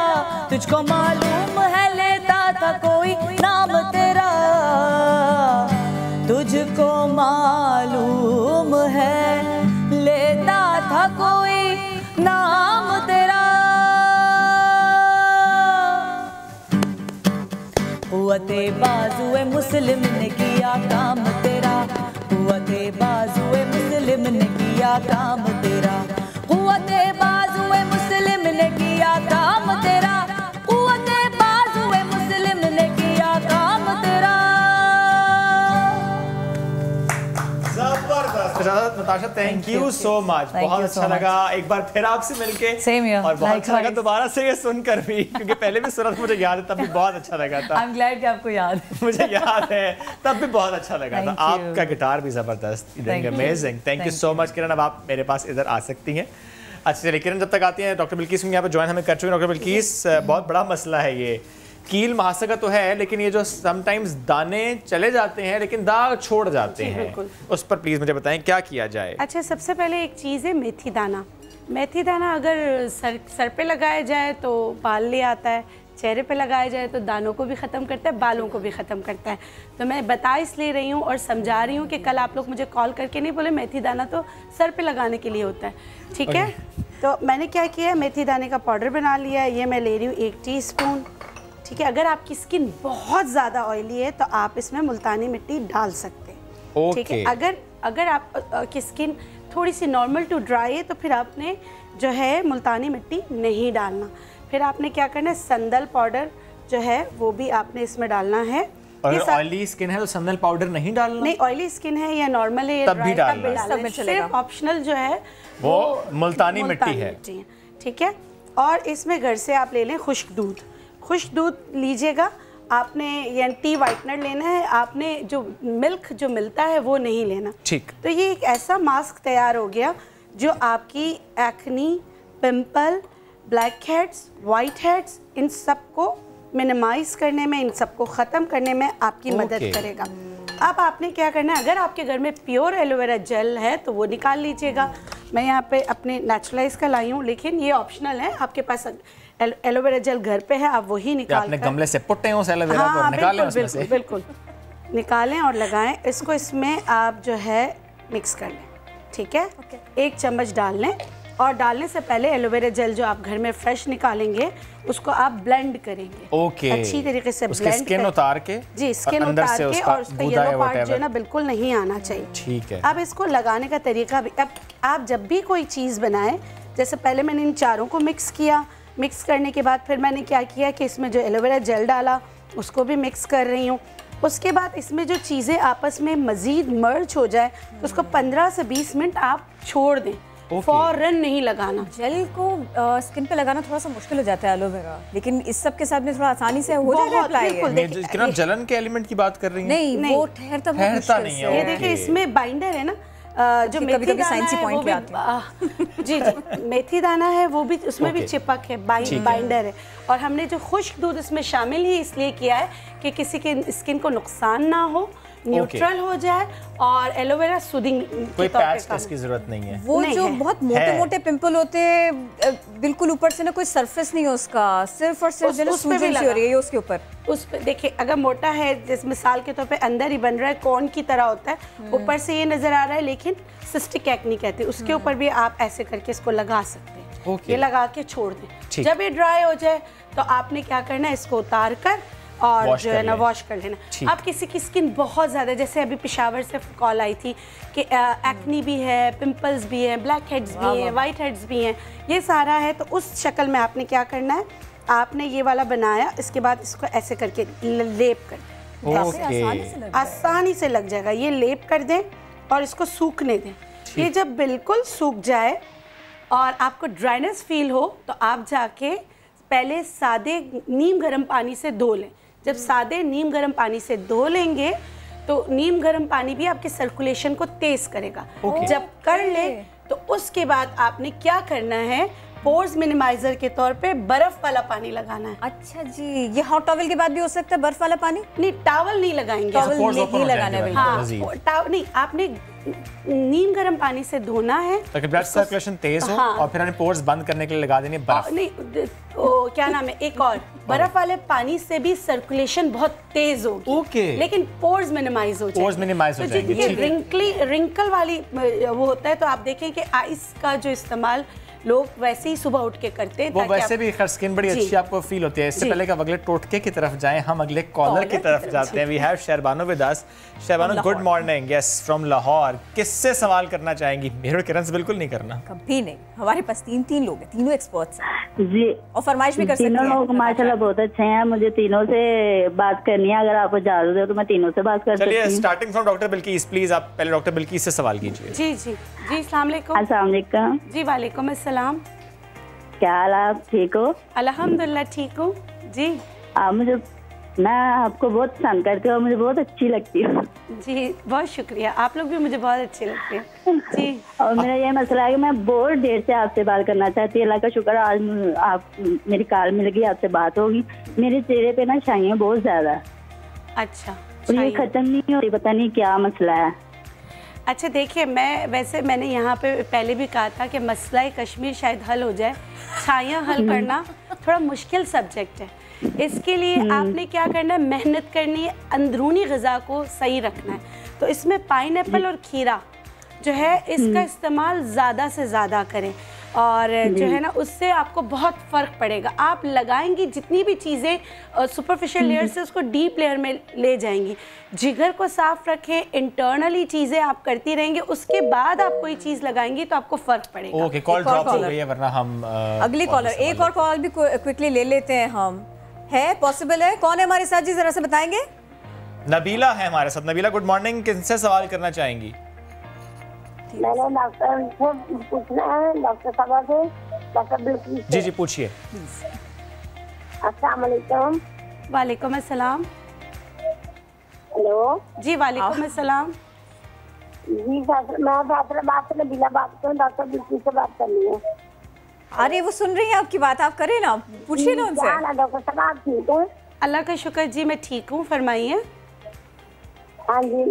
तुझको मालूम है लेता था कोई नाम तेरा, तुझको मालूम है लेता था कोई नाम तेरा, कुव्वते बाजुए मुस्लिम ने किया काम तेरा, कुव्वते बाजुए मुस्लिम ने किया काम तेरा, कुव्वते बाजुए मुस्लिम ने किया काम तेरा, कुव्वते बाजुए मुस्लिम ने किया काम तेरा। Natasha, thank you so much, बहुत अच्छा लगा एक बार फिर आपसे मिलके, और बहुत अच्छा लगा दोबारा से ये सुनकर भी, क्योंकि पहले भी सुना था, मुझे याद है तब भी बहुत अच्छा लगा था। I'm glad कि आपको याद मुझे याद है तब भी बहुत अच्छा लगा था। आपका गिटार भी जबरदस्त, amazing, thank you so much Kiran. अब आप मेरे पास इधर आ सकती हैं। अच्छा चलिए किरण, जब तक आती हैं डॉक्टर बिल्किस यहाँ पर ज्वाइन हमें कर चुके हैं। डॉक्टर बिल्किस, बहुत बड़ा मसला है ये, कील महासका तो है, लेकिन ये जो समटाइम्स दाने चले जाते हैं लेकिन दाग छोड़ जाते हैं, उस पर प्लीज मुझे बताएं क्या किया जाए। अच्छा, सबसे पहले एक चीज़ है मेथी दाना। मेथी दाना अगर सर पे लगाया जाए तो बाल ले आता है, चेहरे पे लगाया जाए तो दानों को भी ख़त्म करता है, बालों को भी ख़त्म करता है। तो मैं बता इसलिए रही हूँ और समझा रही हूँ कि कल आप लोग मुझे कॉल करके नहीं बोले मेथी दाना तो सर पे लगाने के लिए होता है, ठीक है। तो मैंने क्या किया है, मेथी दाने का पाउडर बना लिया है, ये मैं ले रही हूँ 1 टीस्पून, ठीक है। अगर आपकी स्किन बहुत ज़्यादा ऑयली है तो आप इसमें मुल्तानी मिट्टी डाल सकते हैं, ठीक है। अगर आप की स्किन थोड़ी सी नॉर्मल टू ड्राई है तो फिर आपने जो है मुल्तानी मिट्टी नहीं डालना। फिर आपने क्या करना है, संदल पाउडर जो है वो भी आपने इसमें डालना है। अगर ऑयली स्किन है तो संदल पाउडर नहीं डालना? नहीं, ऑयली स्किन है या नॉर्मल है तब भी डालना, सिर्फ ऑप्शनल जो है वो मुल्तानी मिट्टी है, ठीक है। और इसमें घर से आप ले लें खुश्क दूध, खुश्क दूध लीजिएगा आपने, या टी वाइटनर लेना है आपने, जो मिल्क जो मिलता है वो नहीं लेना, ठीक। तो ये एक ऐसा मास्क तैयार हो गया जो आपकी acne, pimple, black heads, white heads, इन सबको मिनिमाइज करने में, इन सबको ख़त्म करने में आपकी मदद करेगा। अब आपने क्या करना है, अगर आपके घर में प्योर एलोवेरा जेल है तो वो निकाल लीजिएगा। मैं यहाँ पे अपने नेचुरलाइज का लाई हूँ, लेकिन ये ऑप्शनल है, आपके पास एलोवेरा जेल घर पे है आप वही निकाल आपने गमले से पुट्टे हो एलोवेरा को निकालें उसमें से, बिल्कुल निकालें और लगाएं इसको। इसमें आप जो है मिक्स कर लें, ठीक है। 1 चम्मच डाल लें और डालने से पहले एलोवेरा जेल जो आप घर में फ्रेश निकालेंगे उसको आप ब्लेंड करेंगे, अच्छी तरीके से ब्लेंड स्किन उतार के, जी स्किन उतार के, और उसका येलो पार्ट जो है ना बिल्कुल नहीं आना चाहिए, ठीक है। अब इसको लगाने का तरीका भी, अब आप जब भी कोई चीज़ बनाएं, जैसे पहले मैंने इन चारों को मिक्स किया, मिक्स करने के बाद फिर मैंने क्या किया कि इसमें जो एलोवेरा जेल डाला उसको भी मिक्स कर रही हूँ। उसके बाद इसमें जो चीज़ें आपस में मज़ीद मर्ज हो जाए तो उसको 15 से 20 मिनट आप छोड़ दें। फौरन नहीं लगाना। जेल को स्किन पे लगाना थोड़ा सा मुश्किल हो जाता है एलोवेरा, लेकिन इस सब के साथ में थोड़ा आसानी से हो जाएगा अप्लाई। आप जलन के एलिमेंट की बात कर रही हैं? नहीं, वो ठहरता नहीं है। ये देखिए इसमें बाइंडर है ना, जो मेथी दाना है वो भी जी मेथी दाना है वो भी उसमें भी चिपक है, बाइंडर है। और हमने जो खुश्क दूध इसमें शामिल ही इसलिए किया है कि किसी के स्किन को नुकसान ना हो, न्यूट्रल हो जाए और एलोवेरा सूदिंग कोई पैच इसकी जरूरत नहीं है। वो जो बहुत मोटे मोटे पिंपल होते हैं बिल्कुल ऊपर से ना कोई सरफेस नहीं है उसका, सिर्फ और सिर्फ जो सूजन सी हो रही है उसके ऊपर। उस पे देखिए अगर मोटा है, जैसे मिसाल के तौर पे अंदर ही बन रहा है, कौन की तरह होता है, ऊपर से ये नजर आ रहा है लेकिन सिस्टिक एक्ने कहते हैं, उसके ऊपर भी आप ऐसे करके इसको लगा सकते हैं। ये लगा के छोड़ दें। जब ये ड्राई हो जाए तो आपने क्या करना है, इसको उतार कर और जो है ना वॉश कर लेना। अब किसी की स्किन बहुत ज़्यादा, जैसे अभी पेशावर से कॉल आई थी कि एक्नी भी है, पिंपल्स भी है, ब्लैक हेड्स भी हैं, वाइट हेड्स भी हैं, ये सारा है, तो उस शक्ल में आपने क्या करना है, आपने ये वाला बनाया, इसके बाद इसको ऐसे करके लेप कर दें। आसानी से लग जाएगा। ये लेप कर दें और इसको सूखने दें। ये जब बिल्कुल सूख जाए और आपको ड्राइनेस फील हो तो आप जाके पहले सादे नीम गर्म पानी से धो लें। जब सादे नीम गर्म पानी से धो लेंगे तो नीम गर्म पानी भी आपके सर्कुलेशन को तेज करेगा। जब कर ले तो उसके बाद आपने क्या करना है, पोर्स मिनिमाइजर के तौर पे बर्फ वाला पानी लगाना है। अच्छा जी, ये हॉट टॉवल के बाद भी हो सकता है बर्फ वाला पानी? नहीं, टॉवल नहीं लगाएंगे, टॉवल नहीं लगाना है। हाँ, नहीं, आपने नीम गर्म पानी से धोना है ताकि ब्लड सर्कुलेशन तेज हो। और फिर हमें पोर्स बंद करने के लिए लगा देनी बर्फ। नहीं, क्या नाम है, एक और बर्फ वाले पानी से भी सर्कुलेशन बहुत तेज होगी, लेकिन पोर्स मिनिमाइज हो जाएंगे। ये रिंकल वाली वो होता है, तो आप देखें कि आइस का जो इस्तेमाल लोग वैसे ही सुबह उठ के करते हैं। वो वैसे भी स्किन बड़ी अच्छी आपको फील होती है। इससे पहले कि अगले टोटके की तरफ जाएं, हम अगले कॉलर की तरफ जाते हैं। We have Shehrbano with us. Shehrbano, good morning. Yes, from Lahore. किससे सवाल करना चाहेंगी? मेरे किरण से बिल्कुल नहीं करना, कभी नहीं। हमारे पास तीन लोग हैं, तीनों एक्सपर्ट्स हैं जी, और फरमाइश भी कर सकते हैं। तीनों लोग माशाल्लाह बहुत अच्छे हैं। मुझे तीनों से बात करनी है, अगर आपको इजाजत है तो मैं तीनों से बात कर सकती हूं। चलिए, starting from doctor Bilkis, please आप पहले डॉक्टर बिल्किस से सवाल कीजिए। जी जी जी, अस्सलाम वालेकुम। अस्सलाम वालेकुम। जी वालेकुम अस्सलाम। क्या हाल, आप ठीक हो? अल्हम्दुलिल्लाह ठीक हूँ जी। मैं आपको बहुत पसंद करती हूँ और मुझे बहुत अच्छी लगती हूँ। जी, बहुत शुक्रिया। आप लोग भी मुझे बहुत अच्छे लगते हैं जी। और मेरा ये मसला है कि मैं बहुत देर से आपसे बात करना चाहती हूँ। अल्लाह का शुक्र, आज आप मेरी कॉल मिल गई, आपसे बात होगी। मेरे चेहरे पे ना छाइयाँ बहुत ज्यादा। अच्छा, और ये खत्म नहीं हो रही, पता नहीं क्या मसला है। अच्छा देखिए, मैंने यहाँ पे पहले भी कहा था कि मसला कश्मीर शायद हल हो जाए। छाइयाँ हल करना थोड़ा मुश्किल सब्जेक्ट है। इसके लिए आपने क्या करना है, मेहनत करनी है, अंदरूनी ग़िज़ा को सही रखना है। तो इसमें पाइनएप्पल और खीरा जो है इसका इस्तेमाल ज़्यादा से ज़्यादा करें और जो है ना उससे आपको बहुत फ़र्क पड़ेगा। आप लगाएंगी जितनी भी चीज़ें सुपरफिशियल लेयर से उसको डीप लेयर में ले जाएंगी। जिगर को साफ रखें, इंटरनली चीज़ें आप करती रहेंगे, उसके बाद आप कोई चीज़ लगाएंगी तो आपको फ़र्क पड़ेगा। ओके, कॉल ड्रॉप हो गई है, वरना हम अगली कॉलर, एक और कॉल भी क्विकली ले लेते हैं हम। है पॉसिबल है? कौन है हमारे साथ जी, जरा से बताएंगे। नबीला है हमारे साथ। Nabila, good morning. किनसे सवाल करना चाहेंगी? मैंने डॉक्टर से पूछना है, डॉक्टर साहब से, डॉक्टर बिल्किस। जी जी, पूछिए। अस्सलाम वालेकुम। वालेकुम अस्सलाम। हेलो जी, वालेकुम अस्सलाम। जी मैं फैसलाबाद से नबीला बात कर रही हूँ, डॉक्टर बिल्किस से बात करनी है। अरे वो सुन रही हैं आपकी बात, आप करें ना, पूछिए ना उनसे। डॉक्टर साहब आप ठीक हैं? अल्लाह का शुक्र जी, मैं ठीक हूँ, फरमाइए। हाँ जी,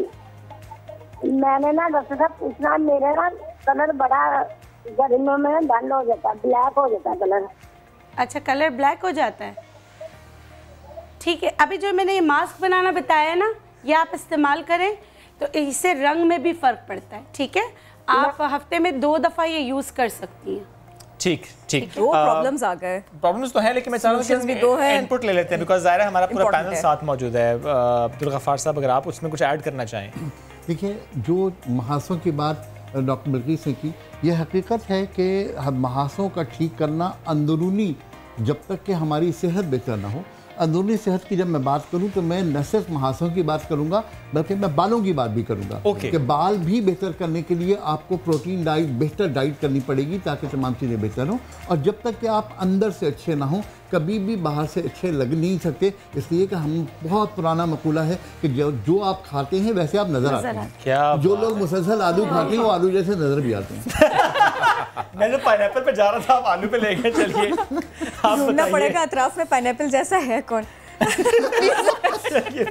मैंने ना डॉक्टर साहब पूछना, मेरे ना कलर बड़ा गर्मियों में डल हो जाता है, ब्लैक हो जाता है कलर। अच्छा, कलर ब्लैक हो जाता है, ठीक है। अभी जो मैंने ये मास्क बनाना बताया ना, ये आप इस्तेमाल करें तो इससे रंग में भी फ़र्क पड़ता है, ठीक है। आप हफ्ते में 2 दफ़ा ये यूज़ कर सकती हैं। ठीक ठीक। दो प्रॉब्लम्स आ गए। प्रॉब्लम्स तो है, लेकिन मैं चाह रहा हूँ कि दो है, इनपुट ले लेते हैं, बिकॉज़ ज़ाहिर है हमारा पूरा पैनल साथ मौजूद है। अब्दुल गफ्फार साहब, अगर आप उसमें कुछ ऐड करना चाहें। देखिए, जो महासों की बात डॉक्टर बिल्किस ने की, यह हकीकत है कि महासों का ठीक करना अंदरूनी, जब तक कि हमारी सेहत बेहतर ना हो, अंदरूनी सेहत की जब मैं बात करूं तो मैं न सिर्फ महासों की बात करूंगा बल्कि मैं बालों की बात भी करूंगा कि बाल भी बेहतर करने के लिए आपको प्रोटीन डाइट, बेहतर डाइट करनी पड़ेगी ताकि तमाम चीज़ें बेहतर हों। और जब तक कि आप अंदर से अच्छे ना हों कभी भी बाहर से अच्छे लग नहीं सकते, इसलिए कि हम बहुत पुराना मकूला है कि जो आप खाते हैं वैसे आप नजर आते हैं। क्या जो लोग मुसलसल आलू खाते हैं वो आलू जैसे नजर भी आते हैं। मैं तो पाइनएप्पल पे जा रहा था, आप आलू पे ले गए। चलिए आप ढूंढना पड़ेगा अतराफ में पाइनएप्पल जैसा है कौन।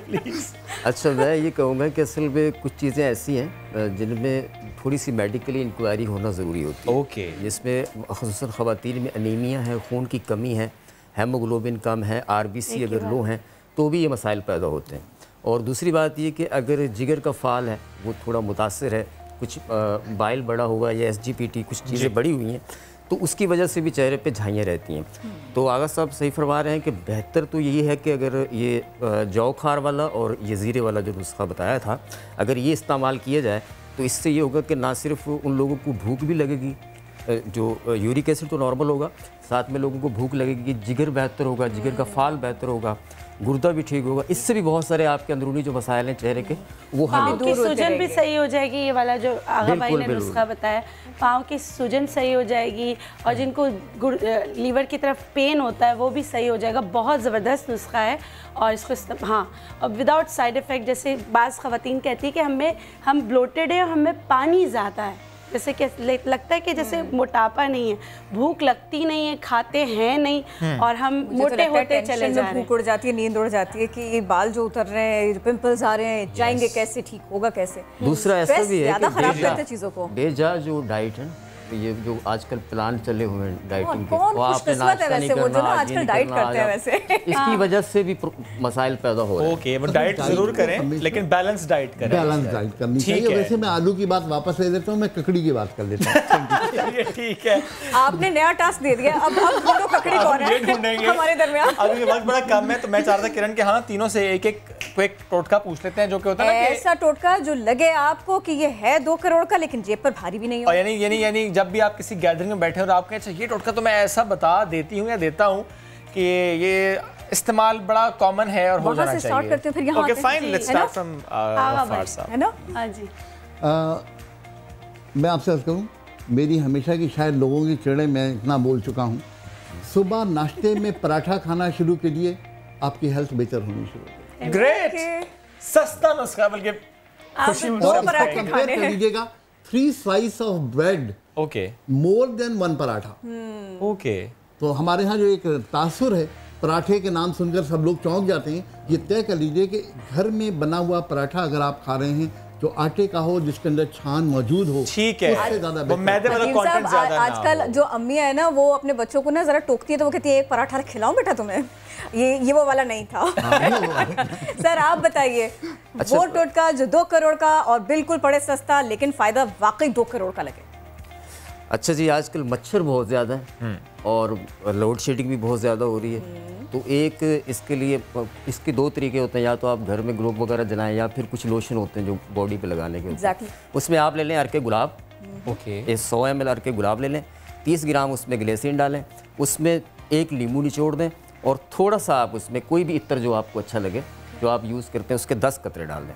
प्लीज। अच्छा, मैं ये कहूँगा कि असल में कुछ चीज़ें ऐसी हैं जिनमें थोड़ी सी मेडिकली इंक्वायरी होना ज़रूरी होती है। ओके। जिसमें ख़ुसूसन ख़वातीन में अनीमिया है, खून की कमी है, हेमोग्लोबिन कम है, RBC अगर लो हैं तो भी ये मसाइल पैदा होते हैं। और दूसरी बात ये कि अगर जिगर का फाल है वो थोड़ा मुतासर है, कुछ बाइल बड़ा हुआ या SGPT कुछ चीज़ें बड़ी हुई हैं तो उसकी वजह से भी चेहरे पे झाइयाँ रहती हैं। तो आगा साहब सही फरमा रहे हैं कि बेहतर तो यही है कि अगर ये जौ खार वाला और ये ज़ीरे वाला जो नुस्खा बताया था अगर ये इस्तेमाल किया जाए तो इससे ये होगा कि ना सिर्फ उन लोगों को भूख भी लगेगी, जो यूरिक एसिड तो नॉर्मल होगा, साथ में लोगों को भूख लगेगी, जिगर बेहतर होगा, जिगर का फाल बेहतर होगा, गुर्दा भी ठीक होगा। इससे भी बहुत सारे आपके अंदरूनी जो मसाइल हैं चेहरे के वो हमें दूर हो सूजन भी सही हो जाएगी। ये वाला जो आगा भाई ने नुस्खा बताया, पाँव की सूजन सही हो जाएगी और जिनको लीवर की तरफ पेन होता है वो भी सही हो जाएगा। बहुत ज़बरदस्त नुस्खा है और इसको हाँ और विदाउट साइड इफ़ेक्ट। जैसे बाज़ ख़वातीन कहती है कि हम ब्लोटेड है और हमें पानी ज़्यादा है, जैसे कि लगता है कि जैसे मोटापा नहीं है, भूख लगती नहीं है, खाते हैं नहीं और हम मोटे होते चले जा रहे हैं। भूख उड़ जाती है, नींद उड़ जाती है कि ये बाल जो उतर रहे हैं, पिंपल्स आ रहे हैं, जाएंगे कैसे, ठीक होगा कैसे। दूसरा ऐसा भी है ज़्यादा खराब करते हैं चीज़ों को। बेजा जो डाइट है ये जो आजकल प्लान चले हुए हैं डाइटिंग के, वो आपने नाश्ता नहीं करना, आजकल डाइट करते हैं वैसे इसकी वजह से भी मसाइल पैदा हो रहे हैं। ओके, वो डाइट जरूर करें लेकिन बैलेंस डाइट करें। बैलेंस डाइट करनी चाहिए। वैसे मैं आलू की बात वापस ले लेता हूँ, मैं ककड़ी की बात कर लेता हूँ। ठीक है, आपने नया टास्क दे दिया। अब ढूंढो ककड़ी कौन है ढूंढेंगे हमारे दरमियान। अभी वक्त बड़ा कम है तो मैं चाह रहा था किरण के हाँ तीनों से एक क्विक टोटका पूछ लेते हैं जो कि होता है ना, ऐसा टोटका जो लगे आपको कि ये है 2 करोड़ का लेकिन जेब पर भारी भी नहीं हो। यानी जब भी आप किसी गैदरिंग में बैठे हो और आप कहें अच्छा ये टोटका तो मैं ऐसा बता देती हूँ या देता हूँ कि ये इस्तेमाल बड़ा कॉमन है और हो जाना चाहिए। स्टार्ट करते हैं फिर यहाँ। Okay fine, let's start from Gaffar sahab, है ना? हाँ जी। मैं आपसे अर्ज करूँ, मेरी हमेशा की शायद लोगों की चिड़े मैं इतना बोल चुका हूँ, सुबह नाश्ते में पराठा खाना शुरू कीजिए, आपकी हेल्थ बेहतर होनी शुरू हो जाएगी। ग्रेट, सस्ता नुस्खा, बल्कि खुशी कंपेयर कर लीजिएगा 3 slices of bread okay more than 1 paratha. Okay, तो हमारे यहाँ जो एक तासुर है, पराठे के नाम सुनकर सब लोग चौंक जाते हैं। ये तय कर लीजिए कि घर में बना हुआ पराठा अगर आप खा रहे हैं जो आटे का हो, जिसके अंदर छान मौजूद हो, ठीक है, उससे ज़्यादा वो मैदे वाला कंटेंट ज़्यादा ना हो। आजकल जो अम्मियाँ है ना वो अपने बच्चों को ना जरा टोकती है तो वो कहती है एक पराठा खिलाऊं बेटा तुम्हें, ये वो वाला नहीं था। सर आप बताइए, वो टोटका जो 2 करोड़ का और बिल्कुल पड़े सस्ता लेकिन फायदा वाकई 2 करोड़ का लगे। अच्छा जी, आजकल मच्छर बहुत ज़्यादा है और लोड शेडिंग भी बहुत ज़्यादा हो रही है। तो एक इसके लिए इसके 2 तरीके होते हैं, या तो आप घर में ग्लोब वगैरह जलाएं या फिर कुछ लोशन होते हैं जो बॉडी पे लगाने के होते हैं। उसमें आप ले लें अर्के गुलाब, ओके 100 ml अर्के गुलाब ले लें, 30 ग्राम उसमें ग्लिसरीन डालें, उसमें 1 नींबू निचोड़ दें और थोड़ा सा आप उसमें कोई भी इत्र जो आपको अच्छा लगे जो आप यूज़ करते हैं उसके 10 कतरे डाल दें।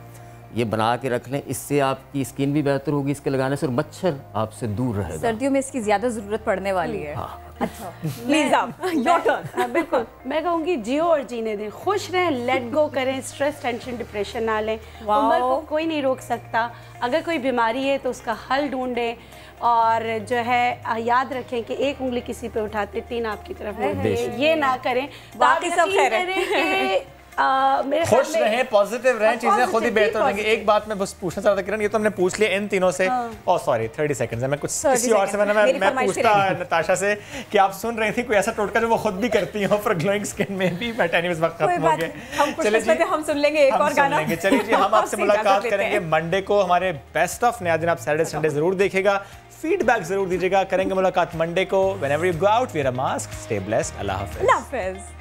ये बना के रख लें, इससे आपकी स्किन भी बेहतर होगी इसके लगाने से और मच्छर आपसे दूर रहेगा। सर्दियों में इसकी ज़्यादा ज़रूरत पड़ने वाली है। अच्छा प्लीज आप योर टर्न। बिल्कुल, मैं कहूँगी जियो और जीने दें, खुश रहें, लेट गो करें, स्ट्रेस टेंशन डिप्रेशन ना लें। उम्र को कोई नहीं रोक सकता, अगर कोई बीमारी है तो उसका हल ढूंढें और जो है याद रखें कि 1 उंगली किसी पे उठाते 3 आपकी तरफ है, ये ना करें। बाकी सब खैर है। खुश रहें, पॉजिटिव रहें, चीजें खुद ही बेहतर होंगी। एक बात मैं बस पूछना चाहता किरण, ये तो हमने पूछ लिया इन तीनों से। ओह सॉरी 30 सेकंड्स है, मैं कुछ किसी और से मैं पूछता नताशा से कि आप सुन रही थी कोई ऐसा टोटका जो वो खुद भी करती हो फॉर ग्लोइंग स्किन में भी। बट एनीवेज वक्त खत्म हो गया, चलिए जी हम सुन लेंगे एक और गाना। चलिए जी हम आपसे मुलाकात करेंगे मंडे को हमारे बेस्ट ऑफ नया दिन। आप सैटरडे संडे जरूर देखिएगा, फीडबैक जरूर दीजिएगा। करेंगे मुलाकात मंडे को। Whenever you go out wear a mask, stay blessed, अल्लाह हाफिज।